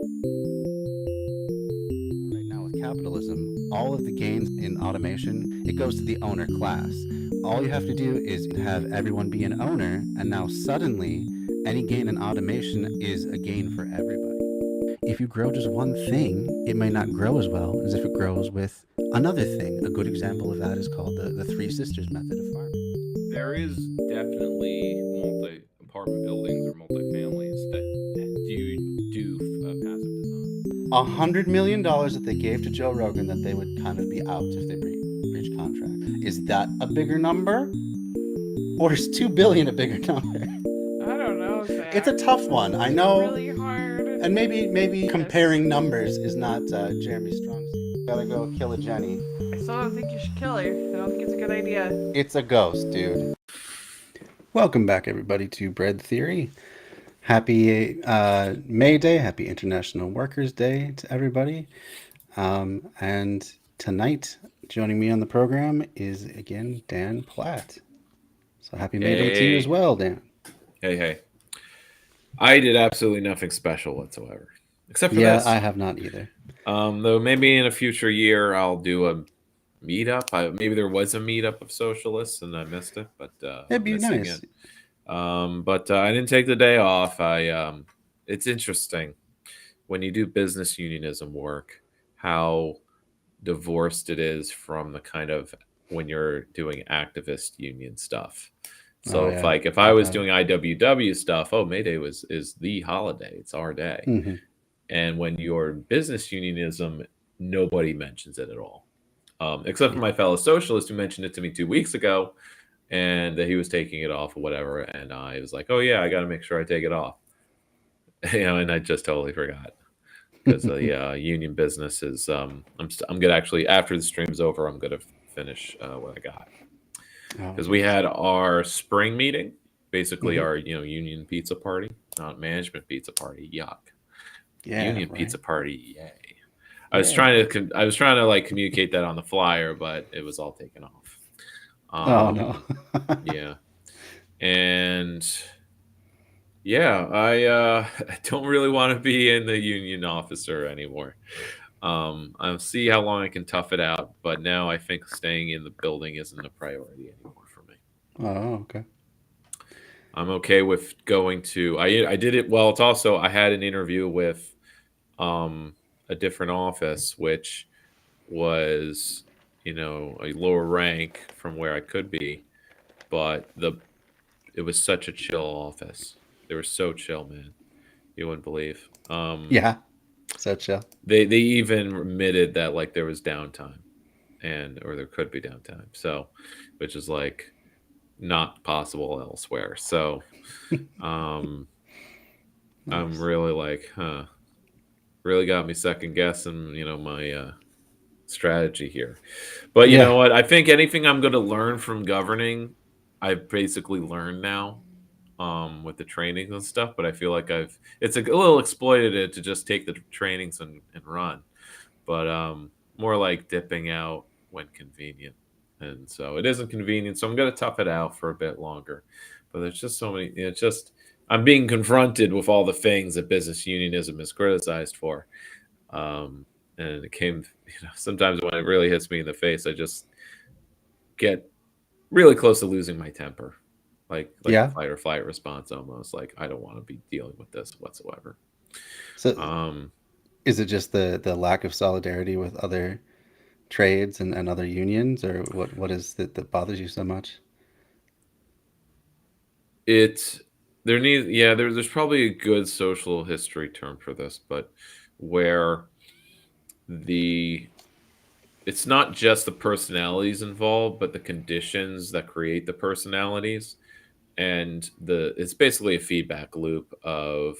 Right now with capitalism, all of the gains in automation, it goes to the owner class. All you have to do is have everyone be an owner, and now suddenly any gain in automation is a gain for everybody. If you grow just one thing, it may not grow as well as if it grows with another thing. A good example of that is called the Three Sisters method of farming. There is definitely multi apartment buildings or multifamilies that do passive design. $100 million that they gave to Joe Rogan that they would kind of be out if they breach contract. Is that a bigger number, or is 2 billion a bigger number? I don't know, It's a Zach. tough This one, I is know, really hard. and maybe Yes. comparing numbers is not Jeremy's strong suit. Gotta go kill a Jenny. I still don't think you should kill her. I don't think it's a good idea. It's a ghost, dude. Welcome back, everybody, to Bread Theory. Happy May Day, happy International Workers' Day to everybody. And tonight, joining me on the program is again Dan Platt. So happy May Day to you as Hey, well, Dan. hey. I did absolutely nothing special whatsoever, except for Yeah, I this. have not either. Though maybe in a future year I'll do a meetup. Maybe there was a meetup of socialists and I missed it, but It'd I'm be missing it. nice. But I didn't take the day off. It's interesting when you do business unionism work, how divorced it is from the kind of when you're doing activist union stuff. Oh So if yeah, like if I I was bet. doing IWW stuff, oh May Day is the holiday. It's our day. Mm-hmm. And when you're business unionism, nobody mentions it at all. Except for Yeah. my fellow socialist who mentioned it to me 2 weeks ago and that he was taking it off or whatever. And I was like, oh yeah, I got to make sure I take it off. And I just totally forgot because the union business is. I'm gonna actually after the stream's over, I'm gonna finish what I got Oh, because we nice. had our spring meeting, basically Mm-hmm. our union pizza party, not management pizza party. Yuck. Yeah, Union right. pizza party. Yay. Yeah. I was trying to like communicate that on the flyer, but it was all taken off. Oh no. Yeah, and yeah, I don't really want to be in the union officer anymore. I'll see how long I can tough it out, but now I think staying in the building isn't a priority anymore for me. Oh, okay. I'm okay with going to. I did it. Well, it's also I had an interview with um a different office, which was a lower rank from where I could be, but it was such a chill office. They were so chill, man. You wouldn't believe. Yeah. So chill. They even admitted that like there was downtime or there could be downtime. So, which is like not possible elsewhere. So, um, I'm Nice. really like, huh, really got me second guessing, my strategy here. But you Yeah. know what? I think anything I'm going to learn from governing, I've basically learned now with the trainings and stuff. But I feel like it's a little exploitative to just take the trainings and run. But more like dipping out when convenient. And so it isn't convenient. So I'm going to tough it out for a bit longer. But there's just so many, it's just, I'm being confronted with all the things that business unionism is criticized for. Um, and it came, sometimes when it really hits me in the face, I just get really close to losing my temper. Like a Yeah. fight or flight response almost. Like I don't want to be dealing with this whatsoever. So Um, is it just the lack of solidarity with other trades and other unions, or what is it that bothers you so much? It there needs yeah there's probably a good social history term for this, but where the it's not just the personalities involved, but the conditions that create the personalities, and the it's basically a feedback loop of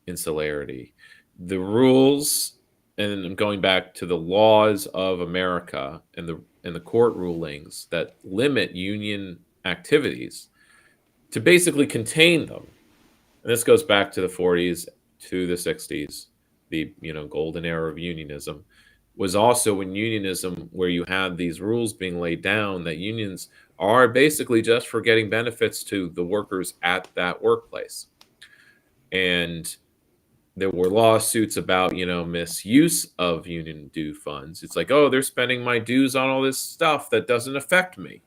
insularity. The rules, and I'm going back to the laws of America and the court rulings that limit union activities to basically contain them. And this goes back to the 40s to the 60s, the golden era of unionism was also when unionism where you had these rules being laid down that unions are basically just for getting benefits to the workers at that workplace. And there were lawsuits about, misuse of union due funds. It's like, oh, they're spending my dues on all this stuff that doesn't affect me.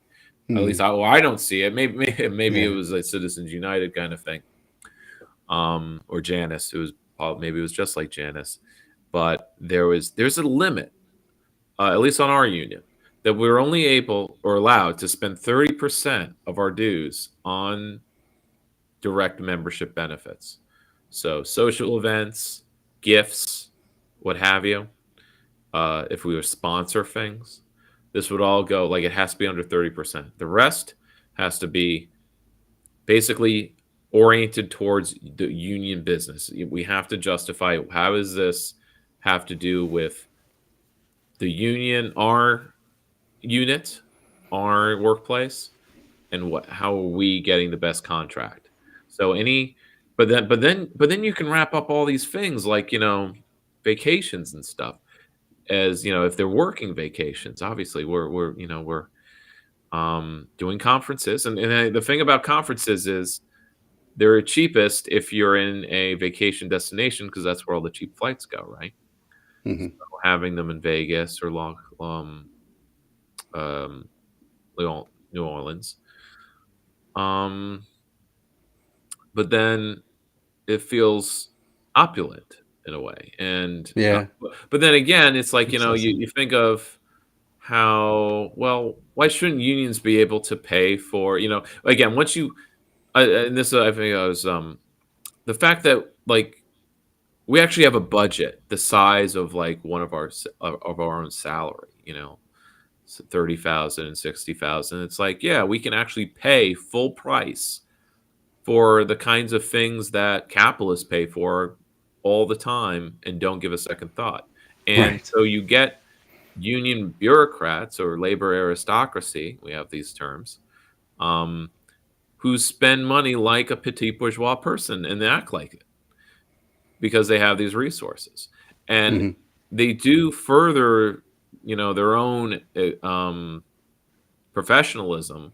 At least I don't see it. Maybe it Yeah. was a Citizens United kind of thing, or Janus. Maybe it was just like Janus, but there's a limit, at least on our union, that we're only able or allowed to spend 30% of our dues on direct membership benefits. So social events, gifts, what have you. If we were sponsor things, this would all go, like, it has to be under 30%. The rest has to be basically oriented towards the union business. We have to justify, how does this have to do with the union, our unit, our workplace, and how are we getting the best contract? So but then you can wrap up all these things like, vacations and stuff, as if they're working vacations. Obviously we're doing conferences, and the thing about conferences is they're cheapest if you're in a vacation destination, because that's where all the cheap flights go, right? So Hmm. having them in Vegas or um, New Orleans, um, but then it feels opulent in a way, and Yeah. but then again, it's like, Excessive. you think of how, well, why shouldn't unions be able to pay for, again, once you and this, I think, I was the fact that, like, we actually have a budget the size of, like, one of of our own salary, 30,000 and 60,000. It's like, yeah, we can actually pay full price for the kinds of things that capitalists pay for all the time and don't give a second thought. And Right. so you get union bureaucrats or labor aristocracy, we have these terms, um, who spend money like a petit bourgeois person, and they act like it because they have these resources. And Hmm. they do further, their own professionalism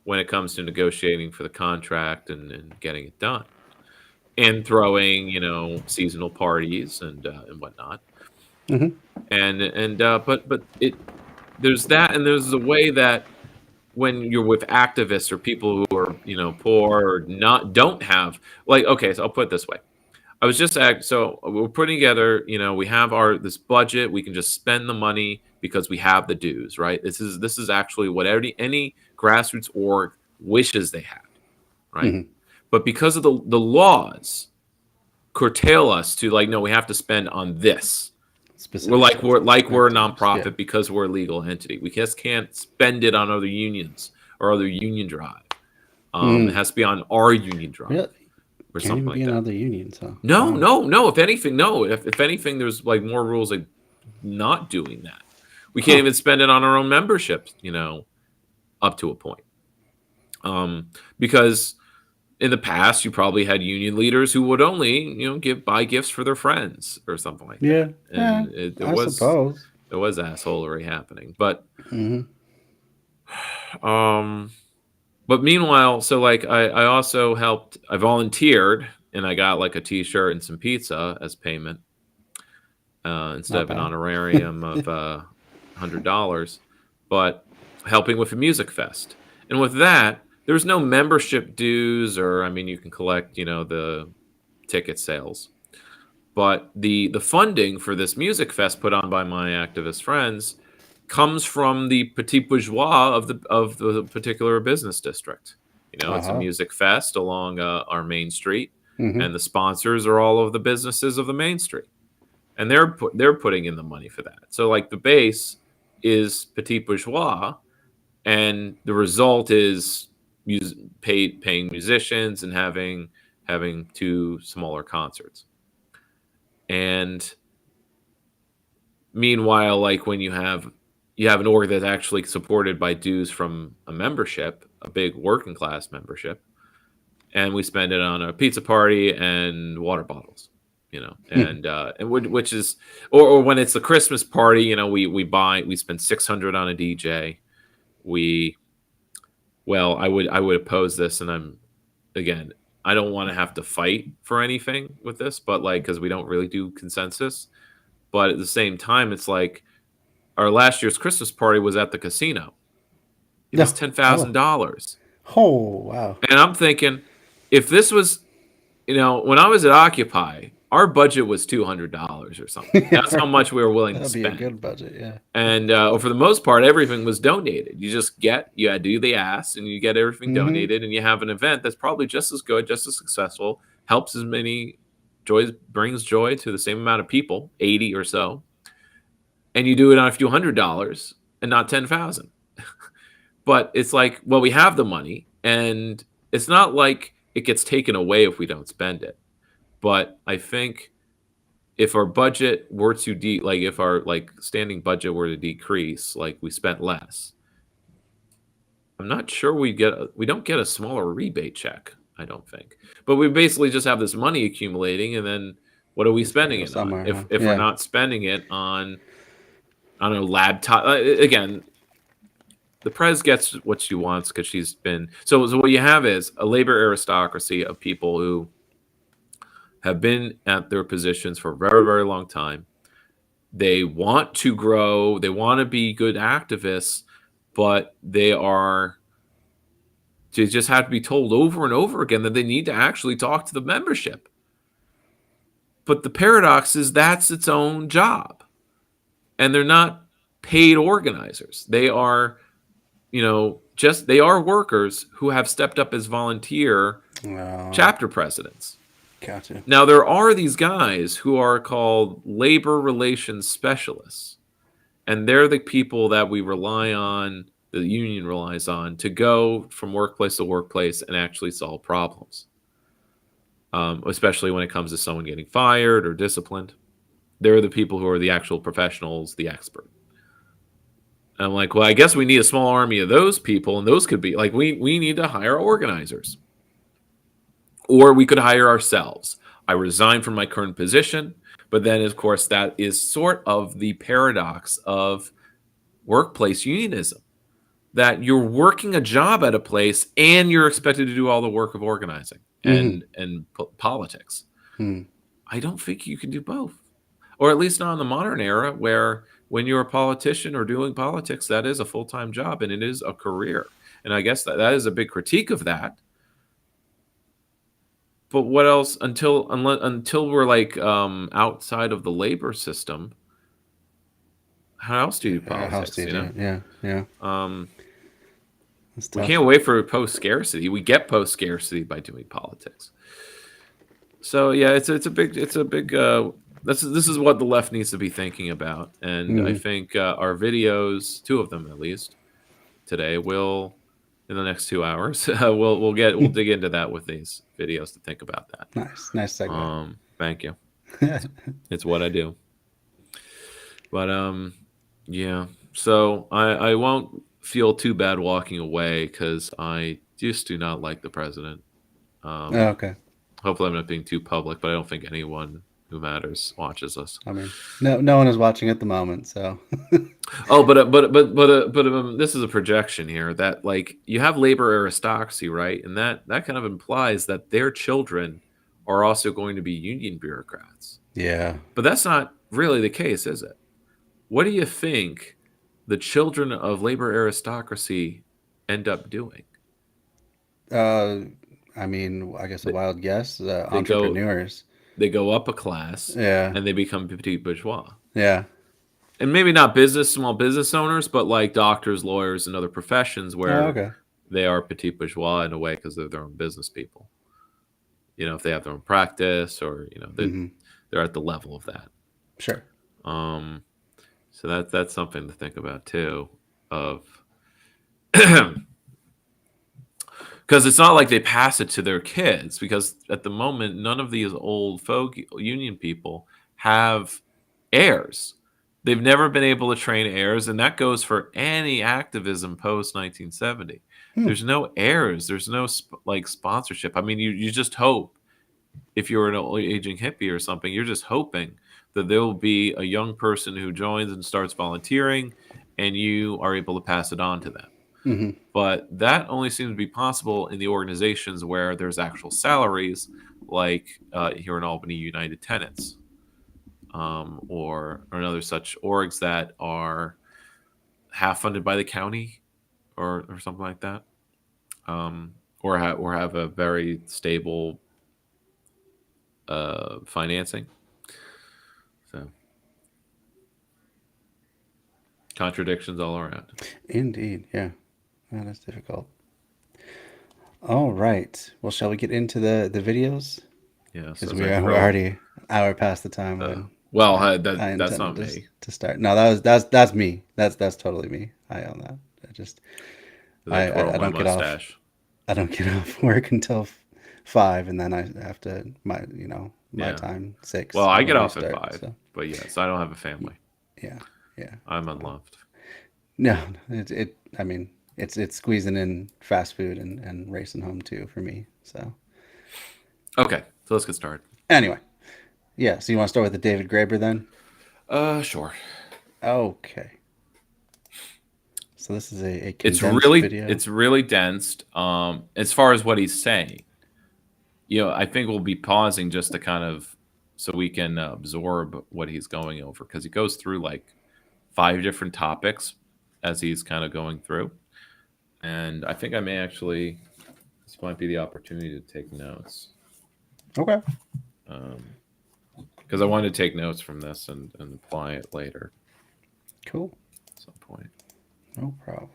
when it comes to negotiating for the contract and getting it done, and throwing, seasonal parties and whatnot. Hmm. But there's that, and there's a way that when you're with activists or people who are, poor or don't have, like, okay, so I'll put it this way. I was just so we're putting together, we have this budget. We can just spend the money because we have the dues, right? This is actually what any grassroots org wishes they had, right? Hmm. But because of the laws curtail us to, like, no, we have to spend on this. We're Specific like stuff. we're a Activities. Yeah. nonprofit because we're a legal entity. We just can't spend it on other unions or other union drive. It Mm. has to be on our union drive Really? or Can't something even be like in that. other unions, huh? No, Wow. no. If anything, no. If anything, there's, like, more rules, like, not doing that. We can't Huh. even spend it on our own memberships, up to a point. Because in the past, you probably had union leaders who would only, buy gifts for their friends or something like Yeah. that, Yeah. and it I was suppose. there was assholery happening. But Hmm. um, but meanwhile, so, like, I also helped. I volunteered, and I got, like, a T-shirt and some pizza as payment, instead Not of an bad. honorarium of $100, but helping with a music fest. And with that, there's no membership dues, or, I mean, you can collect, the ticket sales, but the funding for this music fest put on by my activist friends comes from the petit bourgeois of the particular business district. It's a Uh-huh. music fest along our main street, Hmm. and the sponsors are all of the businesses of the main street, and they're putting in the money for that. So, like, the base is petit bourgeois, and the result is paying musicians and having two smaller concerts. And meanwhile, like, when you have an org that's actually supported by dues from a membership, a big working class membership, and we spend it on a pizza party and water bottles, which is, or when it's a Christmas party, we spend 600 on a DJ. We Well, I would oppose this, and I'm, again, I don't want to have to fight for anything with this, but like, because we don't really do consensus. But at the same time, it's like our last year's Christmas party was at the casino. It was No. Oh. $10,000. Oh, wow. And I'm thinking, if this was, when I was at Occupy, our budget was $200 or something. That's how much we were willing to That'd be a spend. good budget, yeah. And for the most part, everything was donated. You do the ask, and you get everything donated, and you have an event that's probably just as good, just as successful, helps as many brings joy to the same amount of people, 80 or so, and you do it on a few $100s and not 10,000. But it's like, well, we have the money, and it's not like it gets taken away if we don't spend it. But I think if our budget were to if our standing budget were to decrease, like we spent less, I'm not sure we don't get a smaller rebate check. I don't think, but we basically just have this money accumulating, and then what are we spending it on? If we're not spending it on, I don't know, laptop again. The Prez gets what she wants because she's been so what you have is a labor aristocracy of people who have been at their positions for a very, very long time. They want to grow. They want to be good activists, but they just have to be told over and over again that they need to actually talk to the membership. But the paradox is that's its own job. And they're not paid organizers. They are, they are workers who have stepped up as volunteer chapter presidents. Gotcha. Now, there are these guys who are called labor relations specialists, and they're the people that we rely on, the union relies on, to go from workplace to workplace and actually solve problems, especially when it comes to someone getting fired or disciplined. They're the people who are the actual professionals, the expert. And I'm like, well, I guess we need a small army of those people, and those could be, like, we need to hire organizers. Or we could hire ourselves. I resign from my current position, but then, of course, that is sort of the paradox of workplace unionism, that you're working a job at a place and you're expected to do all the work of organizing and politics. I don't think you can do both, or at least not in the modern era, where when you're a politician or doing politics, that is a full-time job and it is a career. And I guess that is a big critique of that. But what else until we're like outside of the labor system? How else do you do politics? How else do you do it? Yeah. We can't wait for post-scarcity. We get post-scarcity by doing politics. So yeah, it's a big. This is what the left needs to be thinking about, and I think our videos, 2 of them at least, today will. In the next 2 hours, we'll dig into that with these videos to think about that. Nice segue. Thank you. It's what I do. But yeah. So I won't feel too bad walking away because I just do not like the president. Okay. Hopefully, I'm not being too public, but I don't think anyone who matters watches us. I mean, no one is watching at the moment, so. Oh, but this is a projection here that, like, you have labor aristocracy, right? And that kind of implies that their children are also going to be union bureaucrats. Yeah. But that's not really the case, is it? What do you think the children of labor aristocracy end up doing? I mean, I guess a wild guess. Entrepreneurs. They go up a class, and they become petit bourgeois. Yeah. And maybe not small business owners, but like doctors, lawyers, and other professions where they are petit bourgeois in a way because they're their own business people. If they have their own practice or, they're at the level of that. Sure. So that's something to think about too. Because it's not like they pass it to their kids, because at the moment, none of these old folk union people have heirs. They've never been able to train heirs, and that goes for any activism post 1970. There's no heirs. There's no sponsorship. I mean, you just hope, if you're an old aging hippie or something, you're just hoping that there will be a young person who joins and starts volunteering, and you are able to pass it on to them. Mhm. But that only seems to be possible in the organizations where there's actual salaries, like here in Albany, United Tenants, or another such orgs that are half funded by the county or something like that, or have a very stable financing. So contradictions all around. Indeed, yeah. That is difficult. All right. Well, shall we get into the videos? Yes, Because as I we're throw. already an hour past the time when Well, I that's intended not me. to start. No, that's me. That's totally me. I own that. I just As I twirl I my don't get off. mustache. I don't get off work until 5, and then I have to my Yeah. time 6 Well, I get when we off at start. 5, So but yes, I don't have a family. yeah, yeah. I'm unloved. No, it. I mean, it's squeezing in fast food and racing home too for me. So Okay, so let's get started. anyway, yeah. So you want to start with the David Graeber then? Sure. Okay. So this is a condensed video. It's really dense. As far as what he's saying, I think we'll be pausing just to kind of so we can absorb what he's going over, because he goes through like 5 different topics as he's kind of going through, and I think I may actually this might be the opportunity to take notes. Okay. Because I wanted to take notes from this and apply it later Cool. at some point. No problem.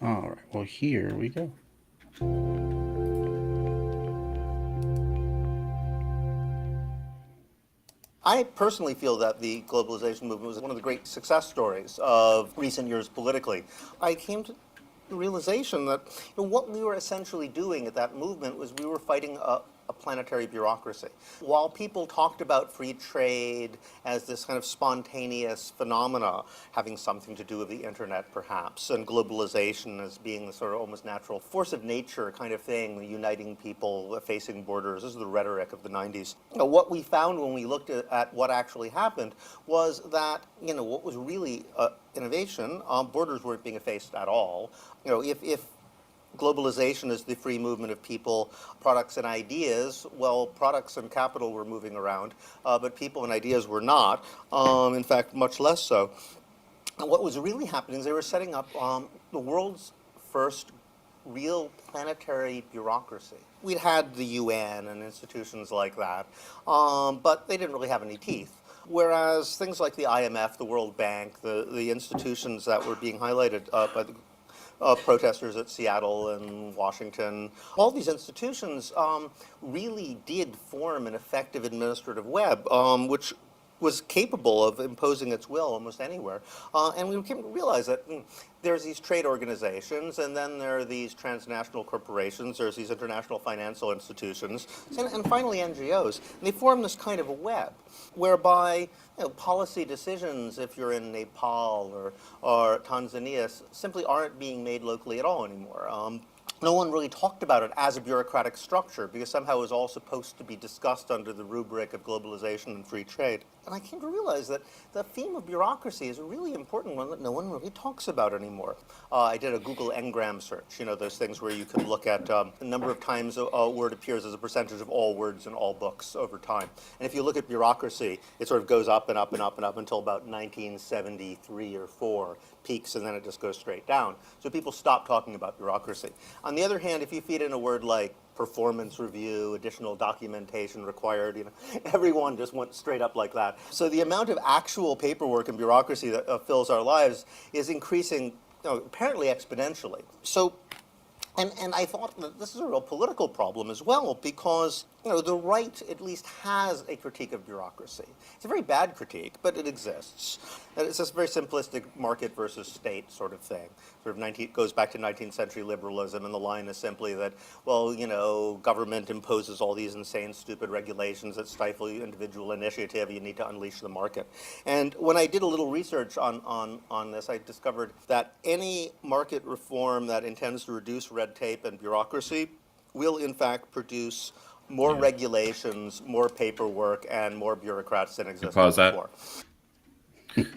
All right. Well, here we go. I personally feel that the globalization movement was one of the great success stories of recent years politically. I came to the realization that what we were essentially doing at that movement was we were fighting a planetary bureaucracy. While people talked about free trade as this kind of spontaneous phenomena, having something to do with the internet perhaps, and globalization as being the sort of almost natural force of nature kind of thing, uniting people, facing borders, this is the rhetoric of the 90s. What we found when we looked at what actually happened was that, what was really innovation, borders weren't being effaced at all. If globalization is the free movement of people, products, and ideas, well, products and capital were moving around, but people and ideas were not, in fact, much less so. And what was really happening is they were setting up the world's first real planetary bureaucracy. We'd had the UN and institutions like that, but they didn't really have any teeth. Whereas things like the IMF, the World Bank, the institutions that were being highlighted by the protesters at Seattle and Washington. All these institutions really did form an effective administrative web, which was capable of imposing its will almost anywhere. And we came to realize that there's these trade organizations, and then there are these transnational corporations, there's these international financial institutions, and finally NGOs. And they form this kind of a web whereby policy decisions, if you're in Nepal or Tanzania, simply aren't being made locally at all anymore. No one really talked about it as a bureaucratic structure because somehow it was all supposed to be discussed under the rubric of globalization and free trade. And I came to realize that the theme of bureaucracy is a really important one that no one really talks about anymore. I did a Google Ngram search, those things where you can look at the number of times a word appears as a percentage of all words in all books over time. And if you look at bureaucracy, it sort of goes up and up and up and up until about 1973 or 4, peaks, and then it just goes straight down. So people stop talking about bureaucracy. On the other hand, if you feed in a word like performance review, additional documentation required, everyone just went straight up like that. So the amount of actual paperwork and bureaucracy that fills our lives is increasing apparently exponentially. So and I thought that this is a real political problem as well, because the right at least has a critique of bureaucracy. It's a very bad critique, but it exists. And it's this very simplistic market versus state sort of thing. Goes back to 19th century liberalism, and the line is simply that, well, government imposes all these insane, stupid regulations that stifle individual initiative. You need to unleash the market. And when I did a little research on this, I discovered that any market reform that intends to reduce red tape and bureaucracy will, in fact, produce more regulations, more paperwork, and more bureaucrats than existed Pause that. before.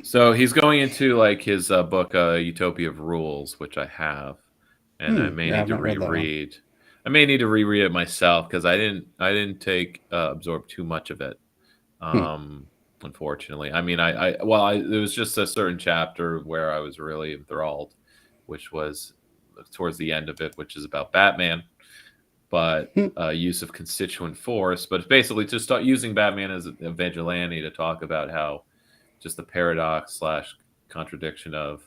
So he's going into like his book, Utopia of Rules, which I have, and I may Yeah, need I've to not read that one. reread. I may need to reread it myself because I didn't take absorb too much of it. Unfortunately, I mean, there was just a certain chapter where I was really enthralled, which was towards the end of it, which is about Batman, but use of constituent force. But it's basically just start using Batman as a vigilante to talk about how just the paradox slash contradiction of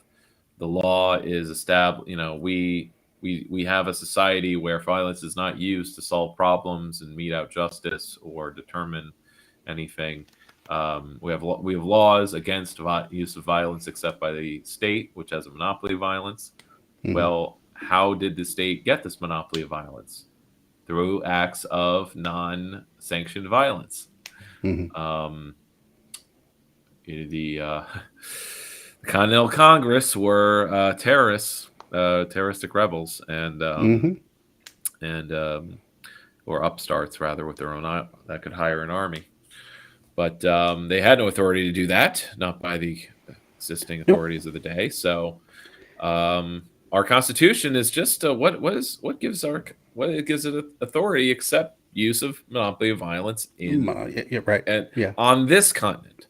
the law is established. We have a society where violence is not used to solve problems and mete out justice or determine anything. We have laws against use of violence except by the state, which has a monopoly of violence. Well, how did the state get this monopoly of violence? Through acts of non-sanctioned violence. The Continental Congress were terrorists, terroristic rebels, and or upstarts rather, with their own that could hire an army. But they had no authority to do that, not by the existing authorities of the day. So our Constitution is just what gives it authority except use of monopoly of violence Right. and Yeah. on this continent.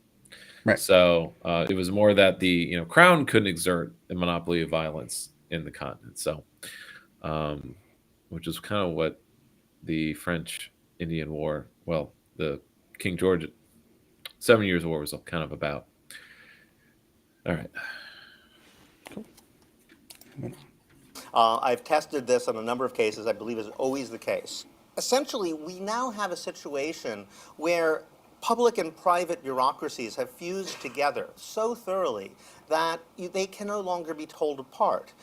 Right. So it was more that the crown couldn't exert a monopoly of violence in the continent. So, which is kind of what the French Indian War, well, the King George 7 Years' War was kind of about. All right. I've tested this on a number of cases. I believe is always the case. Essentially, we now have a situation where public and private bureaucracies have fused together so thoroughly that they can no longer be told apart.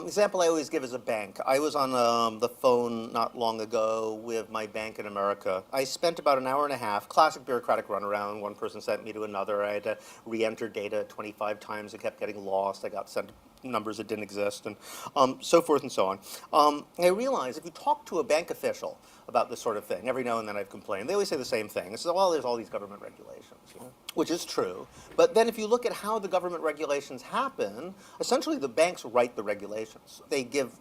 Example I always give is a bank. I was on the phone not long ago with my bank in America. I spent about an hour and a half, classic bureaucratic runaround. One person sent me to another. I had to re-enter data 25 times. It kept getting lost. I got sent numbers that didn't exist, and so forth and so on. I realized if you talk to a bank official about this sort of thing, every now and then I've complained, they always say the same thing. They say, well, there's all these government regulations, which is true. But then if you look at how the government regulations happen, essentially the banks write the regulations. They give,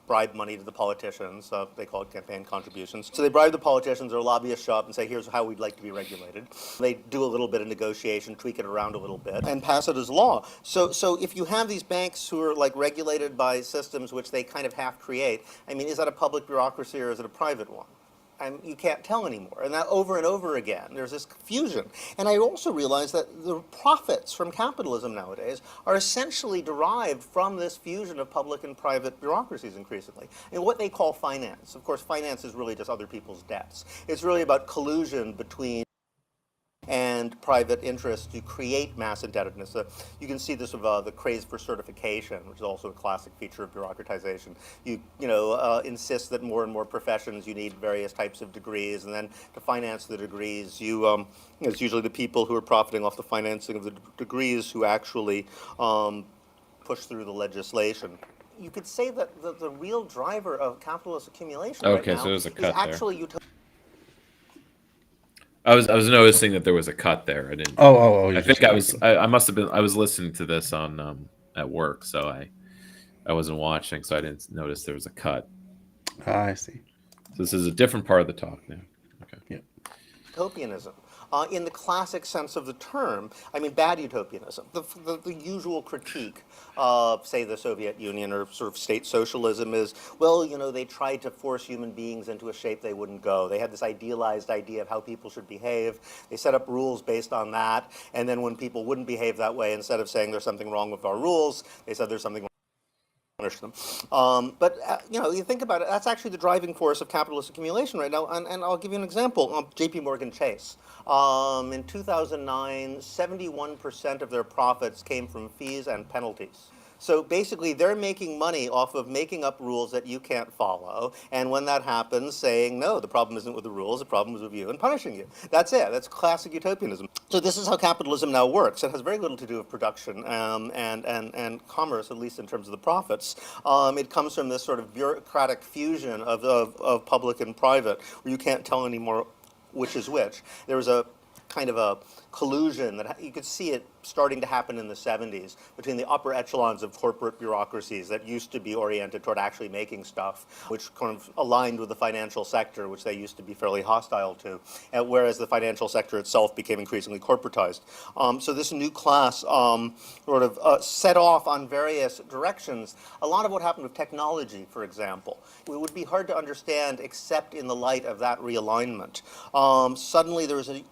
bribe money to the politicians. They call it campaign contributions. So they bribe the politicians or lobbyists show up and say, here's how we'd like to be regulated. They do a little bit of negotiation, tweak it around a little bit, and pass it as law. So if you have these banks who are like regulated by systems which they kind of half create, I mean, is that a public bureaucracy or is it a private one? You can't tell anymore. And that over and over again, there's this confusion. And I also realized that the profits from capitalism nowadays are essentially derived from this fusion of public and private bureaucracies increasingly. And what they call finance. Of course, finance is really just other people's debts. It's really about collusion between and private interests to create mass indebtedness. You can see this with the craze for certification, which is also a classic feature of bureaucratization. You insist that more and more professions you need various types of degrees, and then to finance the degrees, it's usually the people who are profiting off the financing of the degrees who actually push through the legislation. You could say that the real driver of capitalist accumulation right now so there's a is cut actually utopia. I was noticing that there was a cut there. I didn't. Oh. I think I must have been. I was listening to this on at work, so I wasn't watching, so I didn't notice there was a cut. I see. So this is a different part of the talk now. Okay. Yeah. Utopianism. In the classic sense of the term, I mean bad utopianism, the usual critique of, say, the Soviet Union or sort of state socialism is, well, they tried to force human beings into a shape they wouldn't go. They had this idealized idea of how people should behave. They set up rules based on that, and then when people wouldn't behave that way, instead of saying there's something wrong with our rules, they said there's something wrong. Punish them. But you think about it, that's actually the driving force of capitalist accumulation right now. And I'll give you an example. JP Chase. In 2009, 71% of their profits came from fees and penalties. So basically, they're making money off of making up rules that you can't follow, and when that happens, saying, no, the problem isn't with the rules, the problem is with you, and punishing you. That's it. That's classic utopianism. So this is how capitalism now works. It has very little to do with production and commerce, at least in terms of the profits. It comes from this sort of bureaucratic fusion of public and private, where you can't tell anymore which is which. There was a kind of a collusion that you could see it starting to happen in the 70s between the upper echelons of corporate bureaucracies that used to be oriented toward actually making stuff, which kind of aligned with the financial sector, which they used to be fairly hostile to, whereas the financial sector itself became increasingly corporatized. So this new class sort of set off on various directions. A lot of what happened with technology, for example, it would be hard to understand except in the light of that realignment. Suddenly there was a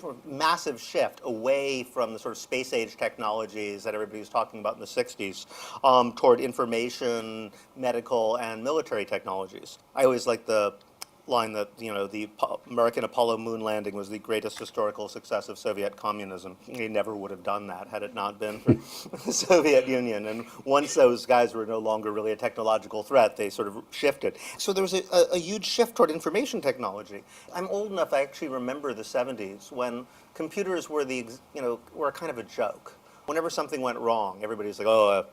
sort of massive shift away from the sort of space age technologies that everybody was talking about in the 60s toward information, medical, and military technologies. I always like the line that, you know, the American Apollo moon landing was the greatest historical success of Soviet communism. They never would have done that had it not been for the Soviet Union. And once those guys were no longer really a technological threat, they sort of shifted. So there was a huge shift toward information technology. I'm old enough, I actually remember the 70s when computers were were kind of a joke. Whenever something went wrong, everybody's like, oh,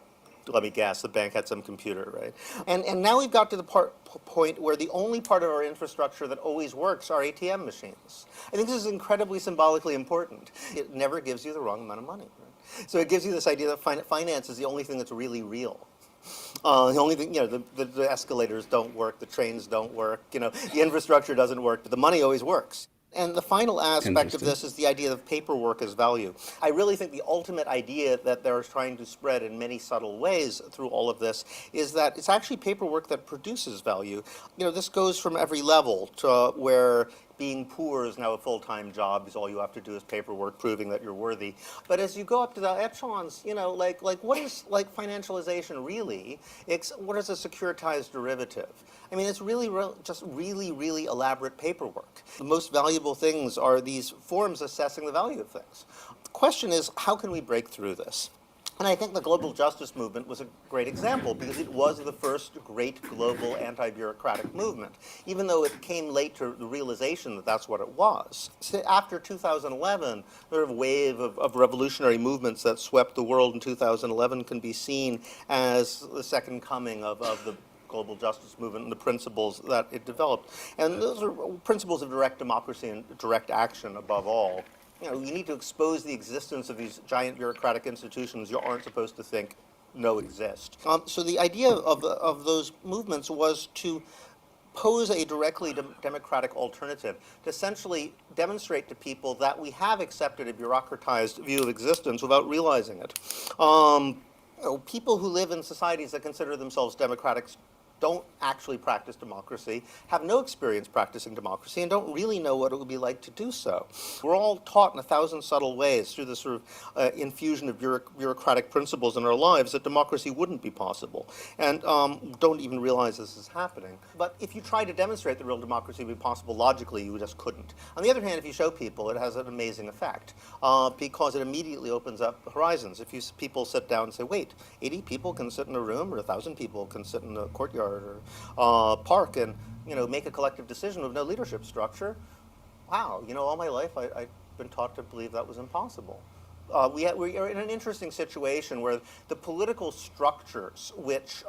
let me guess, the bank had some computer, right? And now we've got to the point where the only part of our infrastructure that always works are ATM machines. I think this is incredibly symbolically important. It never gives you the wrong amount of money. Right? So it gives you this idea that finance is the only thing that's really real. The only thing, the escalators don't work, the trains don't work, the infrastructure doesn't work, but the money always works. And the final aspect of this is the idea of paperwork as value. I really think the ultimate idea that they're trying to spread in many subtle ways through all of this is that it's actually paperwork that produces value. This goes from every level to where being poor is now a full-time job because all you have to do is paperwork proving that you're worthy. But as you go up to the echelons, what is financialization really? What is a securitized derivative? I mean, it's really just really elaborate paperwork. The most valuable things are these forms assessing the value of things. The question is, how can we break through this? And I think the global justice movement was a great example because it was the first great global anti-bureaucratic movement, even though it came late to the realization that that's what it was. So after 2011, the sort of wave of revolutionary movements that swept the world in 2011 can be seen as the second coming of the global justice movement and the principles that it developed. And those are principles of direct democracy and direct action above all. You need to expose the existence of these giant bureaucratic institutions you aren't supposed to think exist. So the idea of those movements was to pose a directly democratic alternative, to essentially demonstrate to people that we have accepted a bureaucratized view of existence without realizing it. People who live in societies that consider themselves democratic don't actually practice democracy, have no experience practicing democracy, and don't really know what it would be like to do so. We're all taught in 1,000 subtle ways through this sort of infusion of bureaucratic principles in our lives that democracy wouldn't be possible, and don't even realize this is happening. But if you try to demonstrate that real democracy would be possible logically, you just couldn't. On the other hand, if you show people, it has an amazing effect because it immediately opens up horizons. If people sit down and say, wait, 80 people can sit in a room, or 1,000 people can sit in a courtyard or park and make a collective decision with no leadership structure. Wow, all my life I've been taught to believe that was impossible. We are in an interesting situation where the political structures, which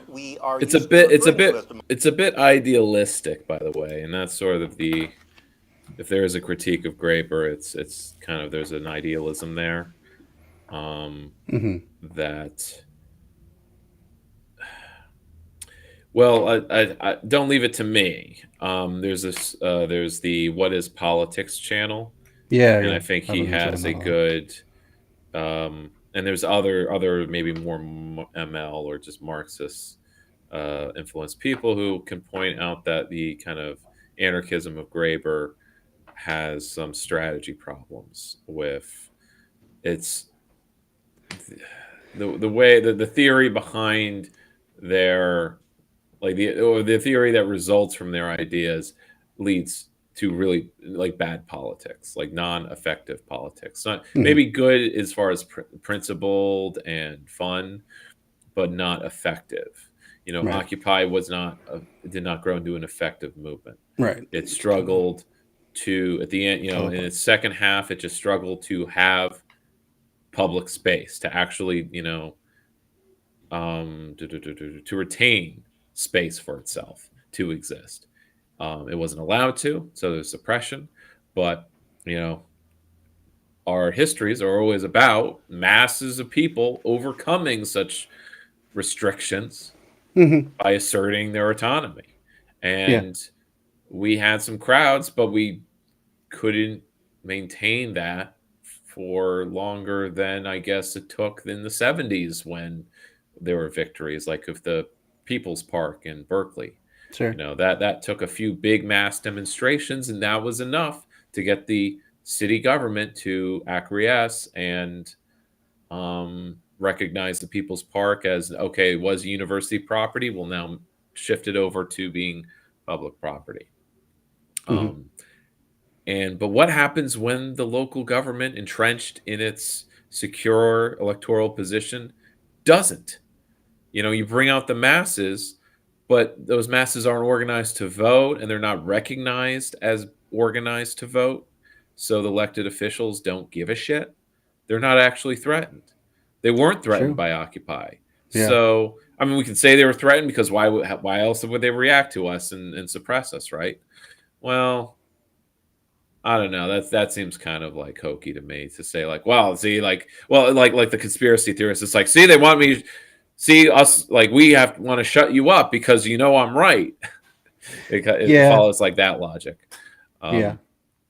we are it's a bit idealistic, by the way, and that's sort of if there is a critique of Graeber, it's kind of there's an idealism there that. Well, I don't leave it to me. There's the What is Politics channel. And I think he has a good, and there's other maybe more ML or just Marxist influenced people who can point out that the kind of anarchism of Graeber has some strategy problems with its the way the theory behind their the theory that results from their ideas leads to really bad politics, non-effective politics. Not maybe good as far as principled and fun, but not effective. Right. Occupy did not grow into an effective movement. Right. It struggled to at the end, in its second half, it just struggled to have public space to actually, to retain space for itself to exist. It wasn't allowed to, so there's suppression. But our histories are always about masses of people overcoming such restrictions by asserting their autonomy. Yeah. And we had some crowds, but we couldn't maintain that for longer than I guess it took in the 70s when there were victories, like of the People's Park in Berkeley. Sure. That took a few big mass demonstrations, and that was enough to get the city government to acquiesce and recognize the People's Park as, okay, it was university property, we'll now shift it over to being public property. But what happens when the local government, entrenched in its secure electoral position, doesn't? You bring out the masses, but those masses aren't organized to vote, and they're not recognized as organized to vote. So the elected officials don't give a shit. They're not actually threatened. They weren't threatened True. by Occupy. Yeah. So, I mean, we can say they were threatened because why else would they react to us and suppress us, right? Well, I don't know. That seems kind of like hokey to me to say, like, well, see, like the conspiracy theorists. It's like, see, they want me, see us, like we want to shut you up because I'm right. It Yeah. follows like that logic. Yeah.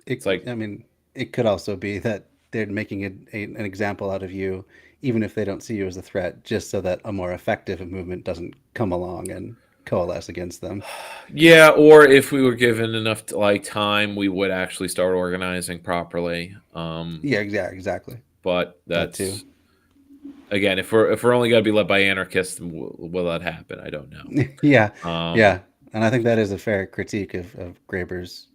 It's like, I mean, it could also be that they're making an example out of you, even if they don't see you as a threat, just so that a more effective movement doesn't come along and coalesce against them. yeah, or if we were given enough time, we would actually start organizing properly. Yeah, exactly. But That too. that's again, if we're only going to be led by anarchists, will that happen? I don't know. Yeah. Yeah. And I think that is a fair critique of Graeber's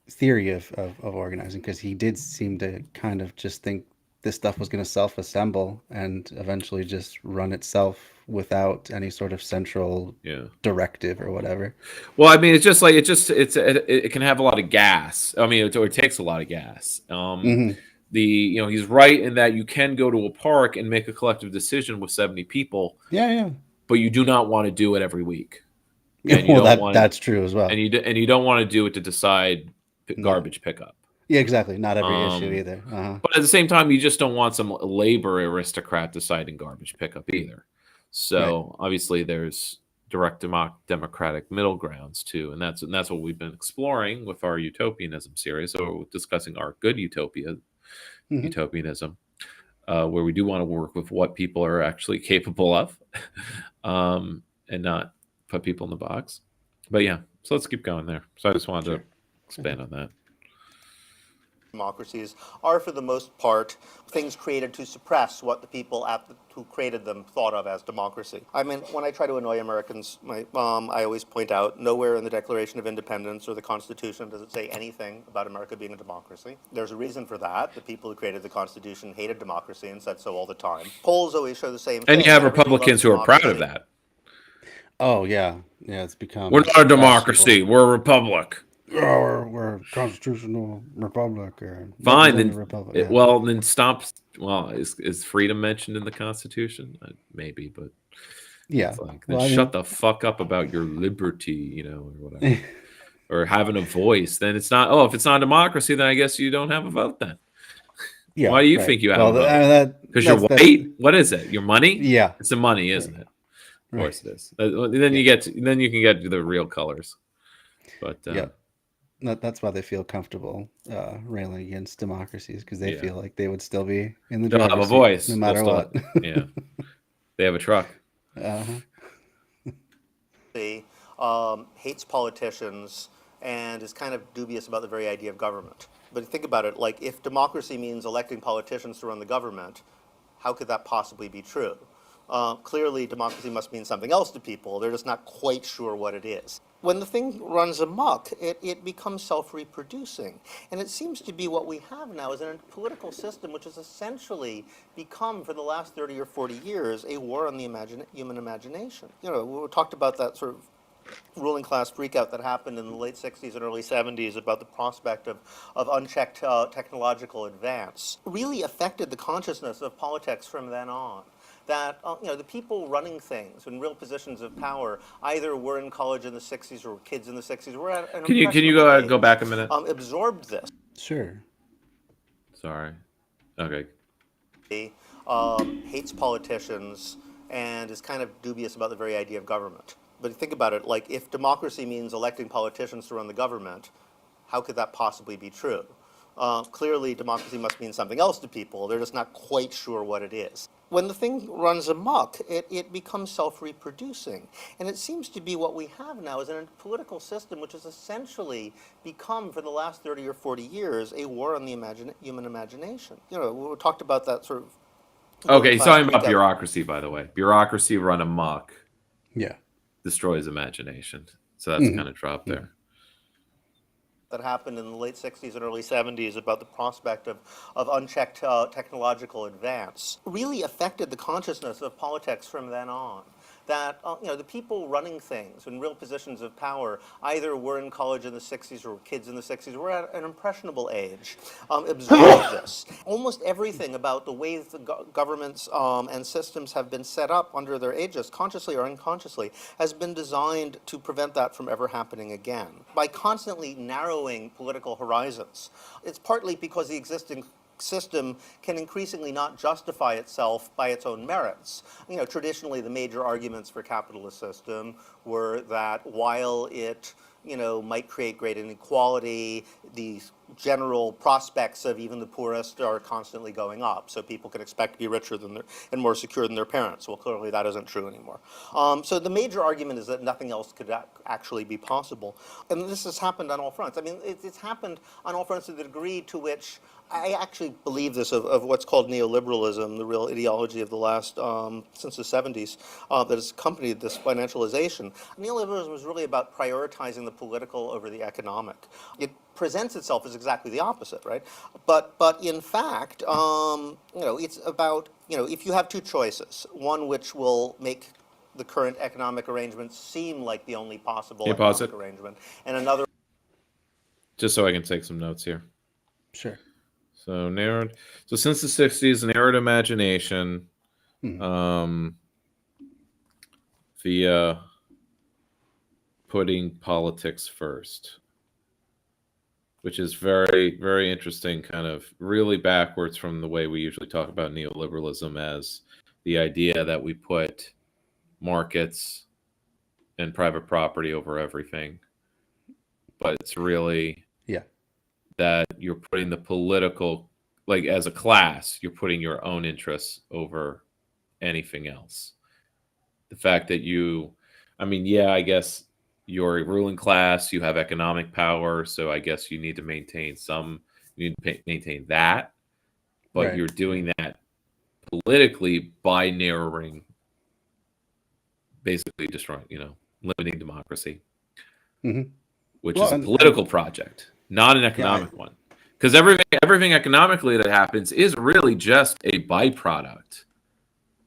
theory of organizing, because he did seem to kind of just think this stuff was going to self-assemble and eventually just run itself without any sort of central directive or whatever. Well, I mean, it's just like it can have a lot of gas. I mean, it takes a lot of gas. He's right in that you can go to a park and make a collective decision with 70 people. Yeah. But you do not want to do it every week. And well, that's true as well. And you don't want to do it to decide garbage pickup. Yeah, exactly. Not every issue either. But at the same time, you just don't want some labor aristocrat deciding garbage pickup either. So obviously, there's direct democratic middle grounds too, and that's what we've been exploring with our utopianism series. So we're discussing our good utopianism, where we do want to work with what people are actually capable of, and not put people in the box. But yeah, so let's keep going there. So I just wanted to expand on that. Democracies are, for the most part, things created to suppress what the people who created them thought of as democracy. I mean, when I try to annoy Americans, I always point out nowhere in the Declaration of Independence or the Constitution does it say anything about America being a democracy. There's a reason for that. The people who created the Constitution hated democracy and said so all the time. Polls always show the same thing. And you have Republicans who are proud of that. Oh, yeah. Yeah, it's become... We're not a democracy. We're a republic. Oh, we're a constitutional republic. Fine, then. Republic. Yeah. Well, then stop. Well, is freedom mentioned in the Constitution? Maybe, but yeah. Shut the fuck up about your liberty, or whatever, or having a voice. Then it's not. Oh, if it's not a democracy, then I guess you don't have a vote. Then. Yeah. Why do you think you have a vote? Because you're white. What is it? Your money? Yeah. It's the money, isn't it? Of course it is. Then you get. Then you can get to the real colors. But yeah. That's why they feel comfortable railing against democracies, because they feel like they would still be in the They'll have a voice no matter what. Yeah, they have a truck. Hates politicians and is kind of dubious about the very idea of government. But think about it, like if democracy means electing politicians to run the government, how could that possibly be true? Clearly, democracy must mean something else to people. They're just not quite sure what it is. When the thing runs amok, it becomes self-reproducing. And it seems to be what we have now is a political system which has essentially become, for the last 30 or 40 years, a war on the human imagination. We talked about that sort of ruling class freakout that happened in the late 60s and early 70s about the prospect of unchecked technological advance. Really affected the consciousness of politics from then on. That the people running things in real positions of power either were in college in the 60s or were kids in the 60s. Can you go back a minute? Absorbed this. Sure. Sorry. Okay. Hates politicians, and is kind of dubious about the very idea of government. But think about it, like if democracy means electing politicians to run the government, how could that possibly be true? Clearly, democracy must mean something else to people. They're just not quite sure what it is. When the thing runs amok, it becomes self-reproducing. And it seems to be what we have now is a political system which has essentially become, for the last 30 or 40 years, a war on the human imagination. You know, we talked about that sort of... Okay, he's talking about bureaucracy, by the way. Bureaucracy run amok. Yeah. Destroys imagination. So that's kind of dropped there. That happened in the late 60s and early 70s about the prospect of unchecked technological advance really affected the consciousness of politics from then on. That the people running things in real positions of power either were in college in the 60s or were kids in the 60s, were at an impressionable age, absorbed this. Almost everything about the way the governments and systems have been set up under their aegis, consciously or unconsciously, has been designed to prevent that from ever happening again. By constantly narrowing political horizons, it's partly because the existing system can increasingly not justify itself by its own merits. You know, traditionally the major arguments for capitalist system were that while it, might create great inequality, the general prospects of even the poorest are constantly going up, so people can expect to be richer than and more secure than their parents. Well, clearly that isn't true anymore. So the major argument is that nothing else could actually be possible. And this has happened on all fronts. I mean, it's happened on all fronts to the degree to which I actually believe this of what's called neoliberalism, the real ideology of the last, since the 70s, that has accompanied this financialization. Neoliberalism is really about prioritizing the political over the economic. It presents itself as exactly the opposite, right? But in fact, it's about, if you have two choices, one which will make the current economic arrangement seem like the only possible economic arrangement, and another... Just so I can take some notes here. Sure. So narrowed. So since the 60s, narrowed imagination, via putting politics first, which is very, very interesting, kind of really backwards from the way we usually talk about neoliberalism as the idea that we put markets and private property over everything. But it's really that you're putting the political, like as a class, you're putting your own interests over anything else. The fact that I guess you're a ruling class, you have economic power, so I guess you need to maintain that, but right. You're doing that politically by narrowing, basically destroying, limiting democracy, which is a political project. Not an economic one, because everything economically that happens is really just a byproduct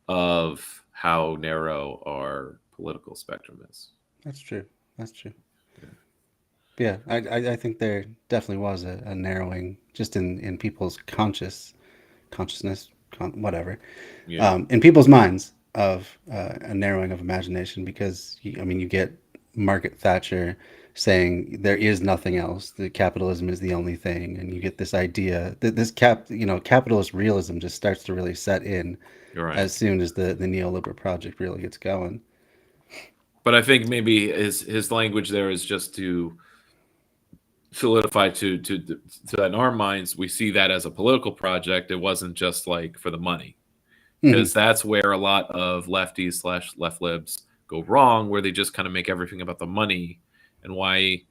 of how narrow our political spectrum is. That's true. Yeah, I think there definitely was a narrowing just in people's consciousness, whatever, in people's minds of a narrowing of imagination, because you get Margaret Thatcher saying there is nothing else, that capitalism is the only thing, and you get this idea that this capitalist realism just starts to really set in as soon as the neoliberal project really gets going. But I think maybe his language there is just to solidify to that in our minds we see that as a political project. It wasn't just like for the money, because that's where a lot of lefties / left libs go wrong, where they just kind of make everything about the money. And why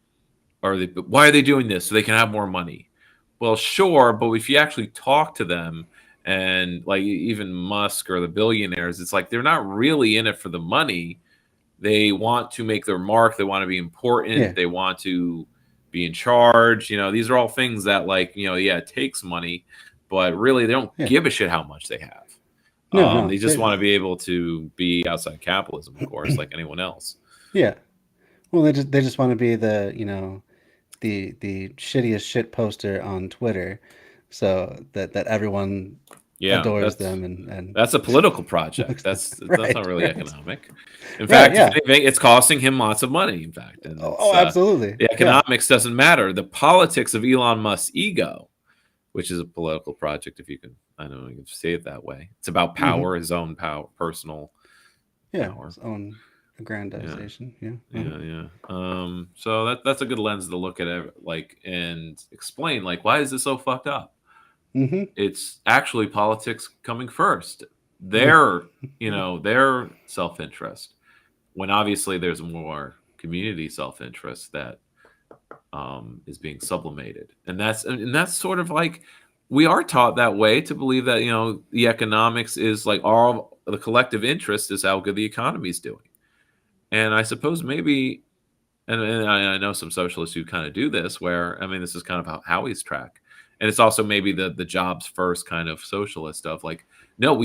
are they doing this? So they can have more money. Well, sure, but if you actually talk to them, and like even Musk or the billionaires, it's like they're not really in it for the money. They want to make their mark. They want to be important. Yeah. They want to be in charge. These are all things that it takes money, but really they don't give a shit how much they have. No, they just want to be able to be outside capitalism, of course, like anyone else. Yeah. Well, they just want to be the the shittiest shit poster on Twitter, so that everyone adores them, and that's a political project. That's not really economic. In fact, if anything, it's costing him lots of money. In fact, and absolutely, the economics doesn't matter. The politics of Elon Musk's ego which is a political project, if you can, I don't know, you can say it that way. It's about power, his own power, personal power. His own aggrandization. Yeah. So that's a good lens to look at it, like, and explain, like, why is this so fucked up? It's actually politics coming first. Their their self-interest, when obviously there's more community self-interest that is being sublimated, and that's sort of like, we are taught that way, to believe that the economics is like, all the collective interest is how good the economy is doing. And I suppose maybe, and I know some socialists who kind of do this, where, I mean, this is kind of how Howie's track, and it's also maybe the jobs first kind of socialist stuff. Like, no,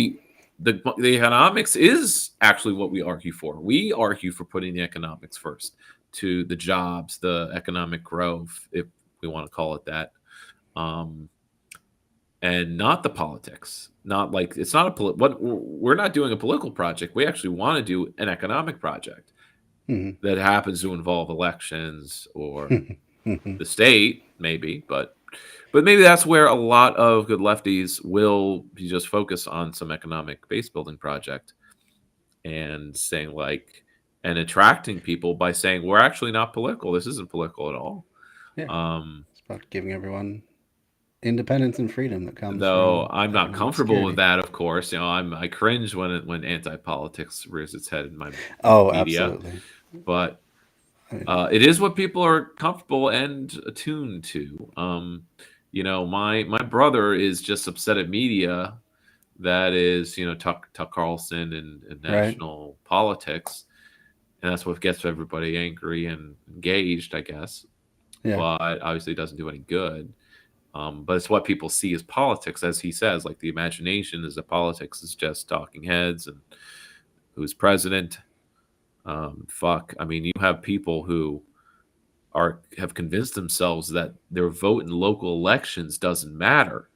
the economics is actually what we argue for. We argue for putting the economics first, to the jobs, the economic growth, if we want to call it that, and not the politics. Not like, it's not we're not doing a political project. We actually want to do an economic project that happens to involve elections or the state, maybe, but maybe that's where a lot of good lefties will be just focused on some economic base building project, and saying, like, and attracting people by saying, we're actually not political. This isn't political at all. Yeah. It's about giving everyone independence and freedom that comes. Though from I'm not comfortable security. with that, of course. I cringe when anti-politics rears its head in my media. Absolutely. But it is what people are comfortable and attuned to. My brother is just upset at media that is, Tucker Carlson and national politics, and that's what gets everybody angry and engaged, I guess. Yeah. But obviously, it doesn't do any good. But it's what people see as politics, as he says. Like, the imagination is that politics is just talking heads and who's president. I mean, you have people who have convinced themselves that their vote in local elections doesn't matter.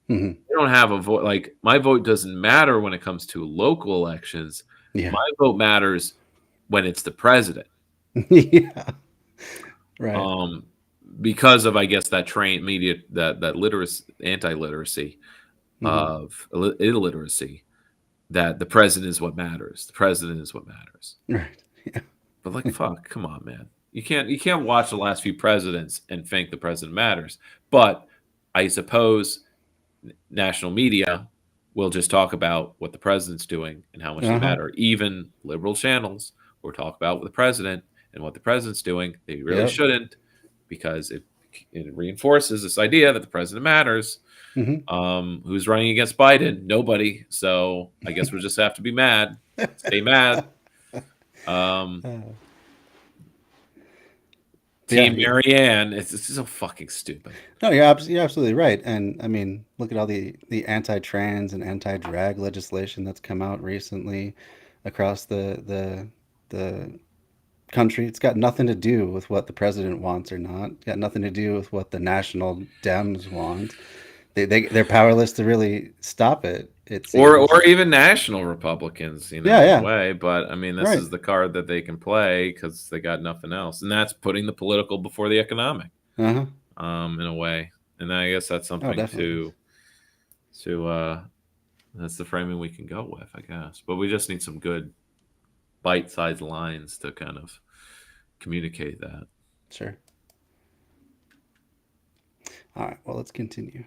They don't have a vote. Like, my vote doesn't matter when it comes to local elections. Yeah. My vote matters when it's the president. Yeah. Right. Because of, I guess, that media, that literacy, anti-literacy of illiteracy, that the president is what matters. The president is what matters. Right. Yeah. But, like, fuck, come on, man. You can't watch the last few presidents and think the president matters. But I suppose national media will just talk about what the president's doing and how much they matter. Even liberal channels will talk about the president and what the president's doing. They really shouldn't, because it reinforces this idea that the president matters. Who's running against Biden? Nobody. So I guess we'll just have to be mad. Stay mad. Team Marianne. It's so fucking stupid. No, you're absolutely right. And I mean, look at all the anti-trans and anti-drag legislation that's come out recently across the country. It's got nothing to do with what the president wants or not. It's got nothing to do with what the national Dems want. They're powerless to really stop it. Or even national Republicans, in a way. But I mean, this Right. is the card that they can play because they got nothing else, and that's putting the political before the economic, in a way. And I guess that's something to that's the framing we can go with, I guess. But we just need some good bite-sized lines to kind of communicate that. Sure. All right. Well, let's continue.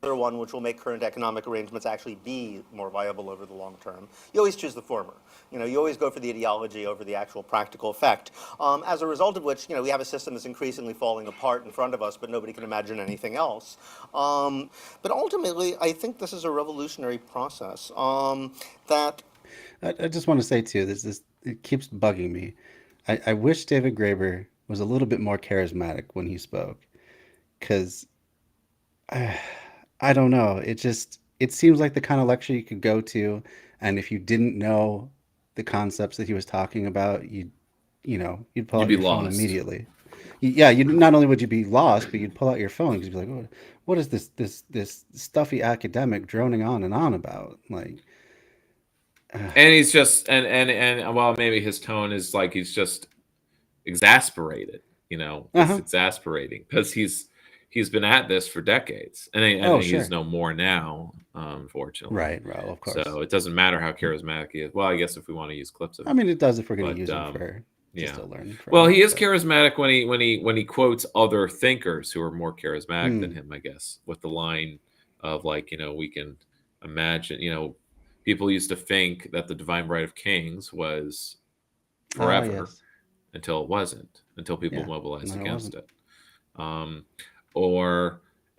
Another one which will make current economic arrangements actually be more viable over the long term. You always choose the former. You always go for the ideology over the actual practical effect. As a result of which, we have a system that's increasingly falling apart in front of us, but nobody can imagine anything else. But ultimately, I think this is a revolutionary process that. I just want to say too, it keeps bugging me. I wish David Graeber was a little bit more charismatic when he spoke, because I don't know. It seems like the kind of lecture you could go to, and if you didn't know the concepts that he was talking about, you'd pull out your phone immediately. Not only would you be lost, but you'd pull out your phone because you'd be like, what is this stuffy academic droning on and on about? Like, and he's just and well, maybe his tone is like he's just exasperated. It's exasperating because he's he's been at this for decades, and Oh, he's sure. no more now, unfortunately. Right. Well, of course. So it doesn't matter how charismatic he is. Well, I guess if we want to use clips of I him, mean, it does if we're going to but use it for just yeah. to learn from. Well, he is but- charismatic when he quotes other thinkers who are more charismatic than Hmm. him, I guess, with the line of like, we can imagine, people used to think that the divine right of kings was forever yes. until it wasn't, until people Yeah, mobilized and then it against wasn't. it.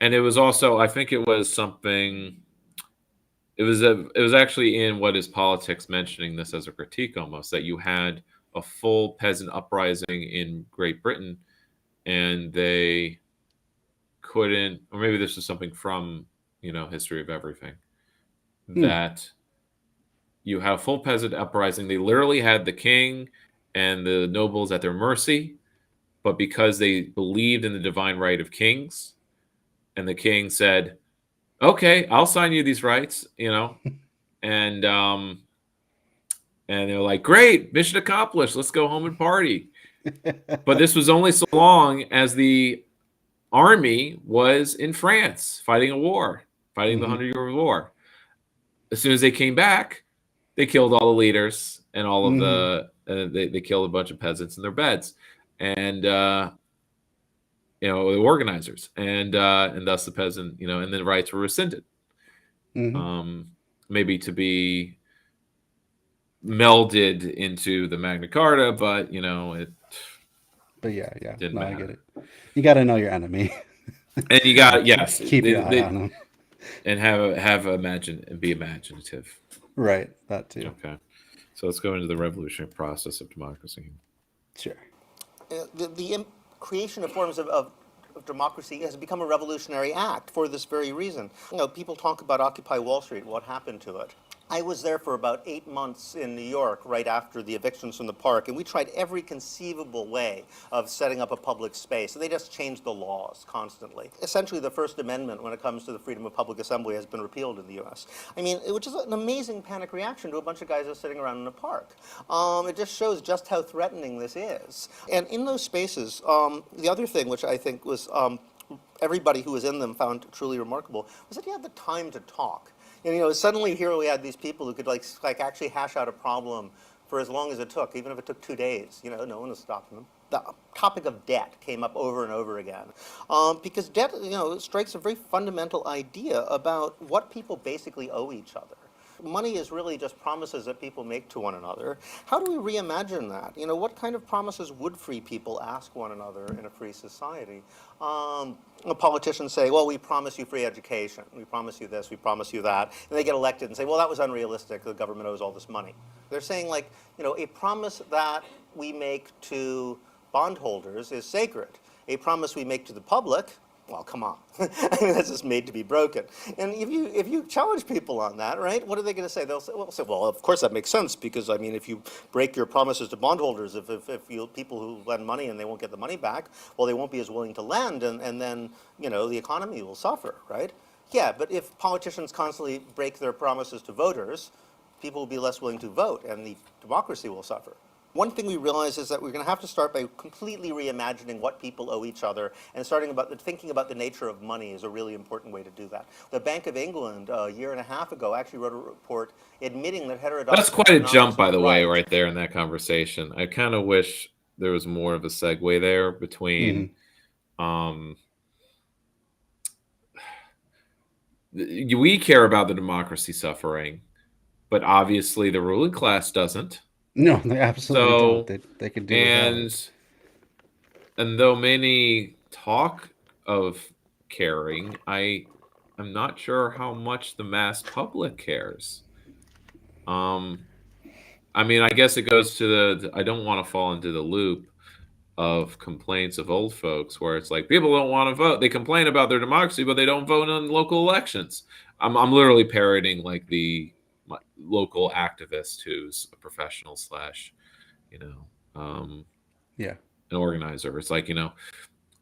And it was also, I think it was something. It was actually in What is Politics, mentioning this as a critique almost, that you had a full peasant uprising in Great Britain, and they couldn't, or maybe this is something from History of Everything, that you have full peasant uprising. They literally had the king and the nobles at their mercy, but because they believed in the divine right of kings, and the king said, "Okay, I'll sign you these rights," and they were like, "Great, mission accomplished. Let's go home and party." But this was only so long as the army was in France fighting a war, fighting the 100-Year War. As soon as they came back, they killed all the leaders and all of the. They killed a bunch of peasants in their beds, and the organizers, and thus the peasant, and the rights were rescinded. Maybe to be melded into the Magna Carta, but it. But yeah, Didn't no, matter. I get it. You got to know your enemy. And you got yes, keep your eye on them. And be imaginative. Right, that too. Okay, so let's go into the revolutionary process of democracy. Sure. The creation of forms of democracy has become a revolutionary act for this very reason. People talk about Occupy Wall Street. What happened to it? I was there for about 8 months in New York right after the evictions from the park, and we tried every conceivable way of setting up a public space, and they just changed the laws constantly. Essentially, the First Amendment, when it comes to the freedom of public assembly, has been repealed in the U.S. I mean, which is an amazing panic reaction to a bunch of guys just sitting around in a park. It just shows just how threatening this is. And in those spaces, the other thing which I think was everybody who was in them found truly remarkable was that you had the time to talk. And suddenly here we had these people who could like actually hash out a problem for as long as it took, even if it took 2 days. No one was stopping them. The topic of debt came up over and over again, because debt, strikes a very fundamental idea about what people basically owe each other. Money is really just promises that people make to one another. How do we reimagine that? What kind of promises would free people ask one another in a free society? Politicians say, well, we promise you free education. We promise you this, we promise you that. And they get elected and say, well, that was unrealistic. The government owes all this money. They're saying, like, a promise that we make to bondholders is sacred. A promise we make to the public, well, come on. I mean, that's just made to be broken. And if you challenge people on that, right, what are they going to say? They'll say, well, of course that makes sense, because, I mean, if you break your promises to bondholders, if people who lend money and they won't get the money back, well, they won't be as willing to lend, and then, the economy will suffer, right? Yeah, but if politicians constantly break their promises to voters, people will be less willing to vote, and the democracy will suffer. One thing we realize is that we're going to have to start by completely reimagining what people owe each other, and thinking about the nature of money is a really important way to do that. The Bank of England, a year and a half ago, actually wrote a report admitting that heterodox. That's quite a jump, by the way, right there in that conversation. I kind of wish there was more of a segue there between. We care about the democracy suffering, but obviously the ruling class doesn't. No, they absolutely don't. They could do without. And though many talk of caring, I'm not sure how much the mass public cares. I mean, I guess it goes to I don't want to fall into the loop of complaints of old folks where it's like people don't want to vote. They complain about their democracy, but they don't vote in local elections. I'm literally parroting like the local activist who's a professional / an organizer. It's like,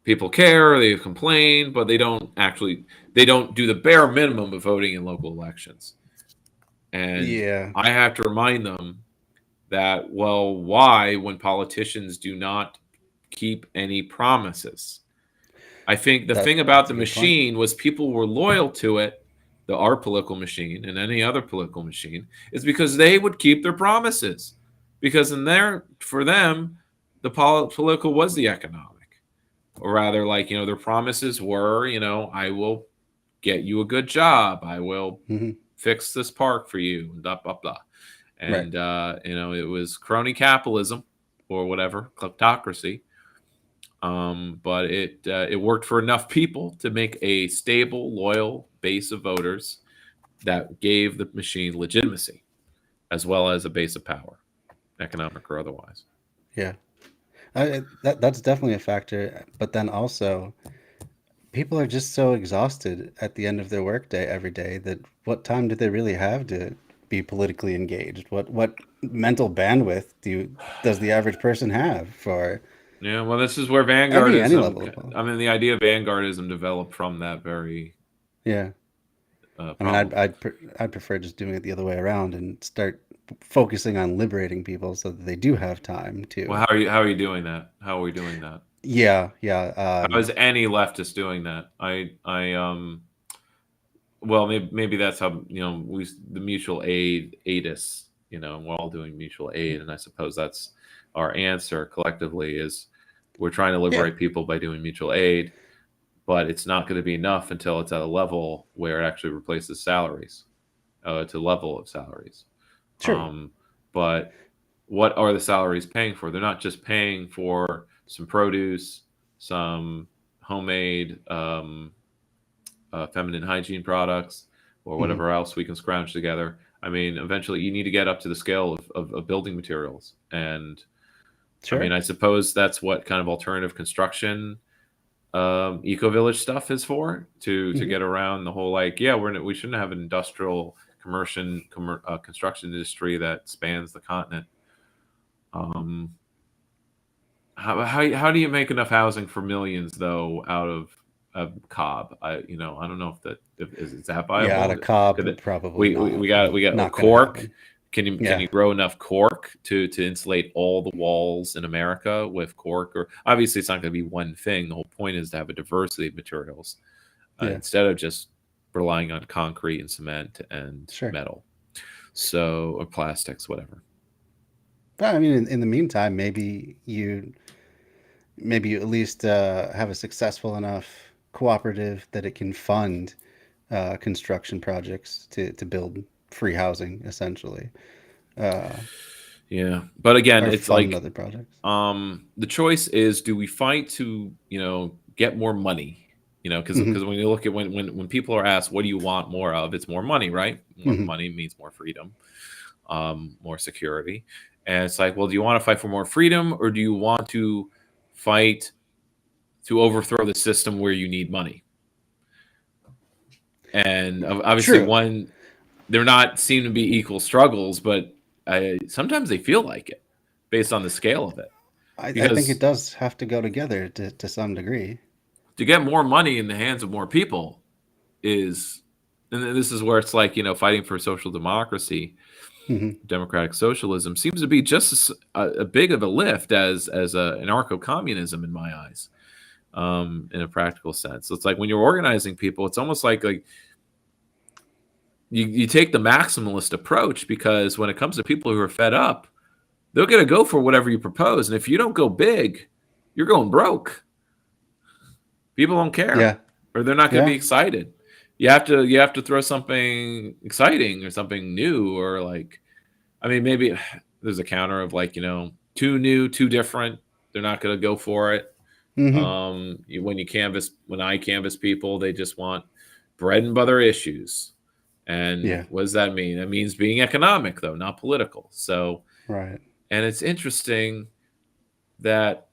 people care, they complain, but they don't do the bare minimum of voting in local elections. And I have to remind them that, well, why, when politicians do not keep any promises? I think the thing about the machine was people were loyal to it, our political machine and any other political machine, is because they would keep their promises. Because for them, the political was the economic. Or rather, like, their promises were, I will get you a good job. I will fix this park for you, and blah, blah, blah. And, it was crony capitalism or whatever, kleptocracy. But it worked for enough people to make a stable, loyal base of voters that gave the machine legitimacy, as well as a base of power, economic or otherwise. Yeah, that's definitely a factor. But then also, people are just so exhausted at the end of their workday every day that what time do they really have to be politically engaged? What mental bandwidth does the average person have for? Yeah, well, this is where any level of vanguardism. I mean, the idea of vanguardism developed from that very. Yeah, I mean, problem. I'd prefer just doing it the other way around and start focusing on liberating people so that they do have time to. Well, how are you doing that? How are we doing that? Yeah. How is any leftist doing that? Well, maybe that's how the mutual aidists. We're all doing mutual aid, and I suppose that's our answer collectively is we're trying to liberate people by doing mutual aid, but it's not going to be enough until it's at a level where it actually replaces salaries, to level of salaries. True. But what are the salaries paying for? They're not just paying for some produce, some homemade feminine hygiene products, or whatever else we can scrounge together. I mean, eventually you need to get up to the scale of building materials. And Sure. I mean, I suppose that's what kind of alternative construction eco-village stuff is for, to get around the whole, like, we shouldn't have an industrial construction industry that spans the continent. How do you make enough housing for millions though out of Cobb? I don't know is that viable. Yeah, out of Cobb, probably we got cork. Can you grow enough cork to insulate all the walls in America with cork? Or obviously it's not going to be one thing. The whole point is to have a diversity of materials instead of just relying on concrete and cement and metal, or plastics, whatever. But I mean, in the meantime, maybe you at least have a successful enough cooperative that it can fund construction projects to build free housing, essentially. Yeah, but again, it's like other projects. The choice is: do we fight to get more money? Because when you look at when people are asked, what do you want more of? It's more money, right? More money means more freedom, more security. And it's like, well, do you want to fight for more freedom, or do you want to fight to overthrow the system where you need money? And obviously, they're not seem to be equal struggles, but sometimes they feel like it based on the scale of it. I think it does have to go together to some degree. To get more money in the hands of more people and this is where it's like, fighting for social democracy. Democratic socialism seems to be just a big of a lift as anarcho-communism in my eyes, in a practical sense. So it's like when you're organizing people, it's almost like you take the maximalist approach, because when it comes to people who are fed up, they're going to go for whatever you propose. And if you don't go big, you're going broke. People don't care, or they're not going to be excited. You have to throw something exciting or something new, or maybe there's a counter of too new, too different. They're not going to go for it. When I canvass people, they just want bread and butter issues. And what does that mean? It means being economic, though, not political. So, right. And it's interesting that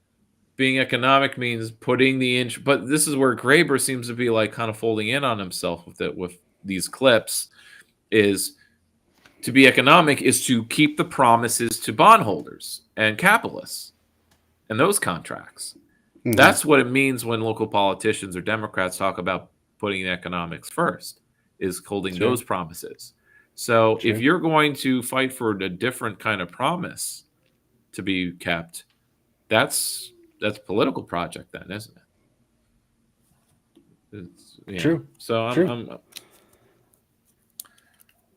being economic means putting but this is where Graeber seems to be kind of folding in on himself with these clips, is to be economic is to keep the promises to bondholders and capitalists and those contracts. That's what it means when local politicians or Democrats talk about putting economics first, is holding those promises. So if you're going to fight for a different kind of promise to be kept, that's a political project then, isn't it? True. So True. I'm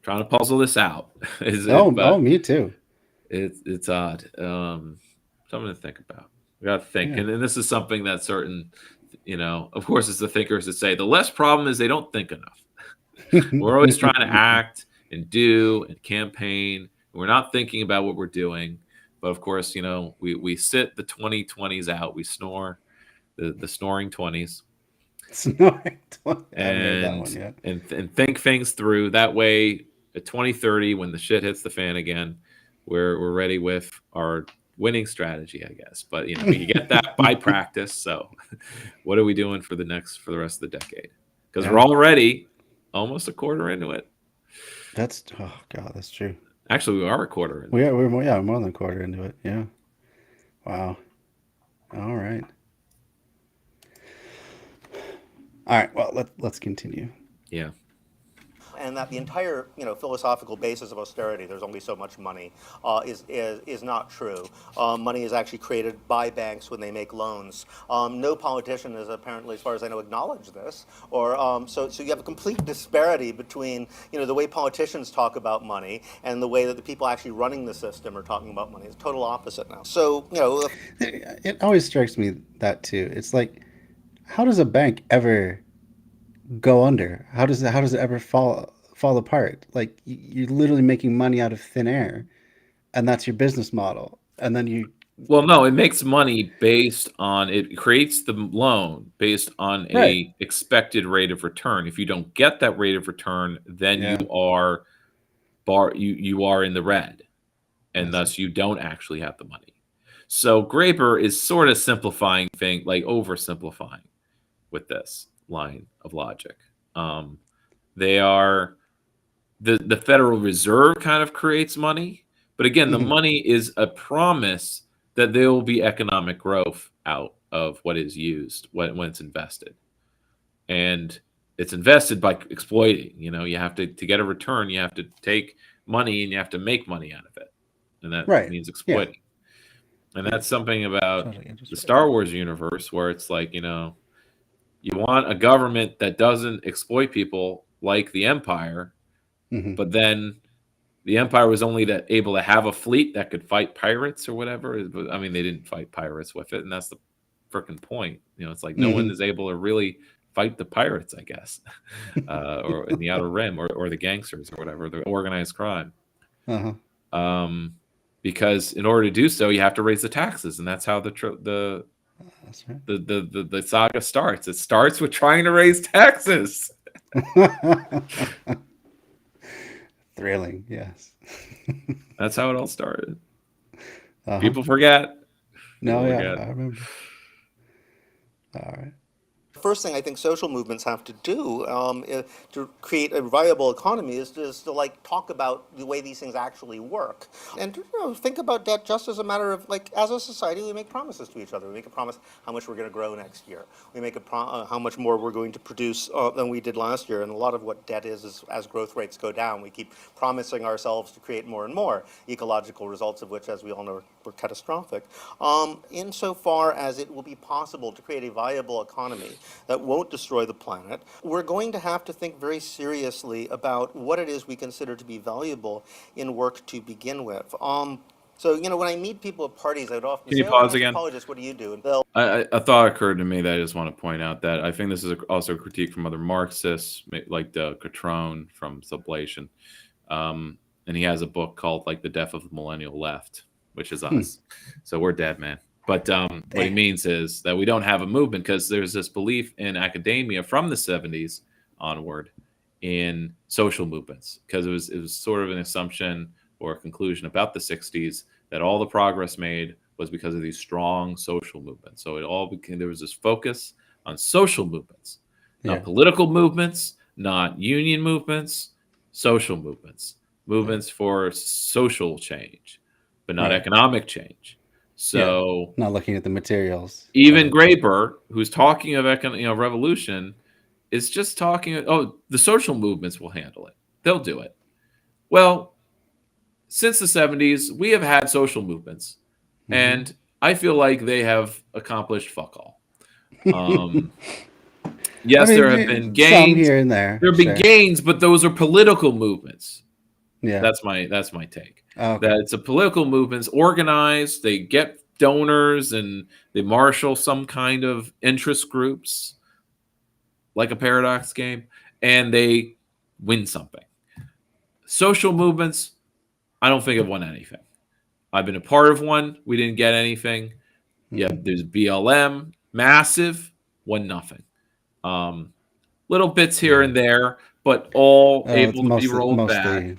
trying to puzzle this out. Me too. It's odd. Something to think about. We got to think, Yeah. and this is something that certain, of course, it's the thinkers that say the less problem is they don't think enough. We're always trying to act and do and campaign. We're not thinking about what we're doing. But of course, we sit the 2020s out. We snore the snoring 20s. Snoring 20. I haven't heard that one And yet. and think things through. That way, at 2030, when the shit hits the fan again, we're ready with our winning strategy, I guess. But you get that by practice. So, what are we doing for the rest of the decade? Because we're already almost a quarter into it. That's that's true. Actually, we are a quarter into it. We're more than a quarter into it. Yeah. Wow. All right. All right. Well, let's continue. Yeah. And that the entire philosophical basis of austerity, there's only so much money, is not true. Money is actually created by banks when they make loans. No politician has apparently, as far as I know, acknowledged this. Or so you have a complete disparity between the way politicians talk about money and the way that the people actually running the system are talking about money. It's total opposite now. So it always strikes me that too. It's like, how does a bank ever go under? How does it ever fall apart? Like, you're literally making money out of thin air, and that's your business model. And then no, it makes money it creates the loan based on a expected rate of return. If you don't get that rate of return, then you are in the red, and thus you don't actually have the money. So Graeber is sort of simplifying oversimplifying with this line of logic. They are the Federal Reserve kind of creates money, but again, the money is a promise that there will be economic growth out of what is used when it's invested, and it's invested by exploiting. You have to get a return. You have to take money and you have to make money out of it, and that means exploiting. Yeah. And that's something about the Star Wars universe where it's like, you want a government that doesn't exploit people like the Empire, but then the Empire was only able to have a fleet that could fight pirates or whatever. I mean, they didn't fight pirates with it, and that's the freaking point. It's like no one is able to really fight the pirates, I guess, or in the Outer Rim, or the gangsters or whatever, the organized crime. Because in order to do so, you have to raise the taxes, and that's how the saga starts. It starts with trying to raise taxes. Thrilling, yes. That's how it all started. People forget. I remember. All right. First thing I think social movements have to do to create a viable economy is to talk about the way these things actually work, and think about debt just as a matter of as a society we make promises to each other. We make a promise how much we're going to grow next year. We make how much more we're going to produce than we did last year. And a lot of what debt is as growth rates go down, we keep promising ourselves to create more and more, ecological results of which, as we all know, were catastrophic. Insofar as it will be possible to create a viable economy that won't destroy the planet, we're going to have to think very seriously about what it is we consider to be valuable in work to begin with. So, when I meet people at parties, I'd often say, "Can you pause again? Anthropologist, what do you do?" And they'll... A thought occurred to me that I just want to point out that I think this is also a critique from other Marxists, like the Catrone from Sublation. And he has a book called The Death of the Millennial Left, which is us. So we're dead, man. But what he means is that we don't have a movement because there's this belief in academia from the 70s onward in social movements, because it was sort of an assumption or a conclusion about the 60s that all the progress made was because of these strong social movements. So there was this focus on social movements, not political movements, not union movements, social movements, movements for social change, but not economic change. So not looking at the materials. Even Graeber, who's talking of revolution, is just talking. The social movements will handle it. They'll do it. Well, since the 70s, we have had social movements, and I feel like they have accomplished fuck all. Yes, there have been gains. Some here and there. There have been gains, but those are political movements. Yeah. That's my take. Okay. That it's a political movements organized. They get donors and they marshal some kind of interest groups, like a paradox game, and they win something. Social movements, I don't think have won anything. I've been a part of one. We didn't get anything. Yeah, there's BLM, massive, won nothing. Little bits here and there, but all able to be rolled back.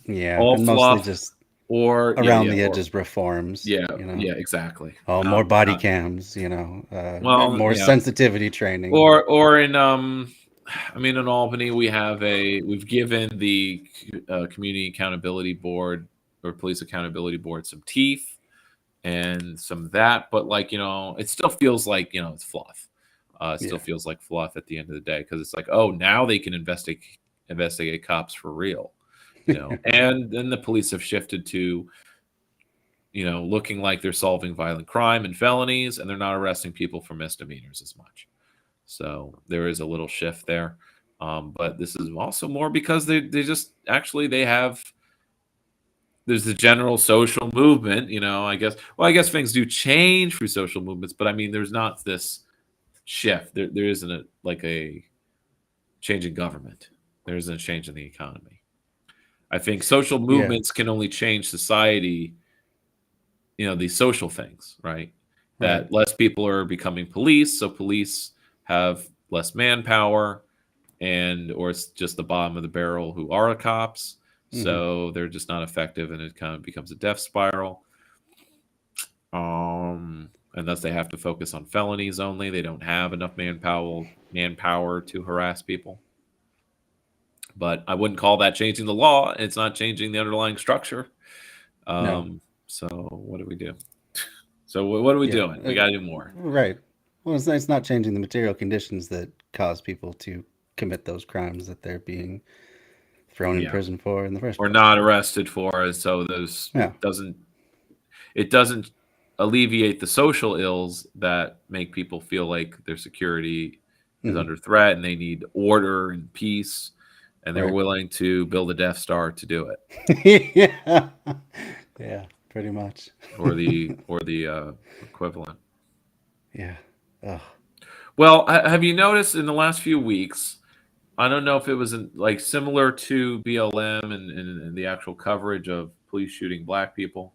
Yeah, all and fluff, mostly just or around the edges reforms. Yeah, you know? Yeah, exactly. More body cams, more sensitivity training. Or in in Albany we've given the Community Accountability Board or Police Accountability Board some teeth and some of that, but it still feels like it's fluff. It still feels like fluff at the end of the day, because it's like, oh, now they can investigate cops for real. And then the police have shifted to looking like they're solving violent crime and felonies, and they're not arresting people for misdemeanors as much. So there is a little shift there, but this is also more because there's the general social movement. I guess things do change through social movements, but there's not this shift. There isn't a change in government. There isn't a change in the economy. I think social movements can only change society, these social things, right? That less people are becoming police, so police have less manpower, or it's just the bottom of the barrel who are the cops, so they're just not effective, and it kind of becomes a death spiral. And thus they have to focus on felonies only. They don't have enough manpower to harass people. But I wouldn't call that changing the law. It's not changing the underlying structure. No. So what do we do? So what are we doing? We got to do more. Right. Well, it's not changing the material conditions that cause people to commit those crimes that they're being thrown in prison for in the first place. Or not arrested for. So it doesn't alleviate the social ills that make people feel like their security is under threat and they need order and peace. And they're willing to build a Death Star to do it. Yeah, pretty much. or the equivalent. Yeah. Ugh. Well, have you noticed in the last few weeks? I don't know if it was similar to BLM and the actual coverage of police shooting black people,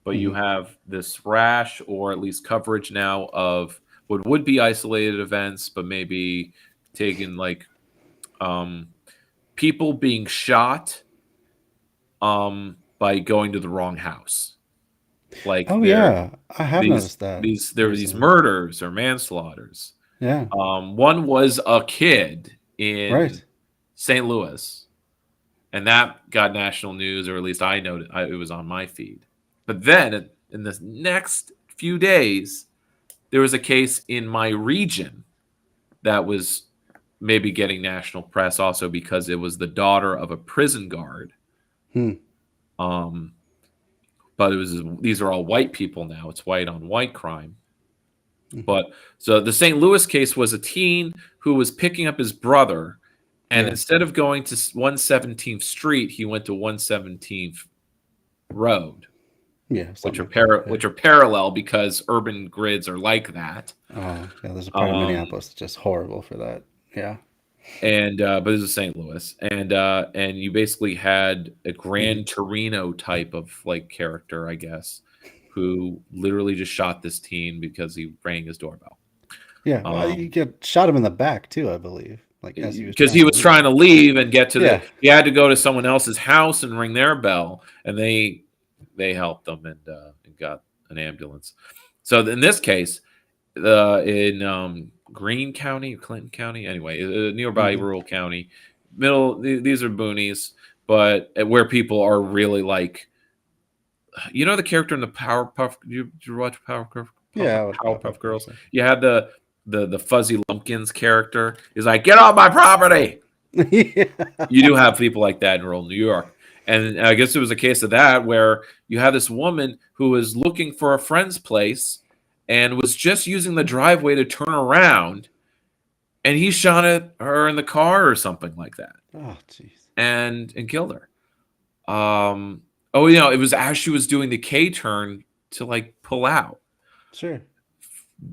but you have this rash, or at least coverage now, of what would be isolated events, but maybe taken people being shot by going to the wrong house. I have noticed that. There were these murders or manslaughters. Yeah. One was a kid in St. Louis, and that got national news, or at least I noted it was on my feed. But then in the next few days, there was a case in my region that was maybe getting national press also because it was the daughter of a prison guard. But these are all white people now. It's white on white crime. But so the St. Louis case was a teen who was picking up his brother, and instead of going to 117th Street, he went to 117th Road. Yeah, which are parallel because urban grids are like that. Oh, yeah, there's a part of Minneapolis that's just horrible for that. Yeah. And but this is St. Louis, and you basically had a Gran Torino type of character, I guess, who literally just shot this teen because he rang his doorbell. Yeah, you shot him in the back too, I believe. Because he was trying to leave and get to he had to go to someone else's house and ring their bell, and they helped them and got an ambulance. So in this case, in Greene County, Clinton County, anyway, a nearby rural county, these are boonies, but where people are really the character in the Powerpuff. Did you watch Powerpuff? Yeah, Powerpuff Girls. You had the Fuzzy Lumpkins character. He's like, get off my property. You do have people like that in rural New York. And I guess it was a case of that where you have this woman who was looking for a friend's place and was just using the driveway to turn around. and he shot at her in the car or something like that, Oh, jeez. and killed her. Oh, you know, it was as she was doing the K turn to like pull out. Sure.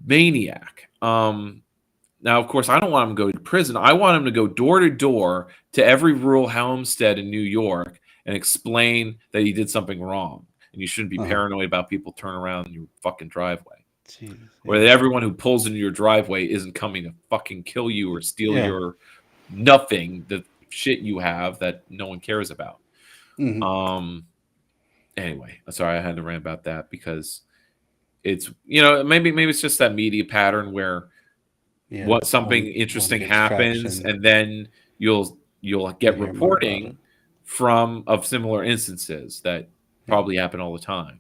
Maniac. Now, of course, I don't want him to go to prison. I want him to go door to door to every rural homestead in New York and explain that he did something wrong. And you shouldn't be paranoid about people turning around in your fucking driveway. Jeez. Or that everyone who pulls into your driveway isn't coming to fucking kill you or steal Yeah. your nothing, the shit you have that no one cares about. Anyway, sorry, I had to rant about that because it's, you know, maybe it's just that media pattern where what something interesting happens, and then you'll get reporting of similar instances that probably happen all the time.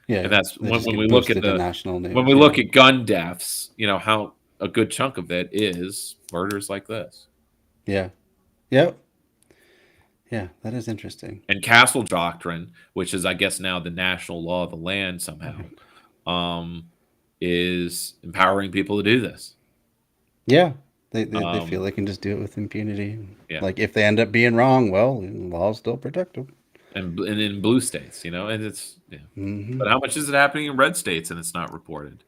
Yeah, and that's they when just we get look at boosted to the national news. when we look at gun deaths, you know, how a good chunk of it is murders like this. Yeah. Yep. Yeah, that is interesting. And castle doctrine, which is, I guess, now the national law of the land somehow, is empowering people to do this. Yeah, they feel they can just do it with impunity. Yeah. Like if they end up being wrong, well, laws still protect them. And in blue states, you know, and it's But how much is it happening in red states and it's not reported?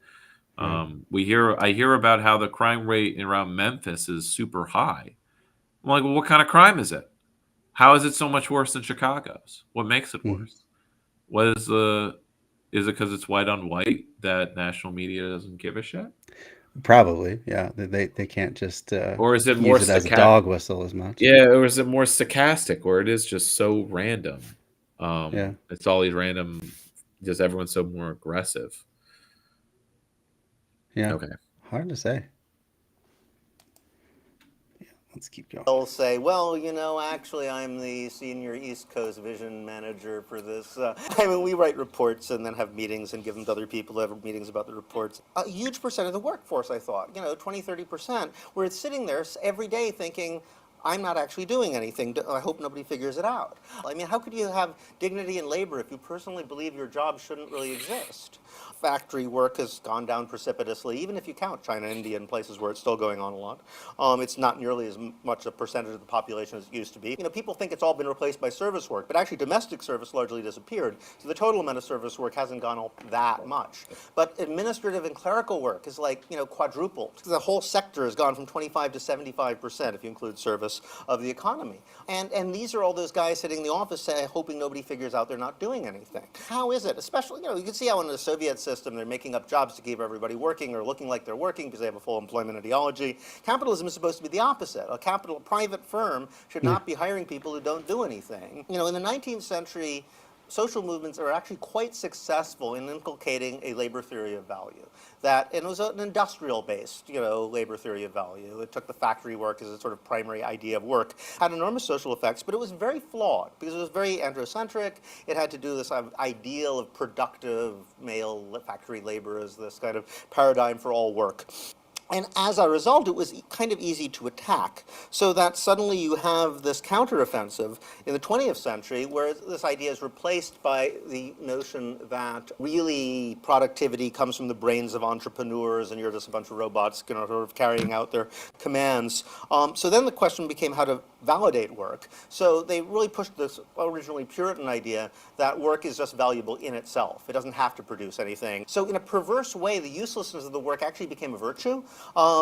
I hear about how the crime rate around Memphis is super high. I'm like, well, what kind of crime is it? How is it so much worse than Chicago's? What makes it worse? What is is it because it's white on white that national media doesn't give a shit? Probably, yeah. They can't just or is it more use it as a dog whistle as much? Yeah, or is it more stochastic, or it is just so random? It's all these random, just everyone's so more aggressive. Yeah. Okay. Hard to say. Let's keep going. They'll say, well, you know, actually, I'm the senior East Coast vision manager for this. I mean, we write reports and then have meetings and give them to other people who have meetings about the reports. A huge percent of the workforce, I thought, you know, 20, 30%, where it's sitting there every day thinking, I'm not actually doing anything. I hope nobody figures it out. I mean, how could you have dignity in labor if you personally believe your job shouldn't really exist? Factory work has gone down precipitously, even if you count China, India, and places where it's still going on a lot. It's not nearly as much a percentage of the population as it used to be. You know, people think it's all been replaced by service work, but actually domestic service largely disappeared. So the total amount of service work hasn't gone up that much. But administrative and clerical work is like, you know, quadrupled. The whole sector has gone from 25 to 75% if you include service of the economy. And these are all those guys sitting in the office hoping nobody figures out they're not doing anything. How is it? Especially, you know, you can see how in the Soviet system they're making up jobs to keep everybody working or looking like they're working because they have a full employment ideology. Capitalism is supposed to be the opposite. A private firm should not be hiring people who don't do anything. You know, in the 19th century, social movements are actually quite successful in inculcating a labor theory of value. And it was an industrial-based, you know, labor theory of value. It took the factory work as a sort of primary idea of work. Had enormous social effects, but it was very flawed because it was very androcentric. It had to do this ideal of productive male factory labor as this kind of paradigm for all work. And as a result, it was kind of easy to attack, so that suddenly you have this counteroffensive in the 20th century where this idea is replaced by the notion that really productivity comes from the brains of entrepreneurs and you're just a bunch of robots, you know, sort of carrying out their commands. So then the question became how to validate work. So they really pushed this originally Puritan idea that work is just valuable in itself. It doesn't have to produce anything. So in a perverse way, the uselessness of the work actually became a virtue.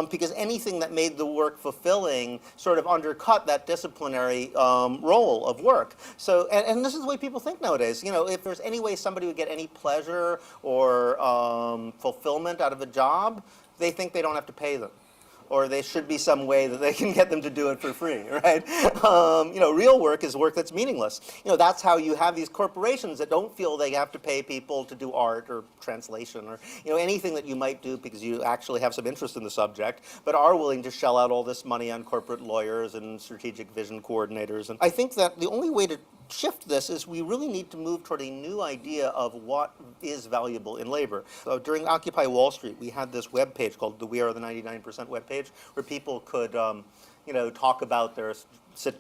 Because anything that made the work fulfilling sort of undercut that disciplinary role of work. So, and this is the way people think nowadays. You know, if there's any way somebody would get any pleasure or fulfillment out of a job, they think they don't have to pay them. Or there should be some way that they can get them to do it for free, right? You know, real work is work that's meaningless. You know, that's how you have these corporations that don't feel they have to pay people to do art or translation or, you know, anything that you might do because you actually have some interest in the subject, but are willing to shell out all this money on corporate lawyers and strategic vision coordinators. And I think that the only way to shift this is we really need to move toward a new idea of what is valuable in labor. So during Occupy Wall Street, we had this web page called the We Are the 99% web page, where people could talk about their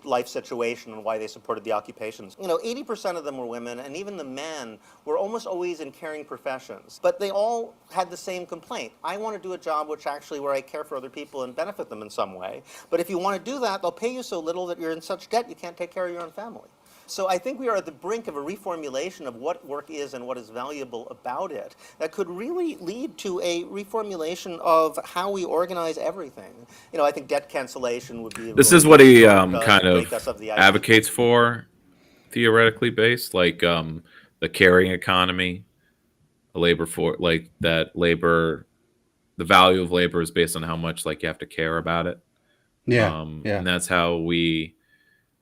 life situation and why they supported the occupations. 80% of them were women, and even the men were almost always in caring professions. But they all had the same complaint. I want to do a job where I care for other people and benefit them in some way. But if you want to do that, they'll pay you so little that you're in such debt you can't take care of your own family. So I think we are at the brink of a reformulation of what work is and what is valuable about it that could really lead to a reformulation of how we organize everything. I think debt cancellation would be. This is what he kind of advocates for, theoretically based, like the caring economy, the value of labor is based on how much you have to care about it. Yeah. And that's how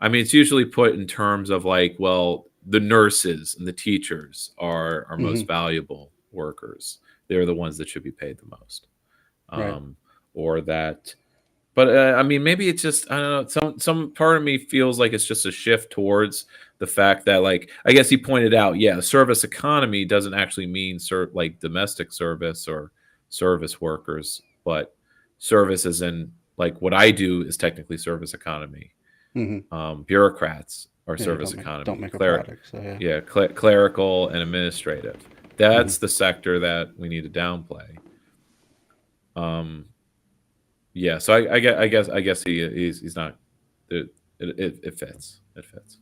it's usually put in terms of the nurses and the teachers are our most valuable workers. They're the ones that should be paid the most. Right. Or that, but maybe it's just, I don't know, some part of me feels like it's just a shift towards the fact that I guess he pointed out, service economy doesn't actually mean domestic service or service workers, but service as in what I do is technically service economy. Bureaucrats are service economy. Don't make a product. So Clerical and administrative. That's the sector that we need to downplay. So I guess he's not. It fits. It fits.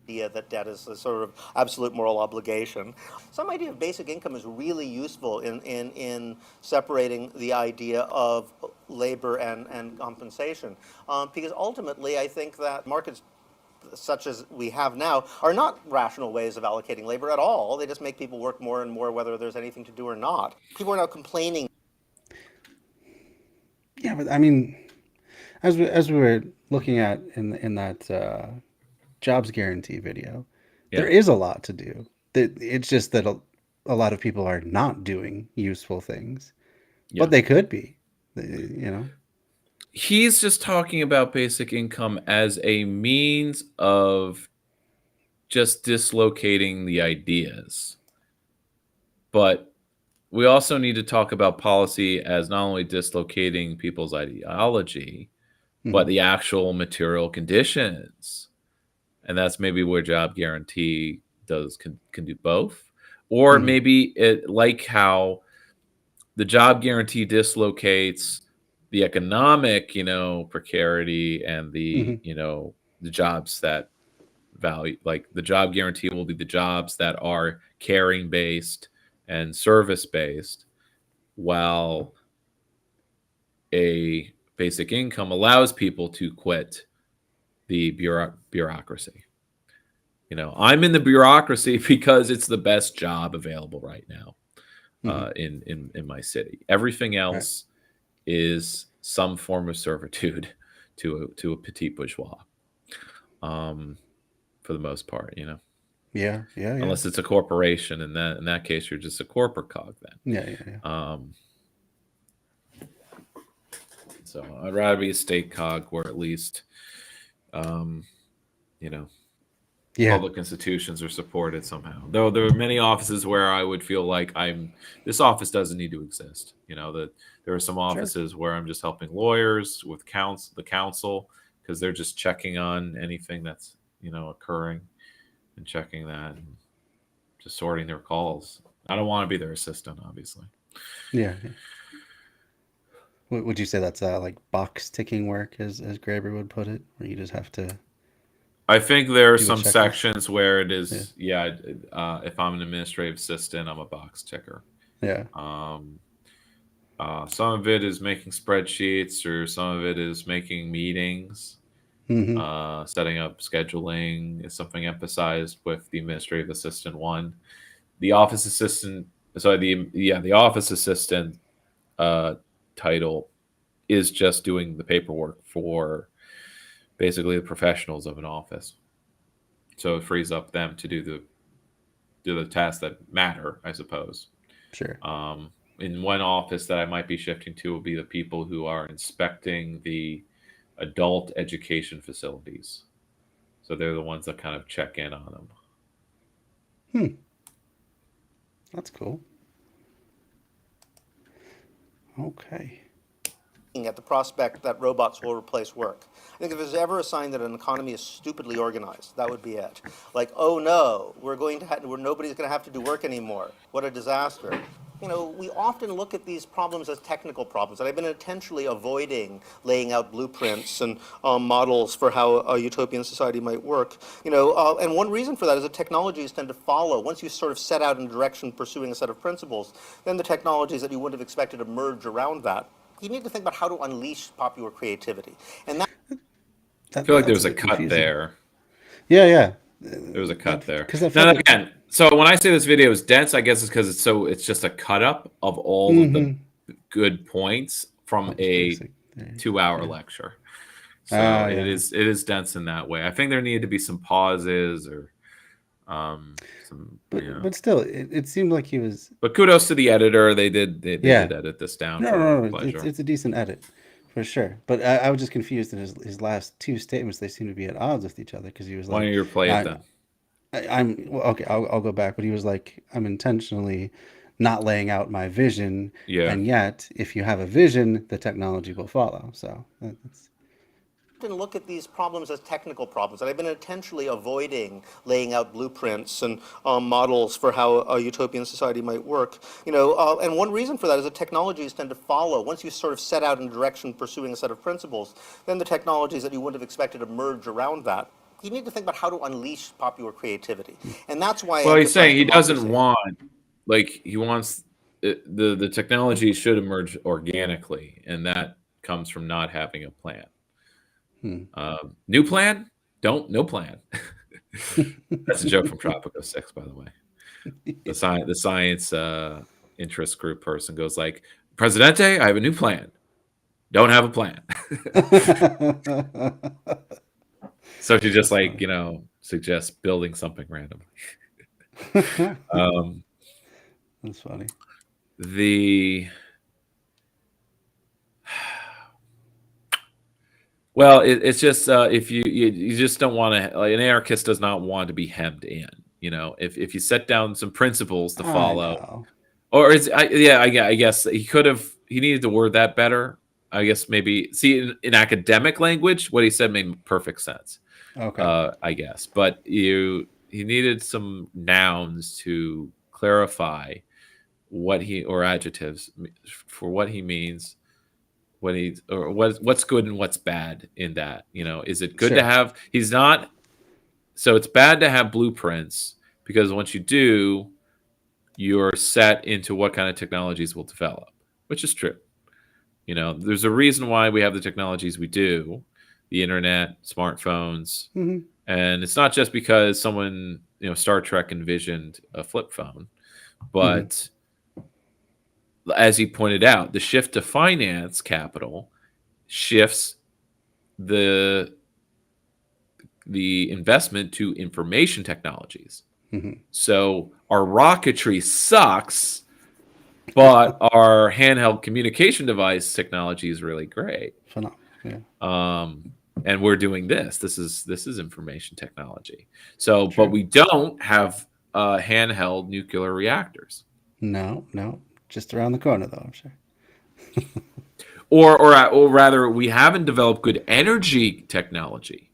Idea that debt is a sort of absolute moral obligation. Some idea of basic income is really useful in separating the idea of labor and compensation, because ultimately I think that markets such as we have now are not rational ways of allocating labor at all. They just make people work more and more whether there's anything to do or not. People are now complaining. Yeah, but as we were looking at in that jobs guarantee video, there is a lot to do. It's just that a lot of people are not doing useful things, but they could be. He's just talking about basic income as a means of just dislocating the ideas. But we also need to talk about policy as not only dislocating people's ideology, but the actual material conditions. And that's maybe where job guarantee can do both. Or maybe how the job guarantee dislocates the economic, precarity and the, the jobs that value, the job guarantee will be the jobs that are caring based and service based, while a basic income allows people to quit the bureaucracy. I'm in the bureaucracy because it's the best job available right now in my city. Everything else is some form of servitude to a petit bourgeois, for the most part. Yeah. Unless it's a corporation, in that case, you're just a corporate cog then. Yeah. So I'd rather be a state cog where at least, public institutions are supported somehow. Though there are many offices where I would feel like this office doesn't need to exist. That there are some offices where I'm just helping lawyers with the council, because they're just checking on anything that's occurring and checking that and just sorting their calls. I don't want to be their assistant, obviously. Yeah. Would you say that's box ticking work, as Graeber would put it, where you just have to? I think there are some sections where it is. If I'm an administrative assistant, I'm a box ticker. Yeah. Some of it is making spreadsheets, or some of it is making meetings. Setting up scheduling is something emphasized with the administrative assistant one. The office assistant, the office assistant title is just doing the paperwork for basically the professionals of an office. So it frees up them to do the tasks that matter, I suppose. Sure. In one office that I might be shifting to will be the people who are inspecting the adult education facilities. So they're the ones that kind of check in on them. That's cool. Okay. at the prospect that robots will replace work. I think if there's ever a sign that an economy is stupidly organized, that would be it. Like, oh no, nobody's going to have to do work anymore. What a disaster. You know, we often look at these problems as technical problems, and I've been intentionally avoiding laying out blueprints and models for how a utopian society might work. You know, and one reason for that is that technologies tend to follow. Once you sort of set out in a direction pursuing a set of principles, then the technologies that you wouldn't have expected to merge around that. You need to think about how to unleash popular creativity. And that I feel like there that's was a bit cut confusing. there. Yeah. There was a cut there. Because I Now felt like, again, so when I say this video is dense, I guess it's because it's just a cut up of all of the good points from it's a basic. 2-hour lecture. So Ah, it yeah. is dense in that way. I think there needed to be some pauses or some But still, it seemed like he was. But kudos to the editor. They did edit this down for No. pleasure. It's a decent edit, for sure. But I was just confused in his last two statements. They seem to be at odds with each other because he was Why like, don't you play it then? Okay. I'll go back. But he was like, I'm intentionally not laying out my vision, Yeah. and yet if you have a vision, the technology will follow. So that's. often look at these problems as technical problems, and I've been intentionally avoiding laying out blueprints and models for how a utopian society might work. You know, and one reason for that is that technologies tend to follow. Once you sort of set out in a direction pursuing a set of principles, then the technologies that you wouldn't have expected to merge around that. You need to think about how to unleash popular creativity, and that's why. Well, he's saying he doesn't democracy. want, like, he wants the technology should emerge organically, and that comes from not having a plan. New plan? No plan. That's a joke from Tropico 6, by the way. The science interest group person goes like, Presidente, I have a new plan. Don't have a plan. So she just like, suggests building something randomly. That's funny. Well, it's just if you just don't want to, like, an anarchist does not want to be hemmed in. If you set down some principles to follow, or I guess he needed to word that better. I guess maybe in academic language, what he said made perfect sense. Okay. I guess, but he needed some nouns to clarify or adjectives for what he means. What's good and what's bad in that, is it good to have, so it's bad to have blueprints because once you do, you're set into what kind of technologies will develop, which is true. There's a reason why we have the technologies we do, the internet, smartphones, and it's not just because someone, Star Trek envisioned a flip phone, but as he pointed out, the shift to finance capital shifts the investment to information technologies. So our rocketry sucks, but our handheld communication device technology is really great. Phenomenal. Yeah. And we're doing this. This is information technology. So, but we don't have handheld nuclear reactors. No. Just around the corner, though, I'm sure. or rather, we haven't developed good energy technology,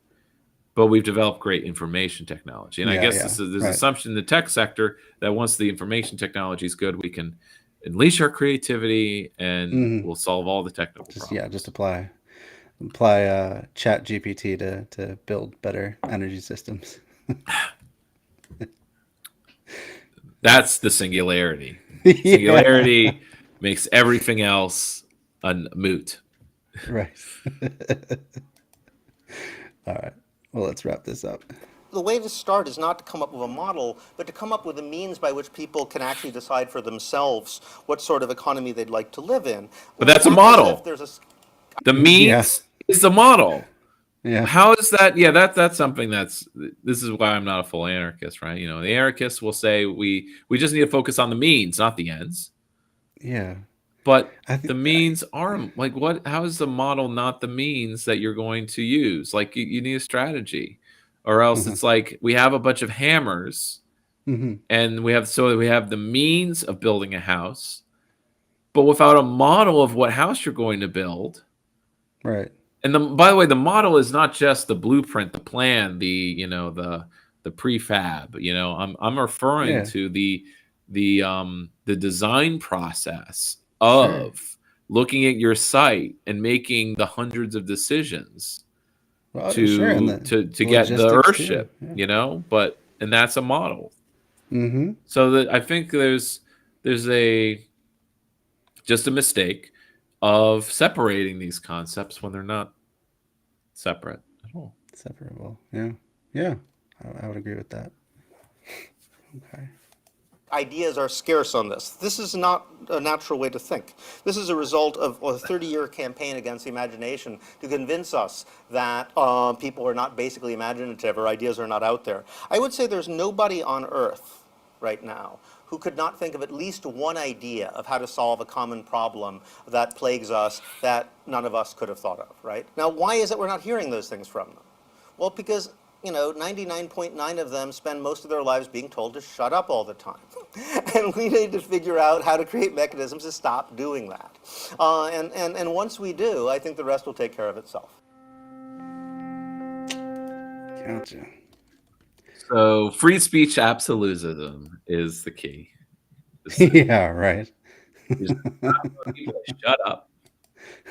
but we've developed great information technology. And I guess there's an assumption in the tech sector that once the information technology is good, we can unleash our creativity and we'll solve all the technical problems. Yeah, just apply Chat GPT to build better energy systems. That's the singularity. Singularity makes everything else moot. Right. All right. Well, let's wrap this up. The way to start is not to come up with a model, but to come up with a means by which people can actually decide for themselves what sort of economy they'd like to live in. But that's a model. The means is the model. Yeah. How is that? Yeah, that's something this is why I'm not a full anarchist, right? The anarchists will say we just need to focus on the means, not the ends. Yeah. But the means are like what? How is the model not the means that you're going to use? Like you need a strategy, or else it's like we have a bunch of hammers, and we have the means of building a house, but without a model of what house you're going to build, Right. And by the way, the model is not just the blueprint, the plan, the prefab. I'm referring Yeah. to the design process Sure. of looking at your site and making the hundreds of decisions Well, sure, and to the get the logistics too. Earthship, Yeah. and that's a model. Mm-hmm. So that I think there's just a mistake of separating these concepts when they're not separate at all. Separable. Yeah. Yeah. I would agree with that. Okay. Ideas are scarce on this. This is not a natural way to think. This is a result of a 30-year campaign against the imagination to convince us that people are not basically imaginative or ideas are not out there. I would say there's nobody on Earth right now who could not think of at least one idea of how to solve a common problem that plagues us that none of us could have thought of, right? Now, why is it we're not hearing those things from them? Well, because 99.9 of them spend most of their lives being told to shut up all the time. And we need to figure out how to create mechanisms to stop doing that. And once we do, I think the rest will take care of itself. Gotcha. So free speech absolutism is the key. Yeah. Right. Just not let people shut up.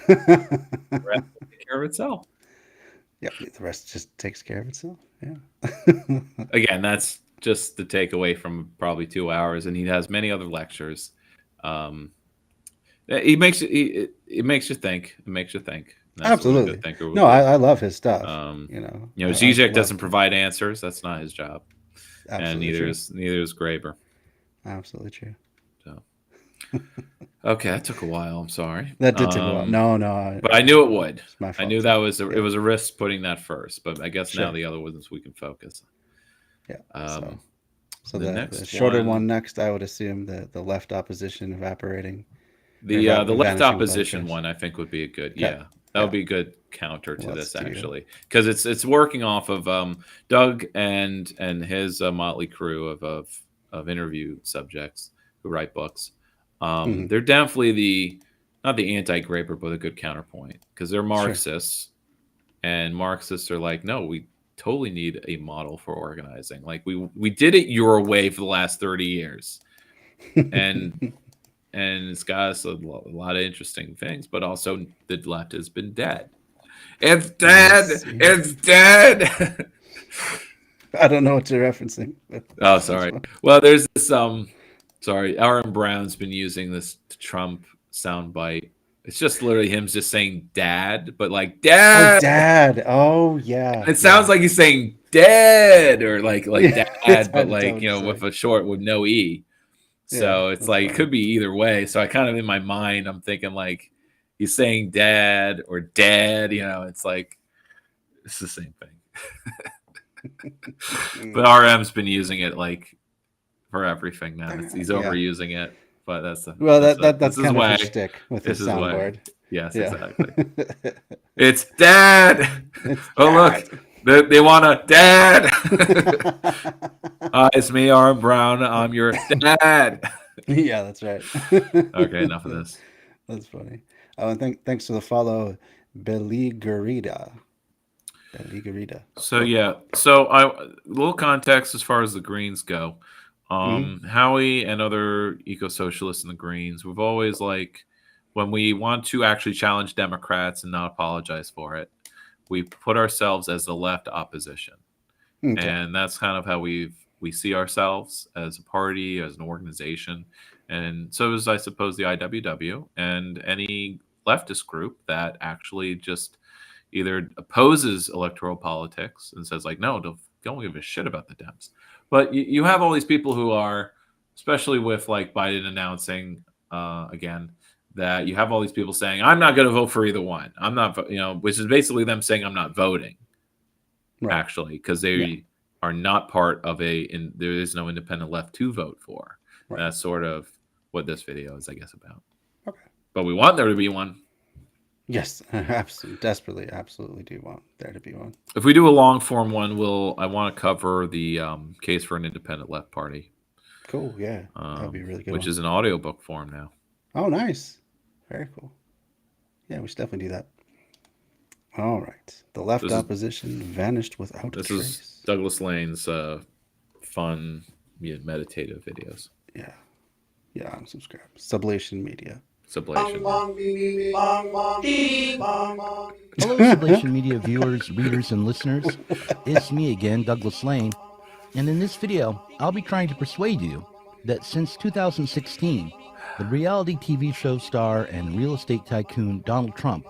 The rest will take care of itself. Yeah. The rest just takes care of itself. Yeah. Again, that's just the takeaway from probably 2 hours, and he has many other lectures. It makes you think. It makes you think. And that's what a Absolutely. good thinker would No, do. I love his stuff. Zizek doesn't provide answers. That's not his job, and Absolutely neither true. is Graeber. Absolutely true. So, okay, that took a while. I'm sorry. That did take a while. No. But I knew it would. It's my I fault knew too. that was it Yeah. was a risk putting that first. But I guess now Sure. the other ones we can focus. Yeah. The So the next shorter one- one next, I would assume the left opposition evaporating. The Or the left vanishing without a opposition trace. one I think would be a good. Okay. Yeah, that would Yeah. be a good counter to Let's this do- actually, because it's working off of Doug and his motley crew of interview subjects who write books. Mhm. They're definitely not the anti-Graeber, but a good counterpoint because they're Marxists, and Marxists are like, no, we totally need a model for organizing. Like we did it your way for the last 30 years, and it's got us a lot of interesting things, but also the left has been dead. It's dead. Yes, yeah. It's dead. I don't know what you're referencing. But Oh, sorry. Well, there's this. Sorry, Aaron Brown's been using this Trump soundbite. It's just literally him just saying "dad," but like "dad." Oh, Dad. Oh, yeah. It sounds like he's saying "dead" or like Yeah, "dad," but it's like hard to with say. a short with no e. So Yeah, it's that's like it funny. could be either way. So I kind of in my mind I'm thinking like he's saying "dad" or "dead." It's like it's the same thing. But RM's been using it like for everything now. He's Yeah. overusing it, but that's that's his kind of way. his shtick with his This is way. soundboard. Yes, Yeah. exactly. It's dad. It's Oh Dad. look, they want a dad. It's me, Aaron Brown. I'm your dad. Yeah, that's right. Okay, enough of this. That's funny. Oh, and thanks for the follow, Beligarita. So yeah, so a little context as far as the Greens go. Howie and other eco-socialists in the Greens, we've always when we want to actually challenge Democrats and not apologize for it, we put ourselves as the left opposition. Okay. And that's kind of how we see ourselves as a party, as an organization. And so is, I suppose, the IWW and any leftist group that actually just either opposes electoral politics and says no, don't give a shit about the Dems. But you have all these people who are, especially with Biden announcing again, that you have all these people saying, I'm not going to vote for either one. I'm not, which is basically them saying I'm not voting, actually, because they are not part of there is no independent left to vote for. Right. That's sort of what this video is, I guess, about. Okay. But we want there to be one. Yes, absolutely do want there to be one. If we do a long form one, I want to cover the case for an independent left party. Cool, yeah. That would be really good. Which is an audiobook form now. Oh, nice. Very cool. Yeah, we should definitely do that. All right. The left This is- opposition vanished without a This trace. is Douglas Lane's fun, meditative videos. Yeah. Yeah, I'm subscribed. Sublation Media. Sublation. Hello, Sublation Media viewers, readers, and listeners. It's me again, Douglas Lane. And in this video, I'll be trying to persuade you that since 2016, the reality TV show star and real estate tycoon Donald Trump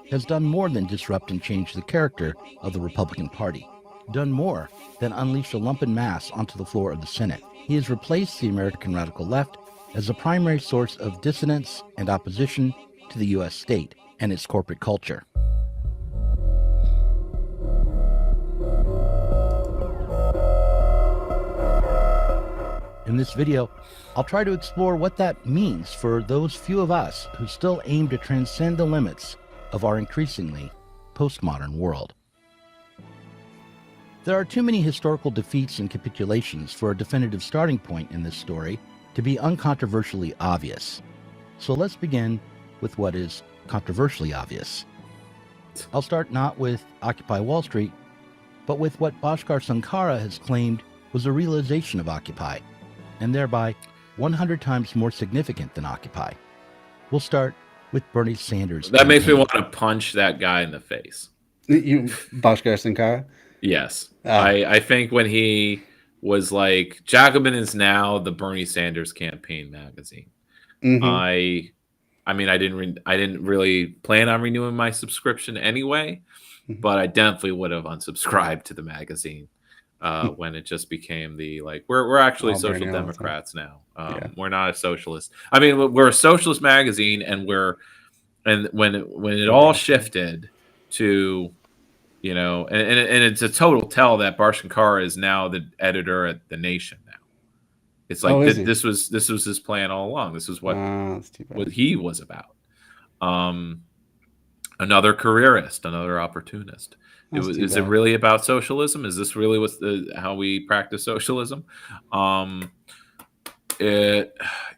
has done more than disrupt and change the character of the Republican Party, done more than unleash a lumpen mass onto the floor of the Senate. He has replaced the American radical left as the primary source of dissonance and opposition to the U.S. state and its corporate culture. In this video, I'll try to explore what that means for those few of us who still aim to transcend the limits of our increasingly postmodern world. There are too many historical defeats and capitulations for a definitive starting point in this story to be uncontroversially obvious. So let's begin with what is controversially obvious. I'll start not with Occupy Wall Street, but with what Bhaskar Sankara has claimed was a realization of Occupy, and thereby 100 times more significant than Occupy. We'll start with Bernie Sanders' That makes me campaign. want to punch that guy in the face. You, Bhaskar Sankara? Yes. Ah. I think when he was like, Jacobin is now the Bernie Sanders campaign magazine. Mhm. I mean, I didn't really plan on renewing my subscription anyway, Mhm. but I definitely would have unsubscribed to the magazine when it just became the like we're actually All social Bernie all the time. Democrats now. Yeah. We're not a socialist. I mean, we're a socialist magazine, and when it all shifted to, and it's a total tell that Barshankar is now the editor at The Nation now. It's like Oh, is he? this was his plan all along. This is what That's too bad. what he was about. Another careerist, another opportunist. That's too Is it bad. really about socialism? Is this really how we practice socialism?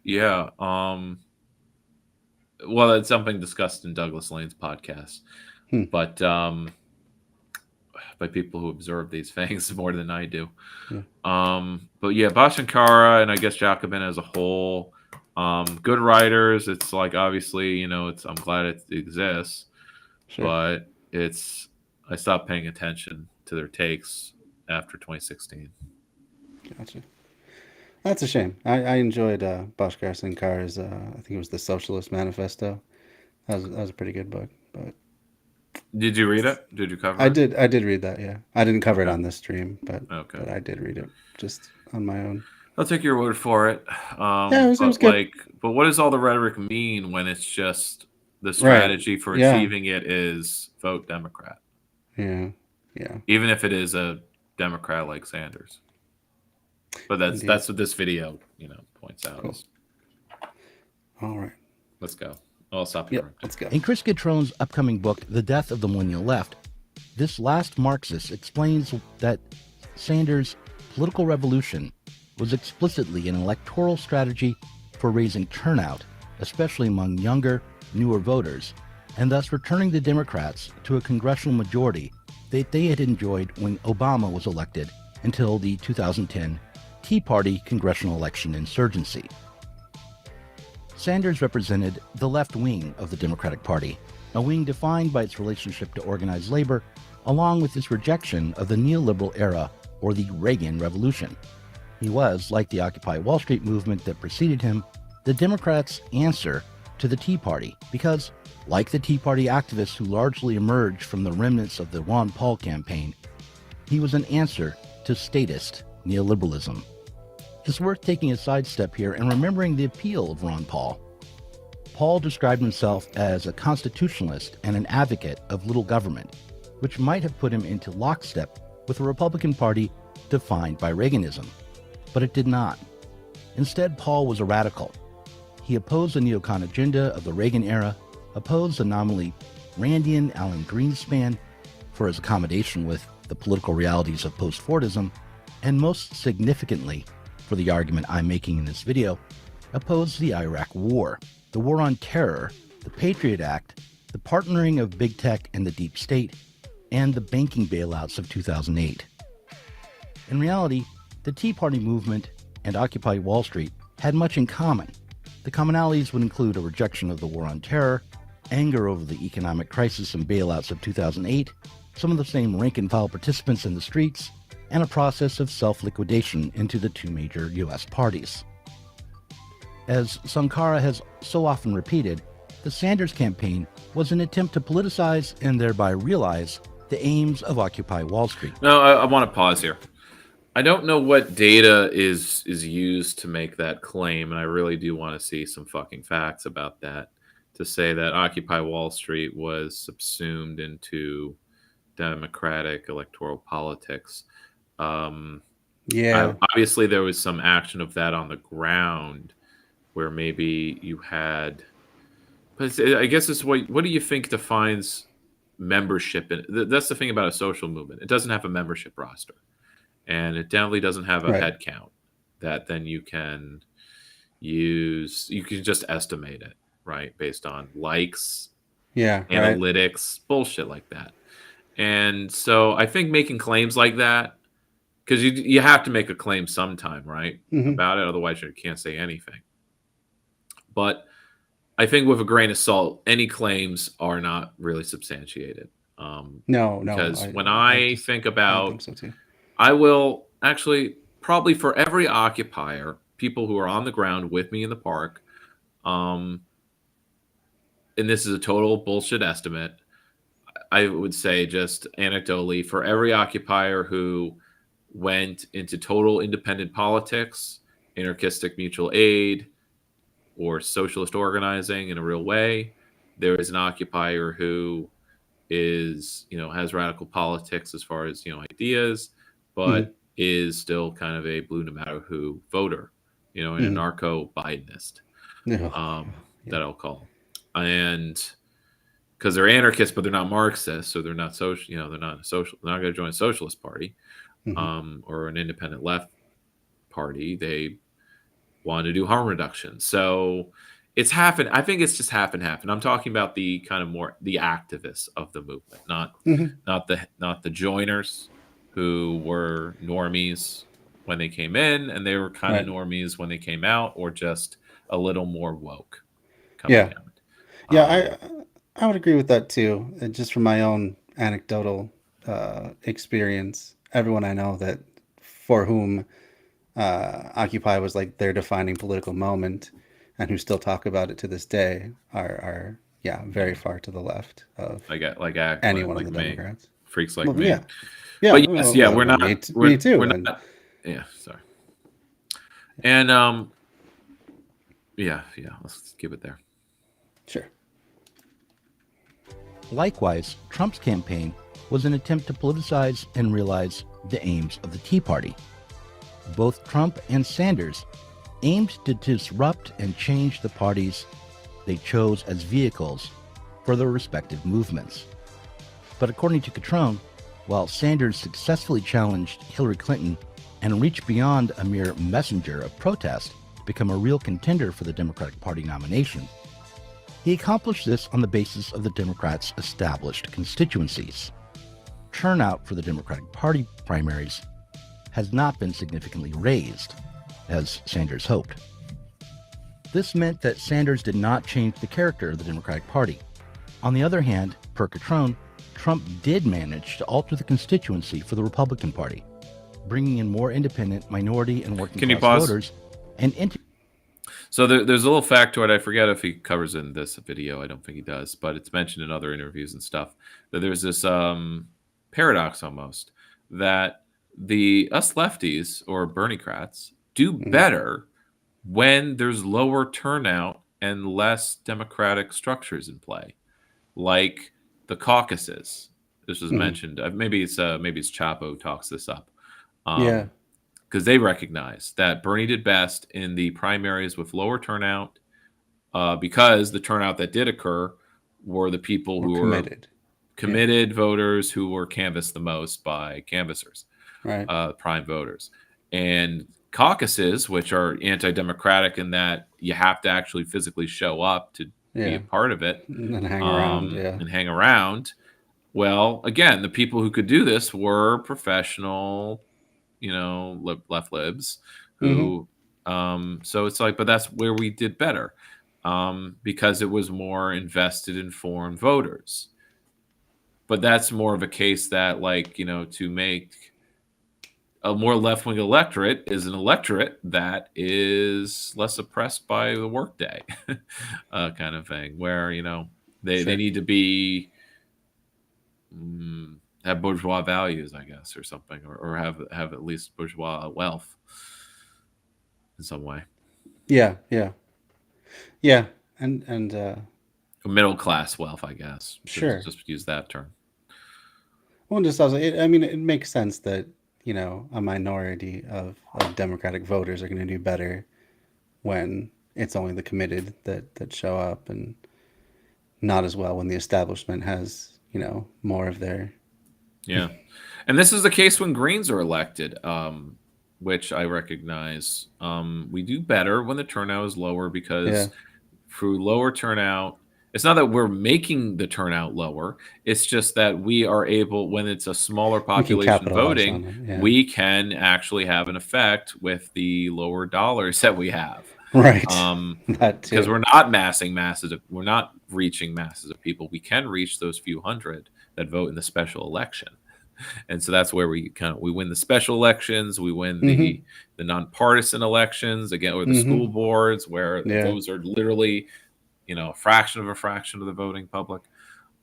Yeah. Well, it's something discussed in Douglas Lane's podcast, but by people who observe these things more than I do. Yeah. But yeah, Bhaskara and I guess Jacobin as a whole, good writers. It's like obviously, I'm glad it exists, Sure. but I stopped paying attention to their takes after 2016. Gotcha. That's a shame. I enjoyed Bhaskar Sankara's, I think it was the Socialist Manifesto. That was a pretty good book. But Did you read it? Did you cover I it? did read that, yeah. I didn't cover it on this stream, but I did read it just on my own. I'll take your word for it. Yeah, it was good. But what does all the rhetoric mean when it's just the strategy for Yeah. achieving it is vote Democrat? Yeah. Even if it is a Democrat like Sanders. But Indeed. that's what this video, points out. Cool. All right. Let's go. I'll stop Yep, here. let's go. In Chris Gatrone's upcoming book, The Death of the Millennial Left, this last Marxist explains that Sanders' political revolution was explicitly an electoral strategy for raising turnout, especially among younger, newer voters, and thus returning the Democrats to a congressional majority that they had enjoyed when Obama was elected until the 2010 Tea Party congressional election insurgency. Sanders represented the left wing of the Democratic Party, a wing defined by its relationship to organized labor, along with its rejection of the neoliberal era or the Reagan Revolution. He was, like the Occupy Wall Street movement that preceded him, the Democrats' answer to the Tea Party, because, like the Tea Party activists who largely emerged from the remnants of the Ron Paul campaign, he was an answer to statist neoliberalism. It's worth taking a sidestep here and remembering the appeal of Ron Paul. Paul described himself as a constitutionalist and an advocate of little government, which might have put him into lockstep with the Republican Party defined by Reaganism. But it did not. Instead, Paul was a radical. He opposed the neocon agenda of the Reagan era, opposed the nominally Randian Alan Greenspan for his accommodation with the political realities of post-Fordism, and most significantly, for the argument I'm making in this video, opposed the Iraq War, the War on Terror, the Patriot Act, the partnering of big tech and the deep state, and the banking bailouts of 2008. In reality, the Tea Party movement and Occupy Wall Street had much in common. The commonalities would include a rejection of the war on terror, anger over the economic crisis and bailouts of 2008, some of the same rank-and-file participants in the streets, and a process of self-liquidation into the two major U.S. parties. As Sankara has so often repeated, the Sanders campaign was an attempt to politicize and thereby realize the aims of Occupy Wall Street. No, I want to pause here. I don't know what data is used to make that claim, and I really do want to see some fucking facts about that, to say that Occupy Wall Street was subsumed into democratic electoral politics. Obviously there was some action of that on the ground where maybe you had, but I guess it's what do you think defines membership? That's the thing about a social movement. It doesn't have a membership roster, and it definitely doesn't have a head count that then you can use. You can just estimate it, right, based on likes, analytics, bullshit like that. And so I think making claims like that, because you have to make a claim sometime, right, about it, otherwise you can't say anything. But I think with a grain of salt, any claims are not really substantiated. No. Because when I think about, I think so too. I will actually probably for every occupier, people who are on the ground with me in the park, and this is a total bullshit estimate, I would say just anecdotally, for every occupier who went into total independent politics, anarchistic mutual aid, or socialist organizing in a real way, there is an occupier who is, has radical politics as far as, ideas, but is still kind of a blue no matter who voter, an anarcho-Bidenist, that I'll call. And because they're anarchists, but they're not Marxists, so they're not social, they're not going to join a socialist party, or an independent left party. They want to do harm reduction. So it's half and I think it's just half and half. And I'm talking about the kind of more the activists of the movement, not the joiners who were normies when they came in and they were kind of normies when they came out, or just a little more woke coming out. I would agree with that too. And just from my own anecdotal experience, everyone I know that for whom Occupy was like their defining political moment, and who still talk about it to this day, are very far to the left of any one of the Democrats. Freaks like me. Yeah, but yes, we're not. Me too. We're not. Yeah, sorry. And let's keep it there. Sure. Likewise, Trump's campaign was an attempt to politicize and realize the aims of the Tea Party. Both Trump and Sanders aimed to disrupt and change the parties they chose as vehicles for their respective movements. But according to Chiptune, while Sanders successfully challenged Hillary Clinton and reached beyond a mere messenger of protest to become a real contender for the Democratic Party nomination, he accomplished this on the basis of the Democrats' established constituencies. Turnout for the Democratic Party primaries has not been significantly raised, as Sanders hoped. This meant that Sanders did not change the character of the Democratic Party. On the other hand, per Chiptune, Trump did manage to alter the constituency for the Republican Party, bringing in more independent, minority, and working-class voters. So there's a little factoid. I forget if he covers in this video. I don't think he does, but it's mentioned in other interviews and stuff, that there's this paradox almost, that us lefties or Bernie-crats do better when there's lower turnout and less democratic structures in play, like the caucuses. This was mentioned. Maybe it's Chapo talks this up. Because they recognize that Bernie did best in the primaries with lower turnout, because the turnout that did occur were the people who were committed voters who were canvassed the most by canvassers, prime voters. And caucuses, which are anti-democratic in that you have to actually physically show up to be Yeah. a part of it, And hang around. Yeah. and hang around. Well, again, the people who could do this were professional, left libs Mm-hmm. who, so it's like, but that's where we did better, because it was more invested in foreign voters. But that's more of a case that, like, to make a more left-wing electorate is an electorate that is less oppressed by the workday, kind of thing, where, they Sure. need to be, have bourgeois values, I guess, or something, or have at least bourgeois wealth in some way. Yeah. Yeah. Yeah. And Middle class wealth, I guess. Sure. Just use that term. Well, just also, I mean, it makes sense that a minority of Democratic voters are going to do better when it's only the committed that show up, and not as well when the establishment has more of their. Yeah, and this is the case when Greens are elected, which I recognize. We do better when the turnout is lower, because through lower turnout, it's not that we're making the turnout lower. It's just that we are able, when it's a smaller population capitalize voting, on it, yeah. we can actually have an effect with the lower dollars that we have. Right. That too. Because we're not we're not reaching masses of people. We can reach those few hundred that vote in the special election. And so that's where we win the special elections, we win the nonpartisan elections, again, or the school boards, where those are literally, a fraction of the voting public.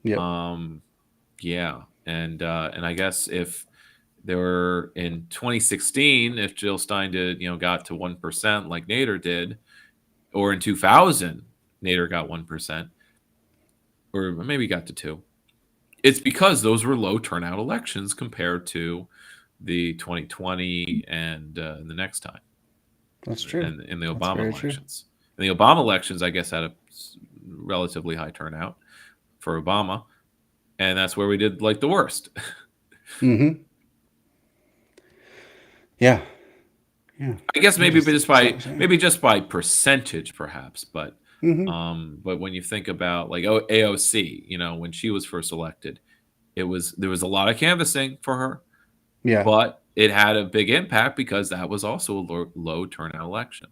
Yeah. And I guess if there were, in 2016, if Jill Stein did, got to 1% like Nader did, or in 2000 Nader got 1%, or maybe got to 2%. It's because those were low turnout elections compared to the 2020 and the next time. That's true. And in the Obama elections. And the Obama elections, I guess, had a relatively high turnout for Obama. And that's where we did like the worst. Mm-hmm. Yeah. Yeah. I guess maybe just by percentage, perhaps, but but when you think about like AOC, when she was first elected, there was a lot of canvassing for her. Yeah. But it had a big impact because that was also a low turnout election.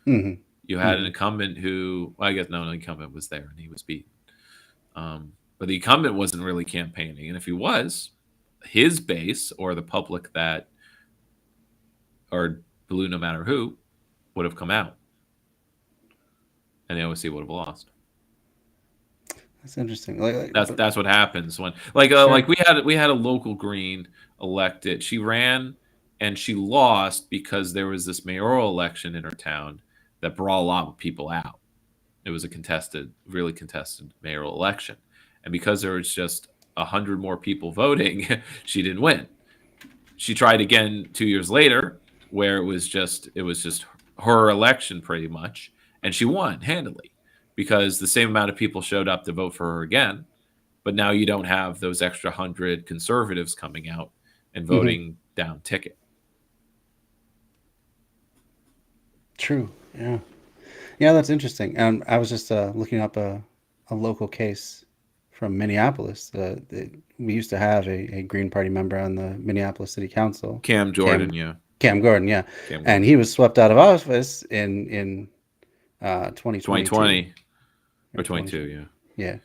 Mm-hmm. You had an incumbent who, well, I guess no, the incumbent was there and he was beaten. But the incumbent wasn't really campaigning, and if he was, his base or the public that are blue no matter who would have come out, and the OSC would have lost. That's interesting. That's what happens when like we had a local Green elected. She ran and she lost because there was this mayoral election in her town that brought a lot of people out. It was a really contested mayoral election, and because there was just 100 more people voting, she didn't win. She tried again 2 years later, where it was just her election pretty much, and she won handily because the same amount of people showed up to vote for her again. But now you don't have those extra 100 conservatives coming out and voting down ticket. True. Yeah. Yeah, that's interesting. And I was just looking up a local case from Minneapolis. We used to have a Green Party member on the Minneapolis City Council. Cam Gordon, Cam Gordon, yeah. And he was swept out of office in 2020 or 22, yeah. Yeah.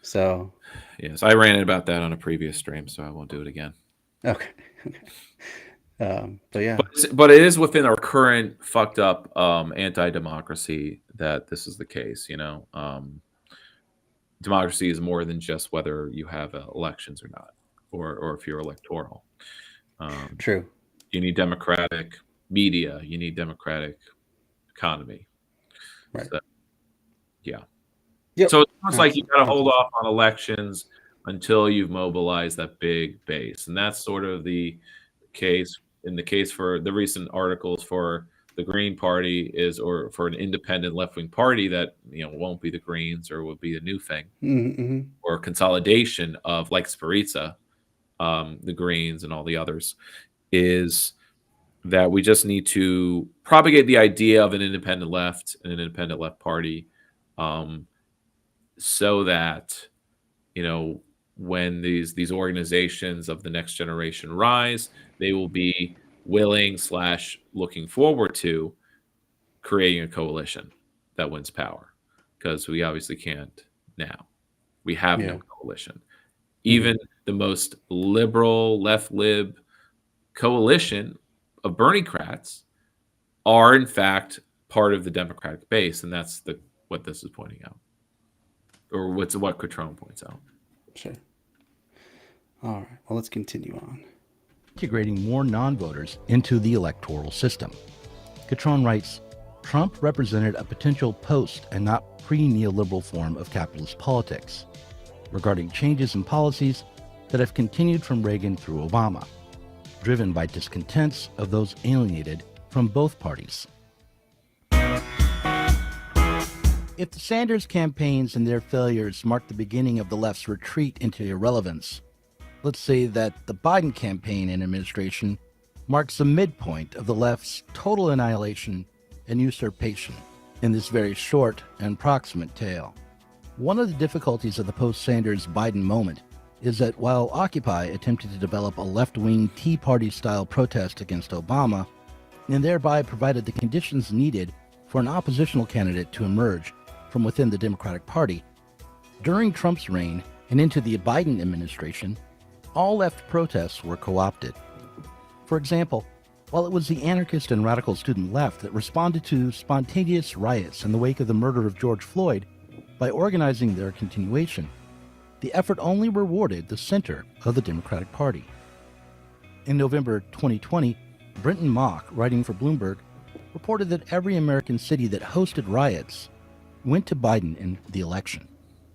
So. Yes, I ran it about that on a previous stream, so I won't do it again. Okay. But yeah. But it is within our current fucked up anti-democracy that this is the case. Democracy is more than just whether you have elections or not, or if you're electoral. True. You need democratic media. You need democratic economy. Right. So, yeah. Yep. So it's almost like you got to hold off on elections until you've mobilized that big base, and that's sort of the case. In the case for the recent articles for the Green Party or for an independent left-wing party that won't be the Greens or will be a new thing, or consolidation of, like Sparitza, the Greens and all the others, is that we just need to propagate the idea of an independent left and an independent left party, so that, when these organizations of the next generation rise, they will be willing / looking forward to creating a coalition that wins power, because we obviously can't now. We have no coalition. Even the most liberal left lib coalition of Bernie-crats are in fact part of the Democratic base, and that's what this is pointing out, or what Cutrone points out. Sure. All right. Well, let's continue on. Integrating more non-voters into the electoral system. Cutrone writes, Trump represented a potential post and not pre-neoliberal form of capitalist politics, regarding changes in policies that have continued from Reagan through Obama, driven by discontents of those alienated from both parties. If the Sanders campaigns and their failures mark the beginning of the left's retreat into irrelevance, let's say that the Biden campaign and administration marks the midpoint of the left's total annihilation and usurpation in this very short and proximate tale. One of the difficulties of the post-Sanders Biden moment is that while Occupy attempted to develop a left-wing Tea Party-style protest against Obama, and thereby provided the conditions needed for an oppositional candidate to emerge from within the Democratic Party, during Trump's reign and into the Biden administration, all left protests were co-opted. For example, while it was the anarchist and radical student left that responded to spontaneous riots in the wake of the murder of George Floyd by organizing their continuation, the effort only rewarded the center of the Democratic Party. In November 2020, Brenton Mock, writing for Bloomberg, reported that every American city that hosted riots went to Biden in the election.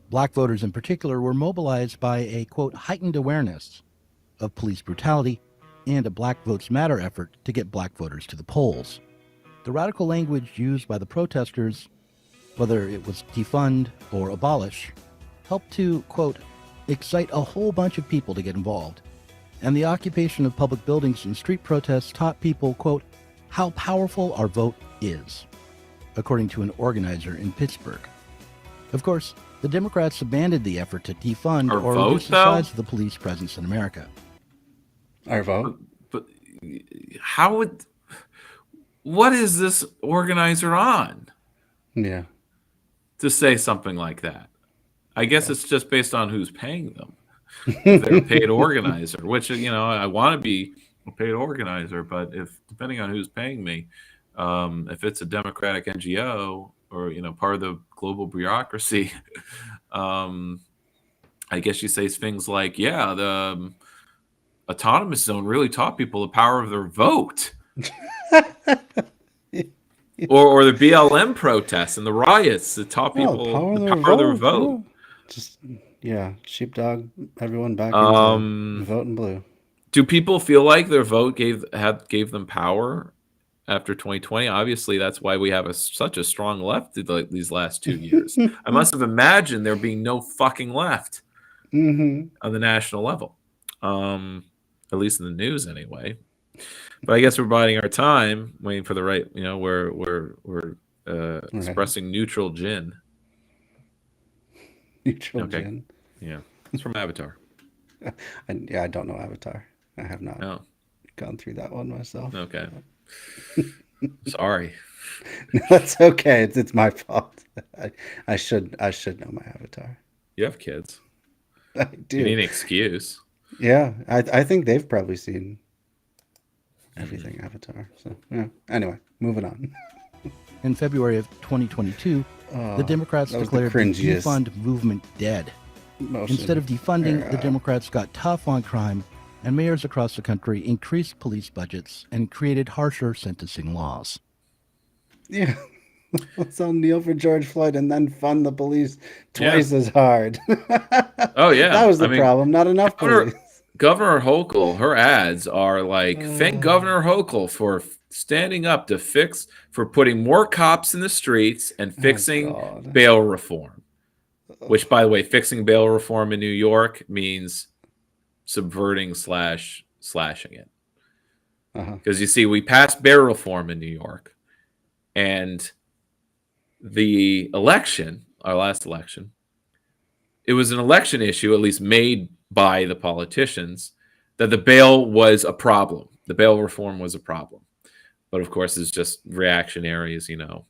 Black voters in particular were mobilized by a, quote, heightened awareness of police brutality and a Black Votes Matter effort to get black voters to the polls. The radical language used by the protesters, whether it was defund or abolish, helped to, quote, excite a whole bunch of people to get involved. And the occupation of public buildings and street protests taught people, quote, how powerful our vote is, according to an organizer in Pittsburgh. Of course, the Democrats abandoned the effort to defund or reduce the size of the police presence in America. Our vote? But what is this organizer on? Yeah. To say something like that? I guess it's just based on who's paying them. If they're a paid organizer, which, I want to be a paid organizer, but depending on who's paying me, if it's a Democratic NGO or, part of the global bureaucracy, I guess you say things like, the autonomous zone really taught people the power of their vote. or the BLM protests and the riots that taught people the power of their vote. Just, sheepdog everyone back into voting blue. Do people feel like their vote gave them power after 2020? Obviously, that's why we have such a strong left these last 2 years. I must have imagined there being no fucking left on the national level, at least in the news anyway. But I guess we're biding our time, waiting for the right. We're expressing neutral gin. Neutral gin. Yeah, it's from Avatar. I don't know Avatar. I have not gone through that one myself. Okay. Sorry. No, it's okay. It's my fault. I should know my Avatar. You have kids. I do. You need an excuse. Yeah, I think they've probably seen everything Avatar. So anyway, moving on. In February of 2022, the Democrats declared the defund movement dead. Instead of defunding, the Democrats got tough on crime, and mayors across the country increased police budgets and created harsher sentencing laws. Yeah. Let's all kneel for George Floyd and then fund the police twice as hard. Oh, yeah. That was the problem. Not enough police. Governor Hochul, her ads are like, thank Governor Hochul for standing up for putting more cops in the streets and fixing bail reform. Which, by the way, fixing bail reform in New York means subverting / slashing it. Because you see, we passed bail reform in New York, and the election, our last election, it was an election issue, at least made by the politicians, that the bail was a problem. The bail reform was a problem. But of course, it's just reactionary, as you know.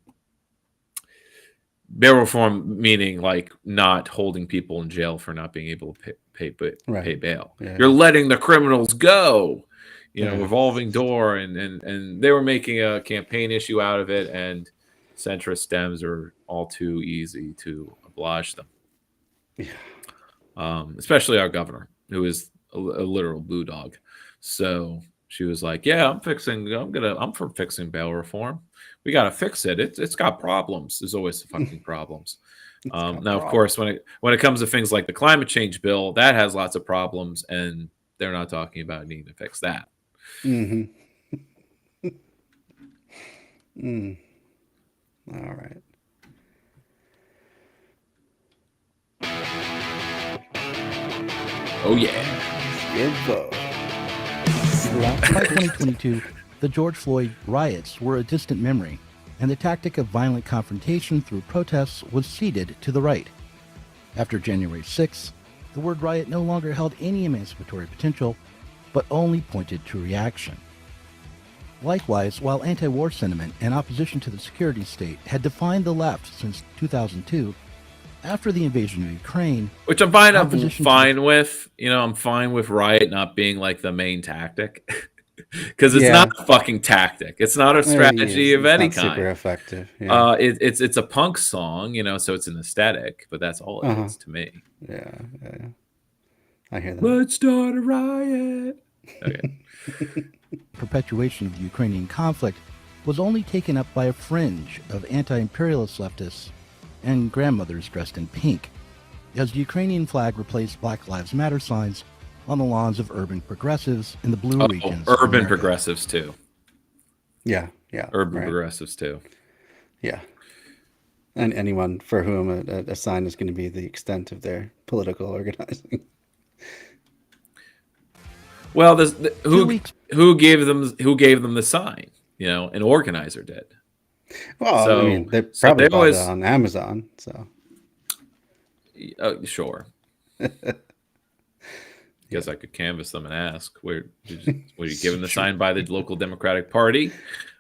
Bail reform meaning like not holding people in jail for not being able to pay bail. Yeah. You're letting the criminals go. Revolving door, and they were making a campaign issue out of it, and centrist Dems are all too easy to oblige them. Yeah. Especially our governor, who is a literal blue dog. So she was like, "Yeah, I'm for fixing bail reform. We got to fix it. It's got problems. There's always fucking problems." Now, of course, when it comes to things like the climate change bill, that has lots of problems, and they're not talking about needing to fix that. Mm-hmm. All right. Oh yeah. Good vote. By 2022, the George Floyd riots were a distant memory, and the tactic of violent confrontation through protests was ceded to the right. After January 6th, the word riot no longer held any emancipatory potential, but only pointed to reaction. Likewise, while anti-war sentiment and opposition to the security state had defined the left since 2002, after the invasion of Ukraine, which I'm fine with. I'm fine with riot not being like the main tactic, because it's not a fucking tactic. It's not a strategy of any kind. Super effective. Yeah. It's a punk song, so it's an aesthetic, but that's all it is to me. Yeah. I hear that. Let's start a riot. Okay. Perpetuation of the Ukrainian conflict was only taken up by a fringe of anti-imperialist leftists and grandmothers dressed in pink, as the Ukrainian flag replaced Black Lives Matter signs on the lawns of urban progressives in the blue regions. Urban progressives too. Yeah. Urban progressives too. Yeah. And anyone for whom a sign is going to be the extent of their political organizing. Well, who gave them the sign? An organizer did. Well, they probably bought it on Amazon. So, sure. Guess I could canvass them and ask, were you given the sign by the local Democratic Party,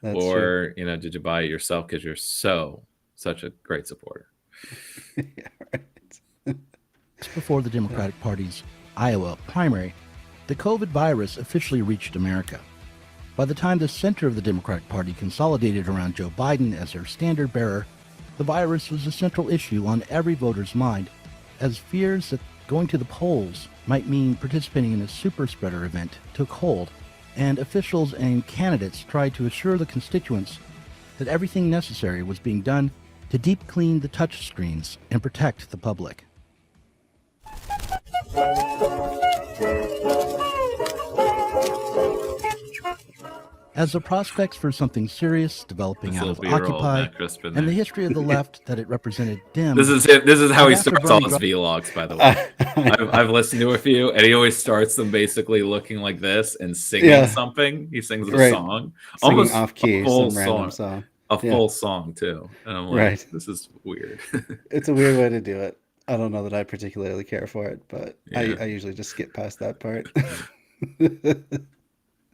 or true. Did you buy it yourself because you're such a great supporter? Yeah, right. Before the Democratic Party's Iowa primary, the COVID virus officially reached America. By the time the center of the Democratic Party consolidated around Joe Biden as their standard bearer, the virus was a central issue on every voter's mind, as fears that going to the polls might mean participating in a super spreader event took hold, and officials and candidates tried to assure the constituents that everything necessary was being done to deep clean the touchscreens and protect the public. As the prospects for something serious developing out of Occupy and the history of the left that it represented dimmed. This is how he starts all his vlogs, by the way. I've listened to a few, and he always starts them basically looking like this and singing something. He sings a song, singing almost off key, a full some random song. Full song too. And I'm like, this is weird. It's a weird way to do it. I don't know that I particularly care for it, but I usually just skip past that part.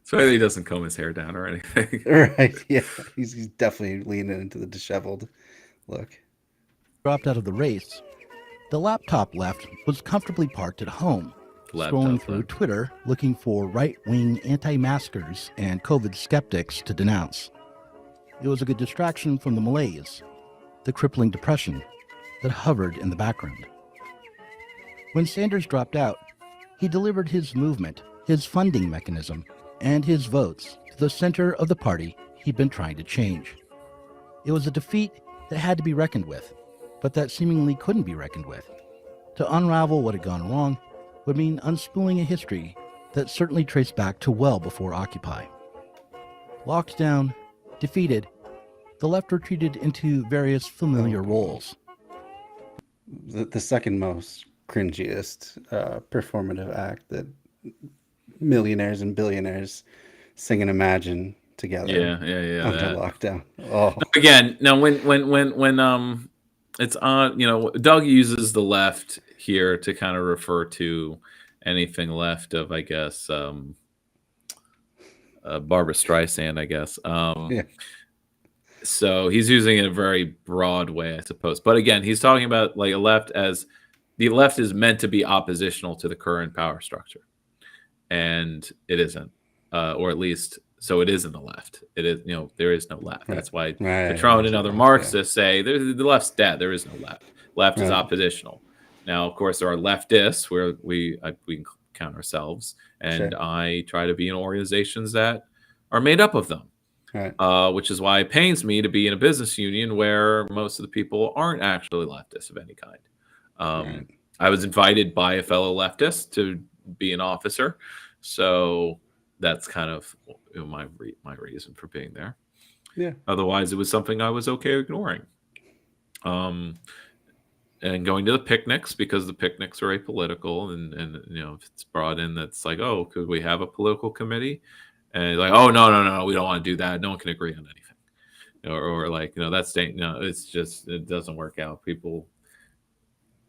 So he doesn't comb his hair down or anything. Right, yeah. He's definitely leaning into the disheveled look. Dropped out of the race, the laptop left was comfortably parked at home, scrolling through Twitter looking for right-wing anti-maskers and COVID skeptics to denounce. It was a good distraction from the malaise, the crippling depression that hovered in the background. When Sanders dropped out, he delivered his movement, his funding mechanism, and his votes to the center of the party he'd been trying to change. It was a defeat that had to be reckoned with, but that seemingly couldn't be reckoned with. To unravel what had gone wrong would mean unspooling a history that certainly traced back to well before Occupy. Locked down, defeated, the left retreated into various familiar roles. The second most cringiest performative act that millionaires and billionaires singing Imagine together. Yeah. Under lockdown. Oh, again, now when it's on, Doug uses the left here to kind of refer to anything left of, I guess, Barbara Streisand, I guess. Yeah. So he's using it in a very broad way, I suppose. But again, he's talking about like a left as the left is meant to be oppositional to the current power structure, and it isn't, or at least so it isn't the left. It is, there is no left. Right. That's why Right. Chiptune and other Marxists say the left's dead. There is no left. Left is Right. oppositional. Now, of course, there are leftists where we count ourselves, and Sure. I try to be in organizations that are made up of them. Right. Which is why it pains me to be in a business union where most of the people aren't actually leftists of any kind. Right. I was invited by a fellow leftist to be an officer, so that's kind of my reason for being there. Yeah. Otherwise, it was something I was okay ignoring. And going to the picnics, because the picnics are apolitical, and if it's brought in, that's like, oh, could we have a political committee? And like, oh, no, we don't want to do that. No one can agree on anything. Or like, it's just, it doesn't work out. People,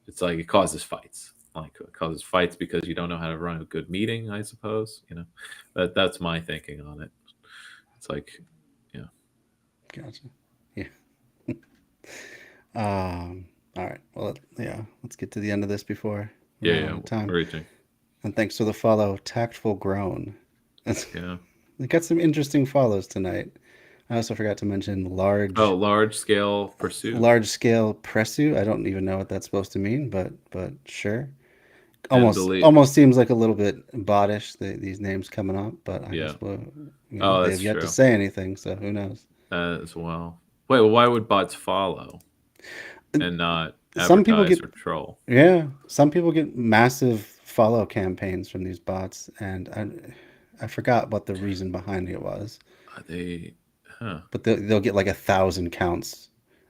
it's like, it causes fights. Like, it causes fights because you don't know how to run a good meeting, I suppose. That's my thinking on it. It's like, Gotcha. Yeah. All right. Well, yeah. Let's get to the end of this before we run out of time. reaching. And thanks for the follow, Tactful Grown. Yeah. We got some interesting follows tonight. I also forgot to mention large scale pursuit. Large scale pursuit. I don't even know what that's supposed to mean, but sure. Almost seems like a little bit bottish, these names coming up, but I guess they've yet to say anything, so who knows? As well. Wait, why would bots follow and not some people advertise get or troll? Yeah, some people get massive follow campaigns from these bots, and I forgot what the reason behind it was. But they'll get like 1,000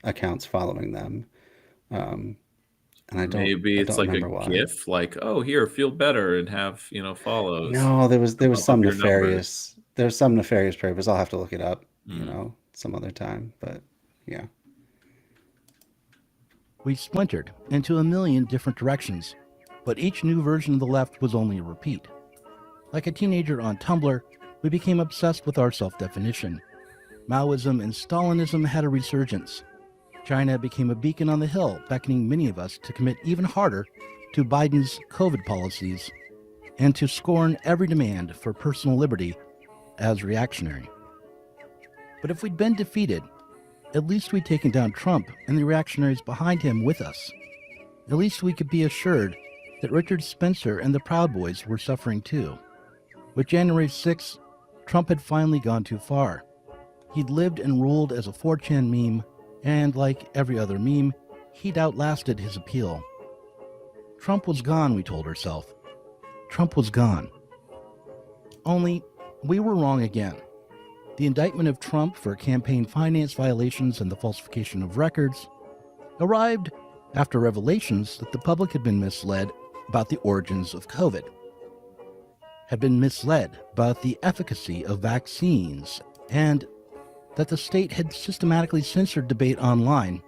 accounts following them, and maybe it's like a GIF, like, oh, here, feel better and have follows. No, there was some nefarious. There's some nefarious purpose. I'll have to look it up, some other time. But yeah, we splintered into a million different directions, but each new version of the left was only a repeat. Like a teenager on Tumblr, we became obsessed with our self-definition. Maoism and Stalinism had a resurgence. China became a beacon on the hill, beckoning many of us to commit even harder to Biden's COVID policies and to scorn every demand for personal liberty as reactionary. But if we'd been defeated, at least we'd taken down Trump and the reactionaries behind him with us. At least we could be assured that Richard Spencer and the Proud Boys were suffering too. With January 6th, Trump had finally gone too far. He'd lived and ruled as a 4chan meme, and like every other meme, he'd outlasted his appeal. Trump was gone, we told ourselves. Trump was gone. Only, we were wrong again. The indictment of Trump for campaign finance violations and the falsification of records arrived after revelations that the public had been misled about the origins of COVID, had been misled about the efficacy of vaccines, and that the state had systematically censored debate online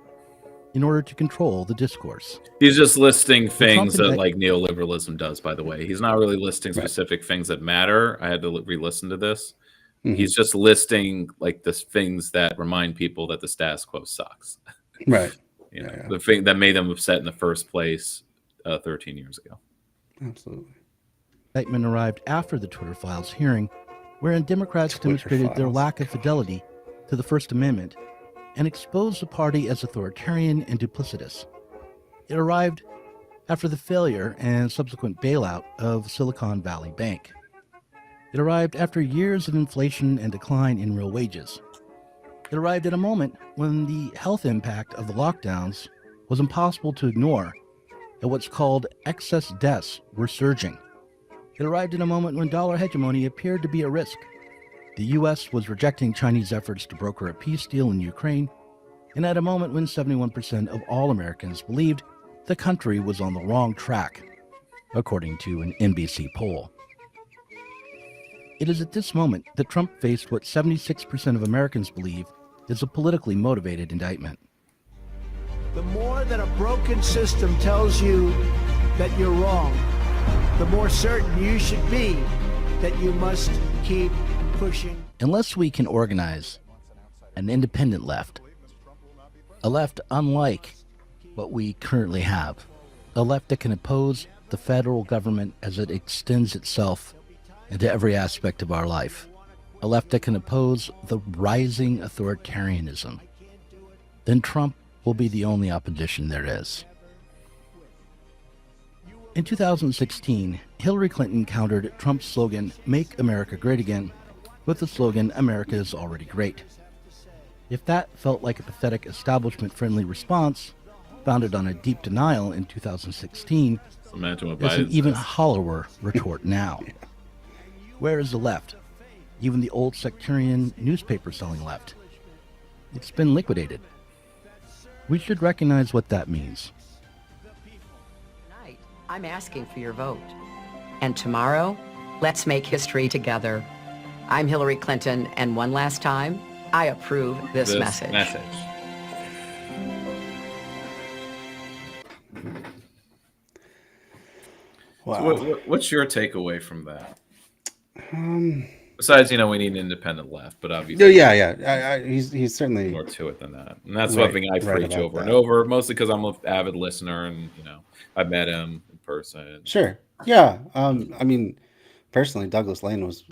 in order to control the discourse. He's just listing things that like neoliberalism does, by the way. He's not really listing specific things that matter. I had to re-listen to this. Mm-hmm. He's just listing like the things that remind people that the status quo sucks. Right. The thing that made them upset in the first place 13 years ago. Absolutely. Indictment arrived after the Twitter Files hearing, wherein Democrats demonstrated their lack of fidelity to the First Amendment and exposed the party as authoritarian and duplicitous. It arrived after the failure and subsequent bailout of Silicon Valley Bank. It arrived after years of inflation and decline in real wages. It arrived at a moment when the health impact of the lockdowns was impossible to ignore, and what's called excess deaths were surging. It arrived in a moment when dollar hegemony appeared to be at risk. The U.S. was rejecting Chinese efforts to broker a peace deal in Ukraine, and at a moment when 71% of all Americans believed the country was on the wrong track, according to an NBC poll. It is at this moment that Trump faced what 76% of Americans believe is a politically motivated indictment. The more that a broken system tells you that you're wrong, the more certain you should be that you must keep pushing. Unless we can organize an independent left, a left unlike what we currently have, a left that can oppose the federal government as it extends itself into every aspect of our life, a left that can oppose the rising authoritarianism, then Trump will be the only opposition there is. In 2016, Hillary Clinton countered Trump's slogan, "Make America Great Again," with the slogan, "America is already great." If that felt like a pathetic establishment-friendly response, founded on a deep denial in 2016, Imagine what there's an Biden even says. hollower retort now. Where is the left? Even the old sectarian newspaper-selling left. It's been liquidated. We should recognize what that means. Tonight, I'm asking for your vote. And tomorrow, let's make history together. I'm Hillary Clinton, and one last time, I approve this message. Wow. So what's your takeaway from that? Besides, we need an independent left, but obviously, He's certainly more to it than that, and that's Right, one thing I right preach about over and that. over, mostly because I'm an avid listener, and I've met him in person. Sure. Yeah. I mean, personally, Douglas Lane was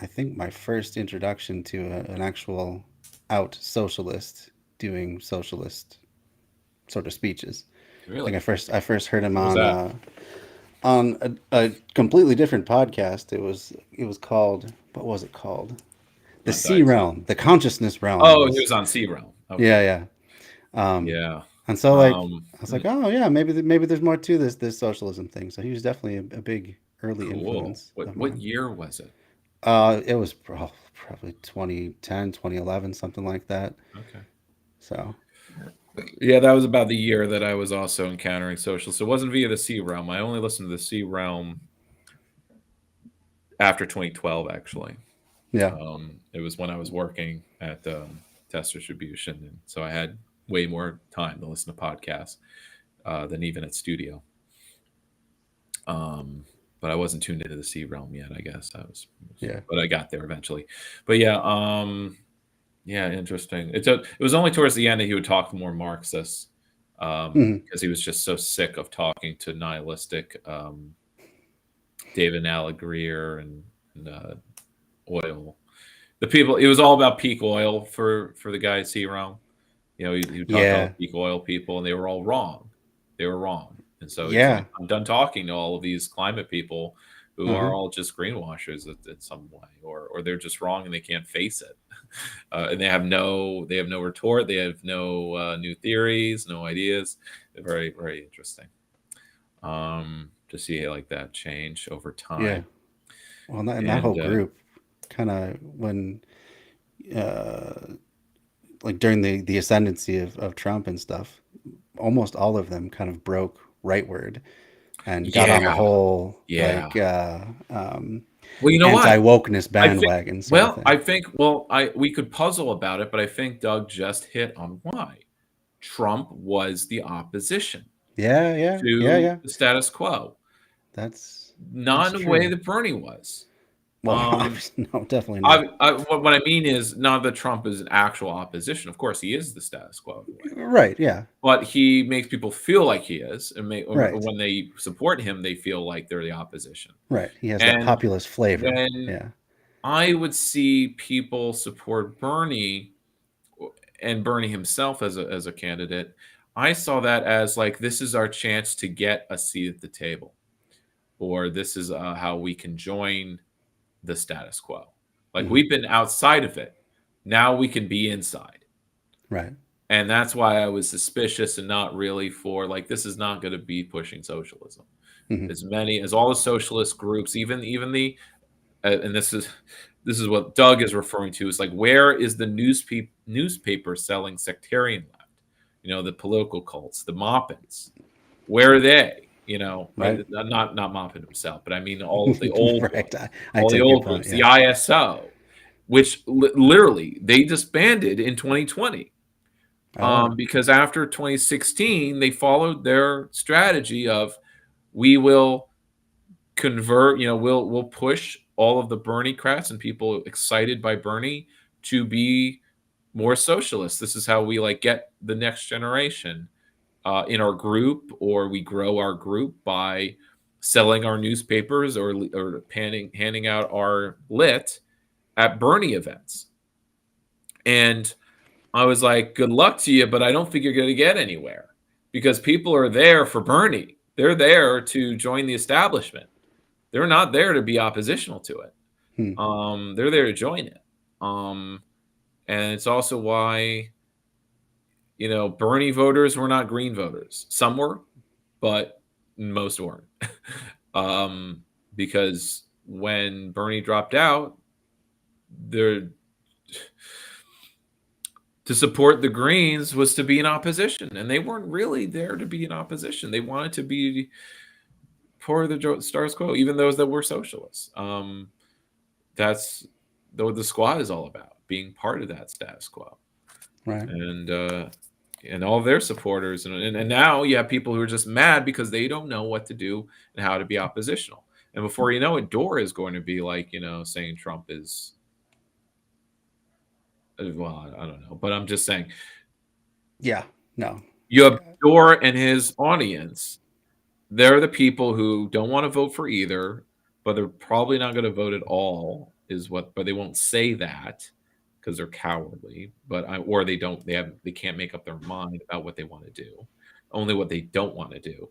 I think my first introduction to an actual out socialist doing socialist sort of speeches. Really? I think I first heard him What was on a completely different podcast. It was called, what was it called? The Not C Dice. Realm, the consciousness realm. Oh, he was on C Realm. Okay. Yeah. Yeah. And so I Um, was like, oh yeah, maybe there's more to this socialism thing. So he was definitely a big early Cool. influence. of What mine. year was it? It was probably 2010, 2011, something like that. Okay. So Yeah, that was about the year that I was also encountering socialists. It wasn't via the C Realm. I only listened to the C Realm after 2012, actually. yeah, It was when I was working at Test Distribution, and so I had way more time to listen to podcasts than even at studio. But I wasn't tuned into the C Realm yet, I guess. Yeah. But I got there eventually. But yeah, interesting. It was only towards the end that he would talk more Marxist, because he was just so sick of talking to nihilistic David Greer and oil. The people, it was all about peak oil for the guy at C Realm. He would talk to all the peak oil people, and they were all wrong. They were wrong. And so he's like, I'm done talking to all of these climate people who are all just greenwashers in some way, or they're just wrong and they can't face it. And they have no retort. They have no new theories, no ideas. They're very, very interesting to see like that change over time. Yeah. Well, that whole group kind of when like during the ascendancy of Trump and stuff, almost all of them kind of broke rightward and got on the whole like well, you know what? anti-wokeness bandwagon. We could puzzle about it, but I think Doug just hit on why. Trump was the opposition to the status quo. That's not in the way that Bernie was. Well, no, definitely not. What I mean is not that Trump is an actual opposition. Of course, he is the status quo. Right, yeah. But he makes people feel like he is. And when they support him, they feel like they're the opposition. Right. He has that populist flavor. When I would see people support Bernie and Bernie himself as a candidate, I saw that as like, this is our chance to get a seat at the table. Or this is how we can join the status quo. Like we've been outside of it. Now we can be inside. Right. And that's why I was suspicious and not really for like, this is not going to be pushing socialism. As all the socialist groups, even the, and this is what Doug is referring to, is like, where is the newspaper selling sectarian left? The political cults, the Moppins, where are they? Right. Not Moppin himself, but I mean all of the old, all the old groups, the ISO, which literally they disbanded in 2020. Because after 2016, they followed their strategy of we will convert, we'll push all of the Bernie crats and people excited by Bernie to be more socialist. This is how we like get the next generation in our group, or we grow our group by selling our newspapers or handing out our lit at Bernie events. And I was like, good luck to you, but I don't think you're going to get anywhere because people are there for Bernie. They're there to join the establishment. They're not there to be oppositional to it. They're there to join it. And it's also why, Bernie voters were not Green voters. Some were, but most weren't. Because when Bernie dropped out, to support the Greens was to be in opposition, and they weren't really there to be in opposition. They wanted to be part of the status quo, even those that were socialists. That's what the squad is all about, being part of that status quo. Right. And all of their supporters. And now you have people who are just mad because they don't know what to do and how to be oppositional. And before you know it, Dora is going to be like, saying Trump is, well, I don't know, but I'm just saying. Yeah, no. You have Dora and his audience. They're the people who don't want to vote for either, but they're probably not going to vote at all, but they won't say that because they're cowardly, or they can't make up their mind about what they want to do, only what they don't want to do.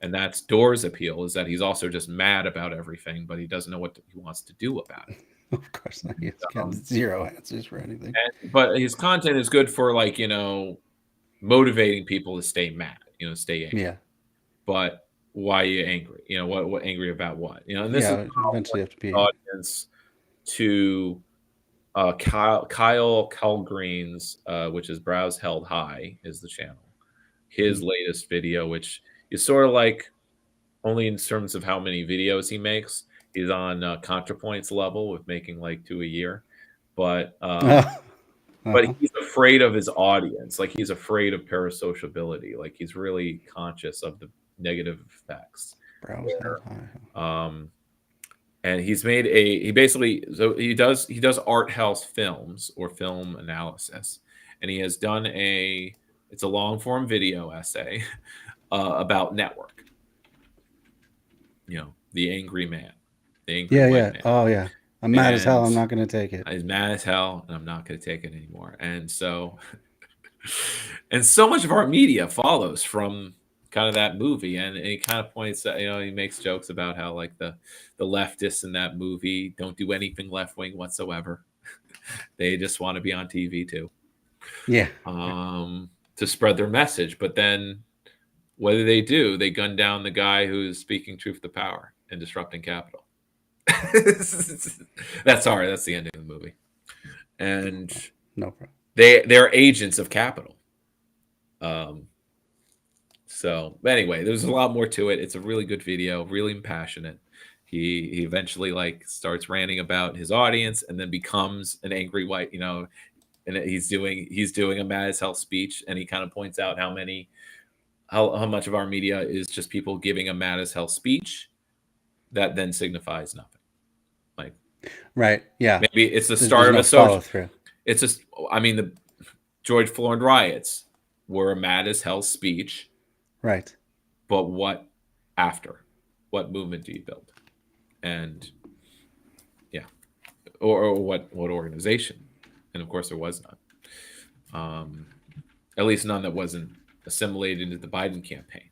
And that's Dora's appeal, is that he's also just mad about everything, but he doesn't know what he wants to do about it. Of course not. He's got zero answers for anything. But his content is good for motivating people to stay mad, stay angry. Yeah. But why are you angry? What angry about what? And this is eventually have to be audience to Kyle Culgreen's, which is Browse Held High, is the channel. His latest video, which is sort of like only in terms of how many videos he makes. He's on ContraPoint's level with making like 2 a year, but he's afraid of his audience. Like he's afraid of parasociability. Like he's really conscious of the negative effects. And he's made he does art house films or film analysis, and he has done it's a long form video essay about Network. The angry man. Man. Oh yeah. I'm mad as hell. I'm not going to take it. He's mad as hell, and I'm not going to take it anymore. And so, and so much of our media follows from kind of that movie, and he kind of points that he makes jokes about how like the leftists in that movie don't do anything left wing whatsoever. They just want to be on TV too. Yeah. To spread their message, but then what do? They gun down the guy who's speaking truth to power and disrupting capital. That's the ending of the movie. And no problem. They're agents of capital. So anyway, there's a lot more to it. It's a really good video, really passionate. He eventually like starts ranting about his audience and then becomes an angry white, and he's doing a mad as hell speech, and he kind of points out how much of our media is just people giving a mad as hell speech that then signifies nothing. Like, right. Yeah. Maybe it's the start of a social. Through. It's just, the George Floyd riots were a mad as hell speech. Right. But what after? What movement do you build? And yeah. Or what organization? And of course there was none. At least none that wasn't assimilated into the Biden campaign.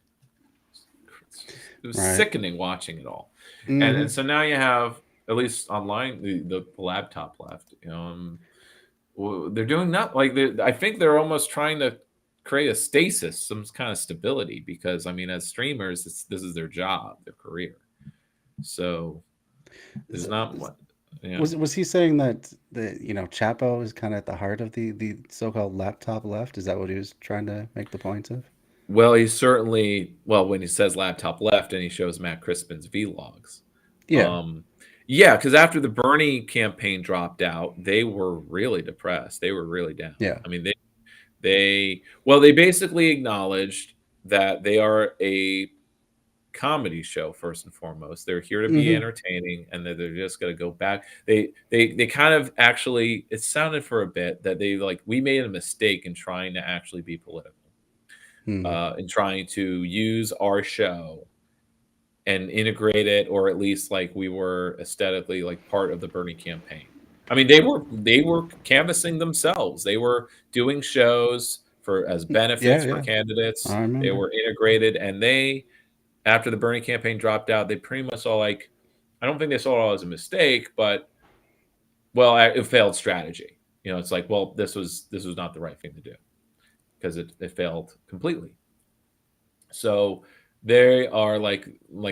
It was sickening watching it all. Mm-hmm. And so now you have, at least online, the laptop left. They're doing that. Like I think they're almost trying to create a stasis, some kind of stability, because as streamers, this is their job, their career. So there's not what. Yeah. Was he saying that Chapo is kind of at the heart of the so-called laptop left? Is that what he was trying to make the point of? Well, he's certainly, when he says laptop left and he shows Matt Crispin's vlogs. Yeah. Yeah, because after the Bernie campaign dropped out, they were really depressed. They were really down. Yeah. They basically acknowledged that they are a comedy show first and foremost. They're here to be Mhm. entertaining, and that they're just going to go back. They kind of actually, it sounded for a bit that they like, we made a mistake in trying to actually be political, Hmm. in trying to use our show and integrate it, or at least like we were aesthetically like part of the Bernie campaign. I mean, they were canvassing themselves. They were doing shows for as Yeah, benefits for yeah. candidates. I They remember. were integrated, and they, after the Bernie campaign dropped out, they pretty much saw like, I don't think they saw it as a mistake, but well, it failed strategy. You know, it's like, well, this was not the right thing to do because it failed completely. So they are like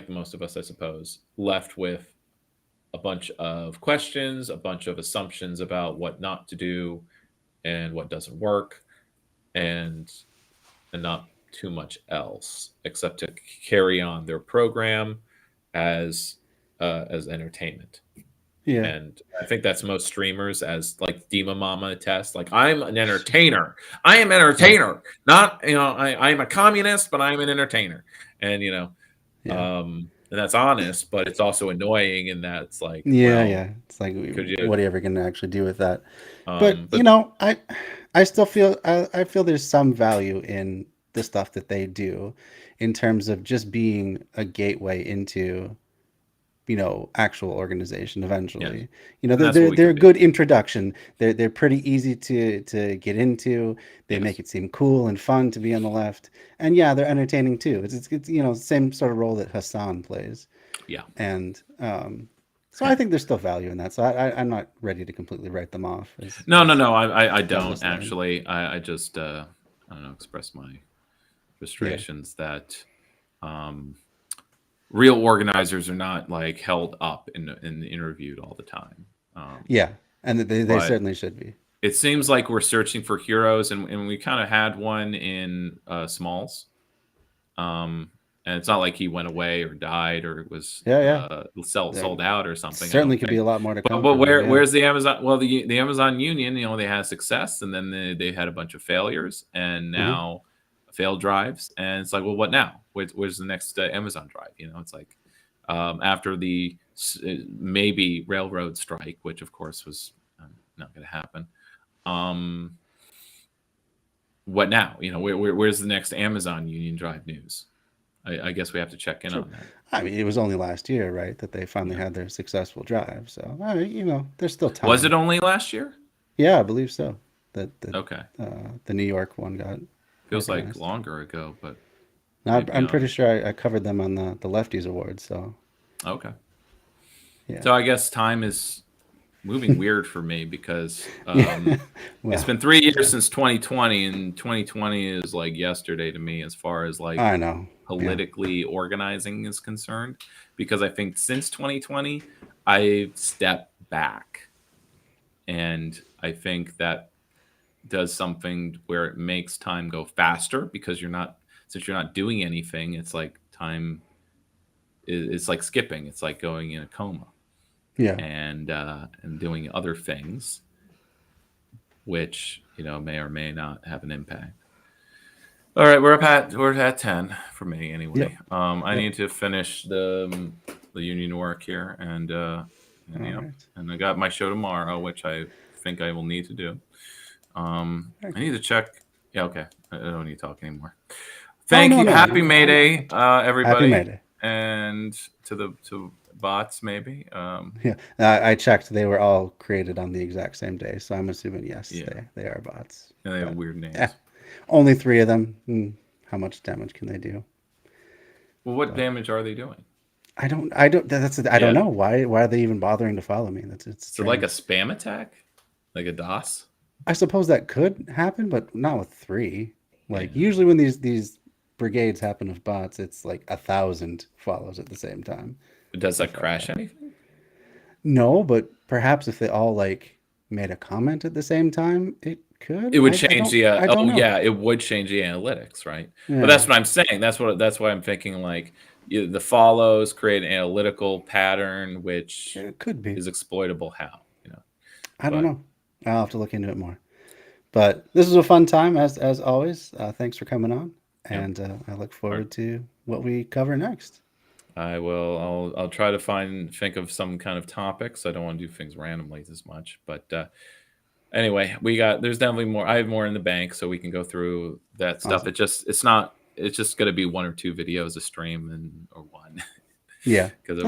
most of us, I suppose, left with a bunch of questions, a bunch of assumptions about what not to do and what doesn't work, and not too much else except to carry on their program as entertainment. Yeah. And I think that's most streamers, as like Dima Mama attest. Like, I'm an entertainer. I am an entertainer. Not, I'm a communist, but I'm an entertainer. And Yeah. and that's honest, but it's also annoying in that it's like, Yeah, well, yeah. It's like, could you what are you ever going to actually do with that? But but I still feel I feel there's some value in the stuff that they do, in terms of just being a gateway into actual organization yes, eventually. and that's what we They're can a do. good introduction. They're pretty easy to get into. They make Yes. it seem cool and fun to be on the left, and yeah, they're entertaining too. It's same sort of role that Hassan plays, Yeah. and so I think there's still value in that. So I'm not ready to completely write them off No, as I don't Douglas Lane. actually. I just I don't know, express my Yeah, frustrations that um real organizers are not like held up and interviewed all the time. yeah, and they But certainly should be. it seems like we're searching for heroes, and we kind of had one in Smalls. And it's not like he went away or died or was Yeah, yeah. There sold out or something. I certainly don't could be think. a lot more to come But from him. Yeah. where's the Amazon? Well, the Amazon Union, they had success, and then they had a bunch of failures, and Hmm. now failed drives, and it's like, well, what now? Where's the next Amazon drive? It's like, after the maybe railroad strike, which of course was not going to happen. What now? Where's the next Amazon Union Drive news? I guess we have to check in True. on that. I mean, it was only last year, right, that they finally Yeah. had their successful drive. So, I mean, there's still time. Was it only last year? Yeah, I believe so. That Okay. the New York one got Feels like recognized. longer ago, but Now, maybe I'm pretty sure I covered them on the Lefties Awards. So, okay. yeah. So I guess time is moving weird for me because Yeah. Well, it's been 3 years since 2020, and 2020 is like yesterday to me as far as like I know. Yeah. politically organizing is concerned, because I think since 2020 I've stepped back, and I think that does something where it makes time go faster, because since you're not doing anything, it's like time it's like skipping, it's like going in a coma, Yeah. and doing other things which may or may not have an impact. All right, we're at 10 for me anyway. Yep. I Yep. need to finish the union work here, and All right. and I got my show tomorrow, which I think I will need to do. I need to check. Yeah, okay. I don't need to talk anymore. Thank no, you. no. Happy May Day, everybody. Happy May Day. And to bots, maybe. Yeah. I checked. They were all created on the exact same day. So I'm assuming, yes, Yeah. they are bots. And they have But, weird names. yeah. Only 3 of them. How much damage can they do? Well, what damage are they doing? I don't I don't know. Why are they even bothering to follow me? It's So like a strange. spam attack? Like a DOS? I suppose that could happen, but not with 3. Like, Yeah. usually when these brigades happen of bots, it's like 1,000 follows at the same time. But does that Stuff like crash that. anything? No, but perhaps if they all like made a comment at the same time, it could. It would I change don't the I don't know. yeah, it would change the analytics, right? But Yeah, that's what I'm saying. That's why I'm thinking, like, the follows create an analytical pattern which it could be. is exploitable. How? I don't But know. I'll have to look into it more. But this was a fun time as always. Thanks for coming on, Yep. and I look forward to what we cover next. I will. I'll try to think of some kind of topics. I don't want to do things randomly as much, but anyway, there's definitely more. I have more in the bank, so we can go through that stuff. Awesome. It's just going to be 1 or 2 videos a stream or one. Yeah, because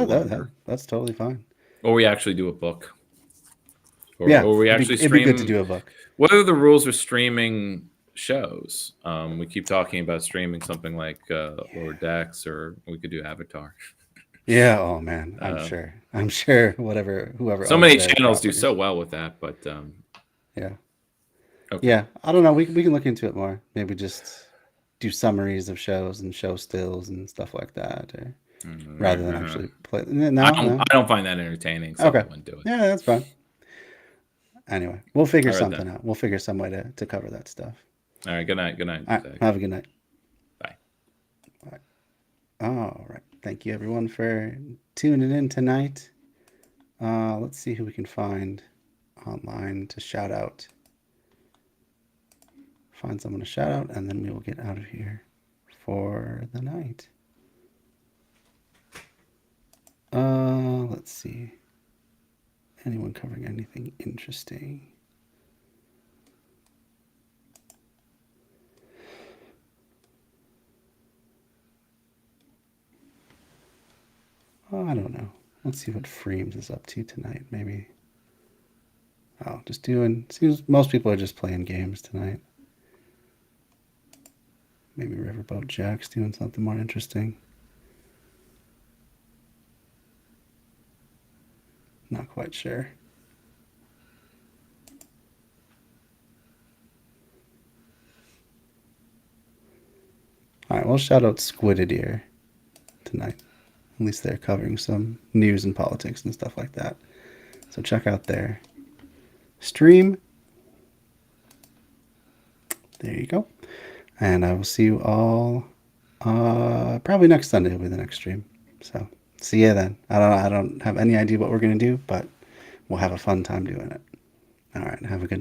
that's totally fine. Or we actually do a book. Or, Yeah, or we actually it'd stream. be good to do a book. What are the rules for streaming shows? We keep talking about streaming something like Lower Decks, or we could do Avatar. Yeah. Oh man, I'm sure. Whoever. So owns many their channels do properties. so well with that, but Yeah. okay. Yeah. I don't know. We can look into it more. Maybe just do summaries of shows and show stills and stuff like that, or rather than actually play. No, I don't find that entertaining, so Okay. I wouldn't do it. Yeah, that's fine. Anyway, we'll figure All right, something then. out. We'll figure some way to cover that stuff. All right, good night. Good night. All right, Zach. have a good night. Bye. All right. Thank you, everyone, for tuning in tonight. Let's see who we can find online to shout out. Find someone to shout out, and then we will get out of here for the night. Let's see. Anyone covering anything interesting? Oh, I don't know. Let's see what Freems is up to tonight. Maybe. Oh, seems most people are just playing games tonight. Maybe Riverboat Jack's doing something more interesting. Not quite sure. All right, we'll shout out Squidded Ear tonight. At least they're covering some news and politics and stuff like that. So check out their stream. There you go. And I will see you all probably next Sunday will be the next stream. So see you then. I don't have any idea what we're going to do, but we'll have a fun time doing it. All right, have a good night.